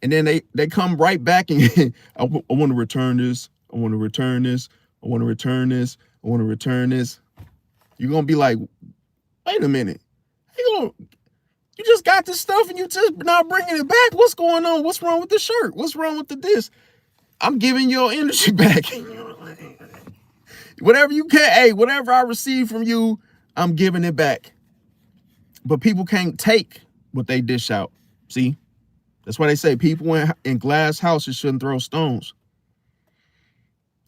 And then they come right back and I want to return this. I want to return this. I want to return this. I want to return this. You're going to be like, wait a minute. You just got this stuff and you just not bringing it back. What's going on? What's wrong with the shirt? What's wrong with this? I'm giving your energy back. Whatever you can, hey, whatever I receive from you, I'm giving it back. But people can't take what they dish out. See? That's why they say people in glass houses shouldn't throw stones.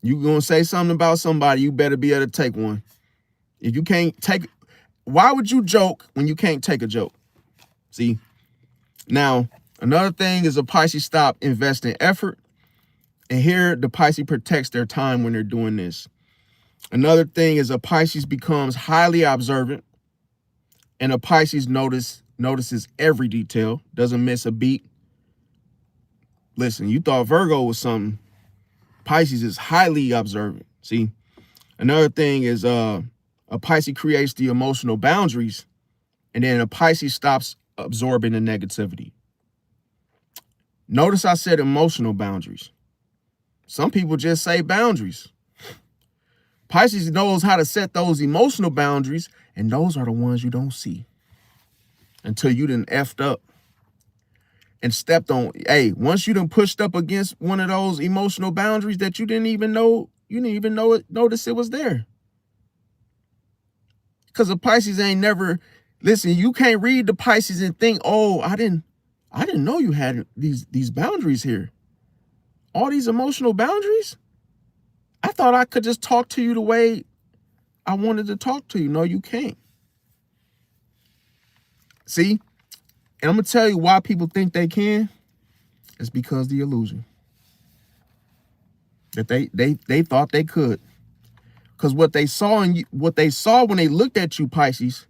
You gonna say something about somebody, you better be able to take one. If you can't take, why would you joke when you can't take a joke? See? Now, another thing is a Pisces stop investing effort. And here the Pisces protects their time when they're doing this. Another thing is a Pisces becomes highly observant, and a Pisces notices every detail, doesn't miss a beat. Listen, you thought Virgo was something. Pisces is highly observant. See, another thing is a Pisces creates the emotional boundaries, and then a Pisces stops absorbing the negativity. Notice I said emotional boundaries. Some people just say boundaries. Pisces knows how to set those emotional boundaries, and those are the ones you don't see until you done effed up and stepped on. Hey, once you done pushed up against one of those emotional boundaries that you didn't even notice it was there. Because the Pisces ain't never, listen, you can't read the Pisces and think, oh, I didn't know you had these boundaries here. All these emotional boundaries? I thought I could just talk to you the way I wanted to talk to you. No, you can't. See? And I'm going to tell you why people think they can. It's because the illusion. That they thought they could. Because what they saw when they looked at you, Pisces,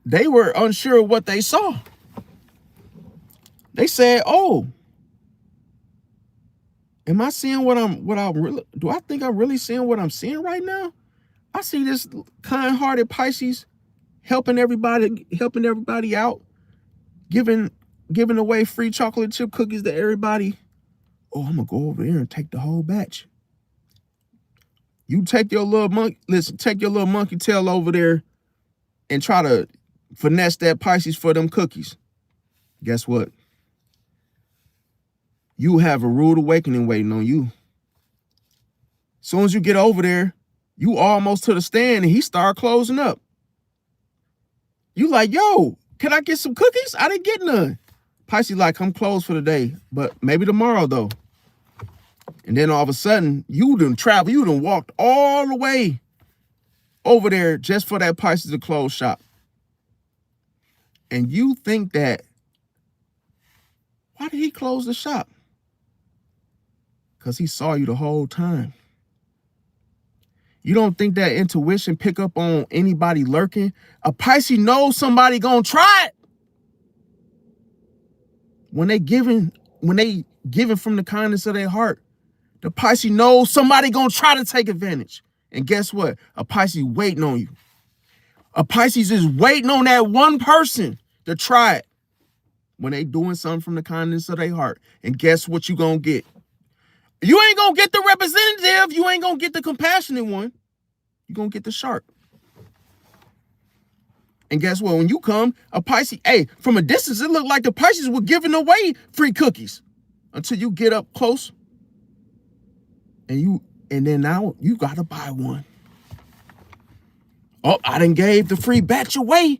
they were unsure of what they saw. They said, oh, am I seeing do I think I'm really seeing what I'm seeing right now? I see this kind-hearted Pisces helping everybody out, giving away free chocolate chip cookies to everybody. Oh, I'm gonna go over there and take the whole batch. You take your little monkey tail over there and try to finesse that Pisces for them cookies. Guess what? You have a rude awakening waiting on you. Soon as you get over there, you almost to the stand and he start closing up. You like, yo, can I get some cookies? I didn't get none. Pisces like, I'm closed for the day, but maybe tomorrow though. And then all of a sudden, you done walked all the way over there just for that Pisces to close shop. And you think that, why did he close the shop? Because he saw you the whole time. You don't think that intuition pick up on anybody lurking? A Pisces knows somebody gonna try it. When they giving from the kindness of their heart, the Pisces knows somebody gonna try to take advantage. And guess what? A Pisces waiting on you. A Pisces is waiting on that one person to try it when they doing something from the kindness of their heart. And guess what you gonna get? You ain't gonna get the representative. You ain't gonna get the compassionate one. You're gonna get the shark. And guess what? When you come, a Pisces, hey, from a distance, it looked like the Pisces were giving away free cookies until you get up close. And then now you gotta buy one. Oh, I done gave the free batch away.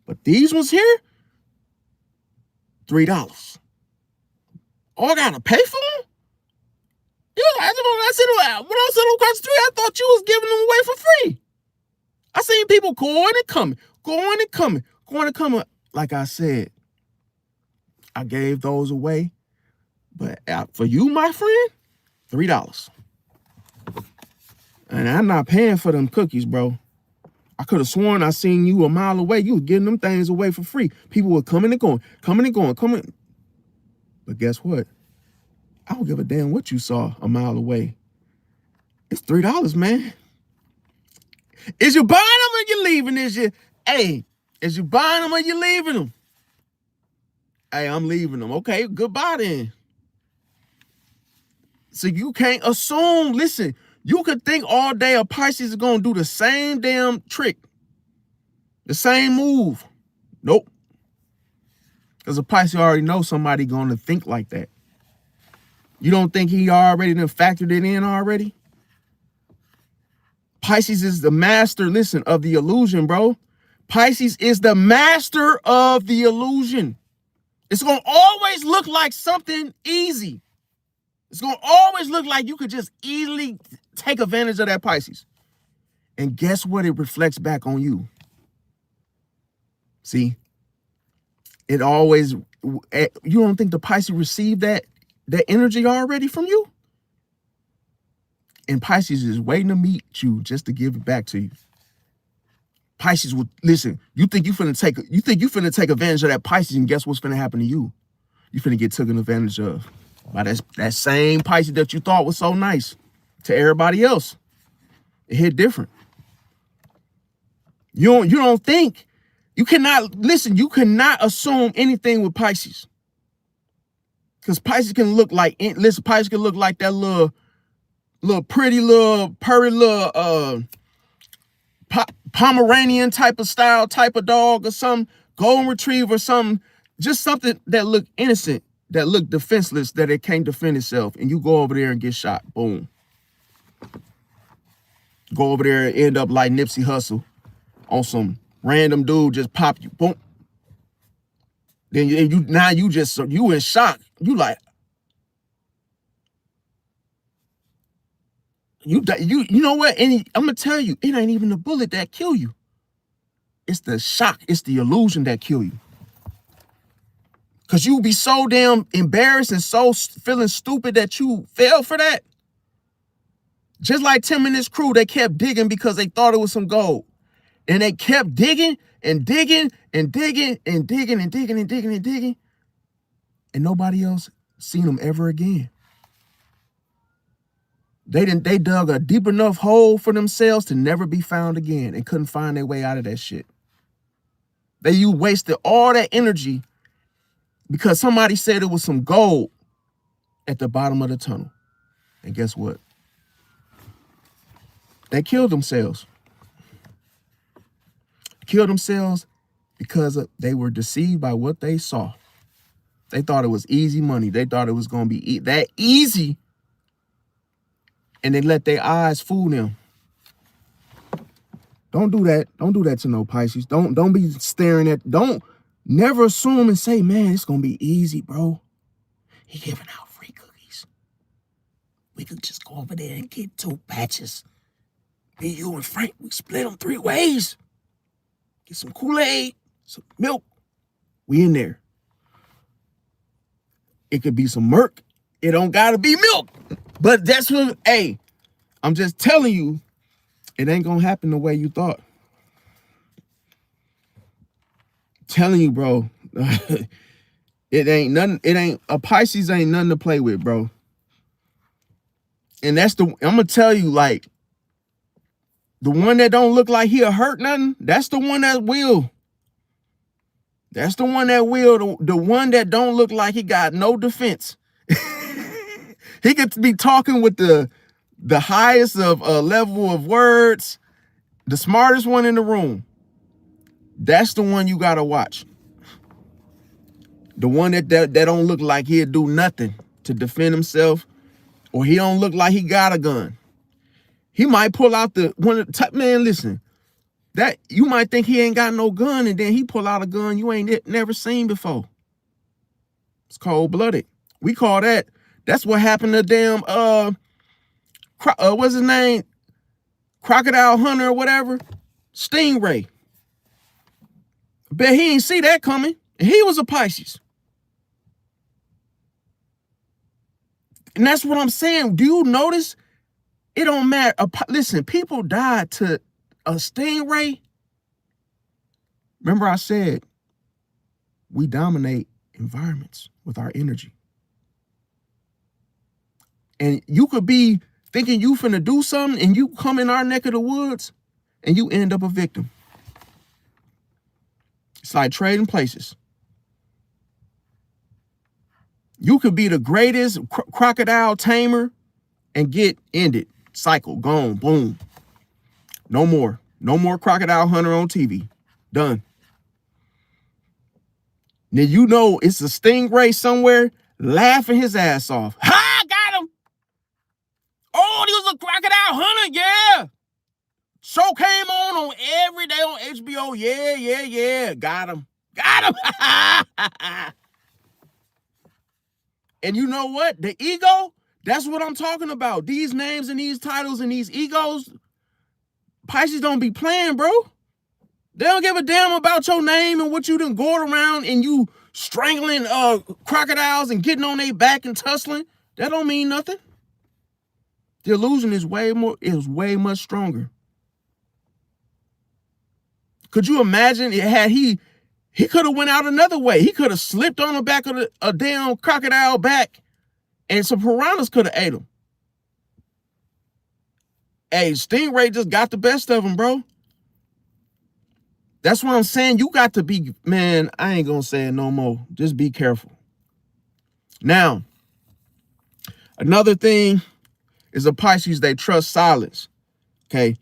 But these ones here, $3. Oh, I gotta pay for them? When I said them across the street, I thought you was giving them away for free. I seen people going and coming. Like I said, I gave those away. But for you, my friend, $3. And I'm not paying for them cookies, bro. I could have sworn I seen you a mile away. You was giving them things away for free. People were coming and going. But guess what? I don't give a damn what you saw a mile away. It's $3, man. Is you buying them or you leaving? Is you buying them or you leaving them? Hey, I'm leaving them. Okay, goodbye then. So you can't assume. Listen, you could think all day a Pisces is going to do the same damn trick. The same move. Nope. Because a Pisces already knows somebody going to think like that. You don't think he already done factored it in already? Pisces is the master, listen, of the illusion, bro. Pisces is the master of the illusion. It's going to always look like something easy. It's going to always look like you could just easily take advantage of that Pisces. And guess what? It reflects back on you. See? It always, you don't think the Pisces received that energy already from you? And Pisces is waiting to meet you just to give it back to you. Pisces will listen. You think you finna take advantage of that Pisces, and guess what's finna happen to you? You finna get taken advantage of by that same Pisces that you thought was so nice to everybody else. It hit different. You don't think, you cannot assume anything with Pisces. Because Pisces can look like, Pisces can look like that little pretty little purry little Pomeranian type of dog or some golden retriever or something, just something that look innocent, that look defenseless, that it can't defend itself, and you go over there and get shot. Boom. Go over there and end up like Nipsey Hussle on some random dude just pop you. Boom. Then you in shock. You like, you know what? And I'm gonna tell you, it ain't even the bullet that kill you. It's the shock. It's the illusion that kill you. Cause you be so damn embarrassed and so feeling stupid that you fell for that. Just like Tim and his crew, they kept digging because they thought it was some gold. And they kept digging and digging and digging and digging and digging and digging and digging. And nobody else seen them ever again. They dug a deep enough hole for themselves to never be found again and couldn't find their way out of that shit. You wasted all that energy because somebody said it was some gold at the bottom of the tunnel. And guess what? They killed themselves. Killed themselves because they were deceived by what they saw. They thought it was easy money. They thought it was going to be that easy. And they let their eyes fool them. Don't do that. Don't do that to no Pisces. Don't be staring at, don't never assume and say, man, it's going to be easy, bro. He giving out free cookies. We could just go over there and get 2 patches. Me, you, and Frank, we split them 3 ways. Get some Kool-Aid, some milk. We in there. It could be some Merc. It don't gotta be milk. But that's what, hey, I'm just telling you, it ain't gonna happen the way you thought. Telling you, bro. A Pisces ain't nothing to play with, bro. And I'm gonna tell you, like, the one that don't look like he'll hurt nothing, that's the one that will. That's the one that will. The one that don't look like he got no defense. He could be talking with the highest of level of words, the smartest one in the room. That's the one you gotta watch. The one that don't look like he'll do nothing to defend himself, or he don't look like he got a gun. He might pull out man, listen, that you might think he ain't got no gun, and then he pull out a gun you ain't never seen before. It's cold-blooded. We call that's what happened to damn, what's his name? Crocodile Hunter or whatever. Stingray. Bet he ain't see that coming. And he was a Pisces. And that's what I'm saying. Do you notice? It don't matter. Listen, people died to a stingray. Remember I said, we dominate environments with our energy. And you could be thinking you finna do something, and you come in our neck of the woods, and you end up a victim. It's like trading places. You could be the greatest crocodile tamer and get ended. Cycle, gone, boom. No more. No more Crocodile Hunter on TV. Done. Then you know it's a stingray somewhere laughing his ass off. Ha! Got him! Oh, he was a Crocodile Hunter, yeah! Show came on every day on HBO. Yeah. Got him. And you know what? The ego, that's what I'm talking about. These names and these titles and these egos, Pisces don't be playing, bro. They don't give a damn about your name and what you done go around and you strangling crocodiles and getting on their back and tussling. That don't mean nothing. The illusion is way much stronger. Could you imagine it had he could have went out another way. He could have slipped on the back of a damn crocodile back and some piranhas could have ate him. Hey, stingray just got the best of him, bro. That's what I'm saying. You got to be, man, I ain't gonna say it no more. Just be careful. Now, another thing is a Pisces, they trust silence. Okay.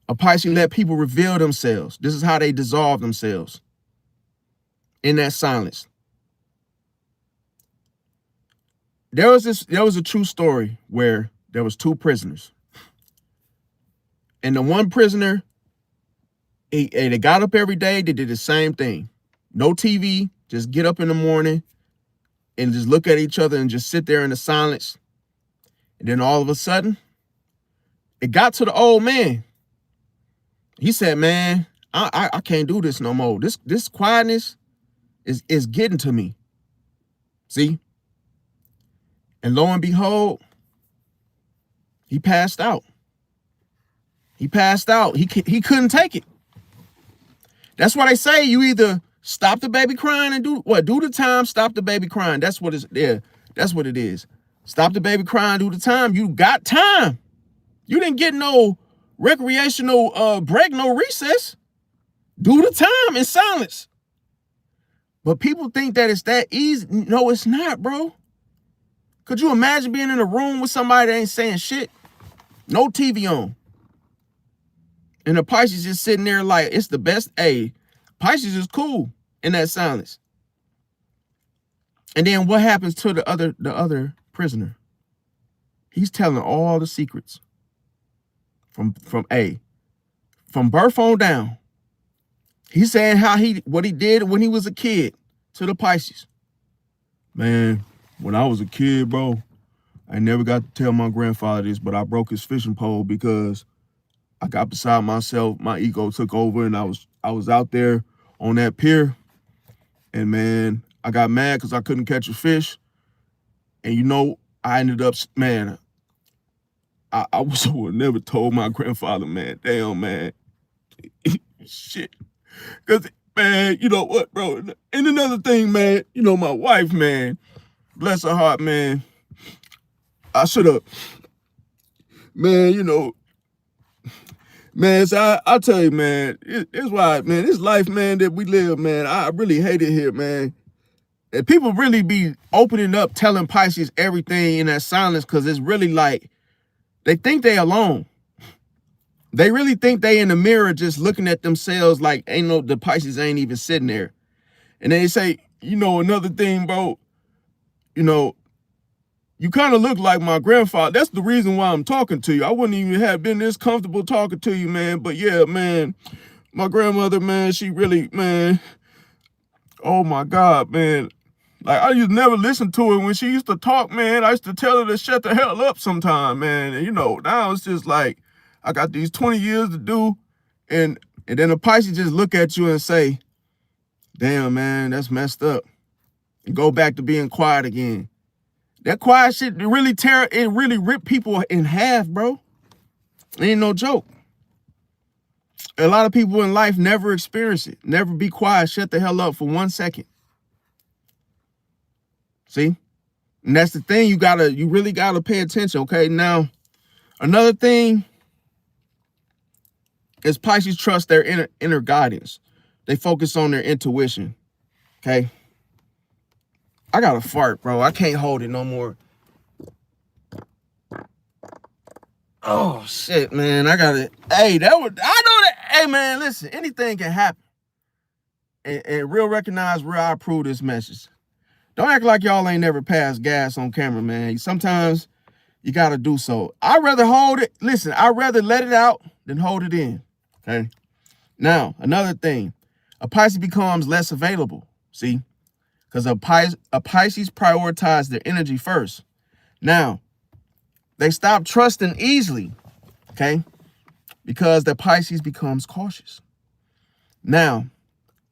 A Pisces let people reveal themselves. This is how they dissolve themselves in that silence. There was a true story where there was 2 prisoners. And the one prisoner, they got up every day. They did the same thing. No TV, just get up in the morning and just look at each other and just sit there in the silence. And then all of a sudden, it got to the old man. He said, man, I can't do this no more. This quietness is getting to me. See? And lo and behold, he passed out. He passed out. He couldn't take it. That's why they say you either stop the baby crying and do the time, stop the baby crying. That's what that's what it is. Stop the baby crying, do the time. You got time. You didn't get no recreational break, no recess. Do the time in silence. But people think that it's that easy. No, it's not, bro. Could you imagine being in a room with somebody that ain't saying shit? No TV on. And the Pisces just sitting there like, it's the best. Hey, Pisces is cool in that silence. And then what happens to the other prisoner? He's telling all the secrets from birth on down. He's saying what he did when he was a kid to the Pisces. Man, when I was a kid, bro, I never got to tell my grandfather this, but I broke his fishing pole because I got beside myself. My ego took over, and I was out there on that pier, and man, I got mad because I couldn't catch a fish, and you know, I ended up, man, I would never told my grandfather, man. Damn, man, shit, because man, you know what, bro? And another thing, man, you know, my wife, man, bless her heart, man. I should have, man, you know. Man, so I tell you, man, it's why, man, this life, man, that we live, man, I really hate it here, man. And people really be opening up, telling Pisces everything in that silence, because it's really like, they think they alone. They really think they in the mirror just looking at themselves like, the Pisces ain't even sitting there. And they say, you know, another thing, bro, you know, you kind of look like my grandfather. That's the reason why I'm talking to you. I wouldn't even have been this comfortable talking to you, man. But yeah, man, my grandmother, man, she really, man, oh my God, man. Like, I used to never listen to her when she used to talk, man. I used to tell her to shut the hell up sometime, man. And, you know, now it's just like, I got these 20 years to do. And then a Pisces just look at you and say, damn, man, that's messed up. And go back to being quiet again. That quiet shit really rip people in half, bro. It ain't no joke. A lot of people in life never experience it. Never be quiet. Shut the hell up for 1 second. See? And that's the thing. You really gotta pay attention, okay? Now, another thing is Pisces trust their inner guidance. They focus on their intuition, okay? I got to fart, bro. I can't hold it no more. Oh, shit, man. I got it. Hey, I know that. Hey, man, listen. Anything can happen. And real recognize, real I approve this message. Don't act like y'all ain't never passed gas on camera, man. Sometimes you got to do so. I'd rather hold it. Listen, I'd rather let it out than hold it in, okay? Now, another thing. A Pisces becomes less available, see? Because a Pisces prioritize their energy first. Now, they stop trusting easily, okay? Because the Pisces becomes cautious. Now,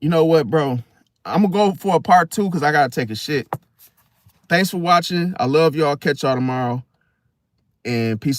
you know what, bro? I'm going to go for a part 2 because I got to take a shit. Thanks for watching. I love y'all. Catch y'all tomorrow. And peace out.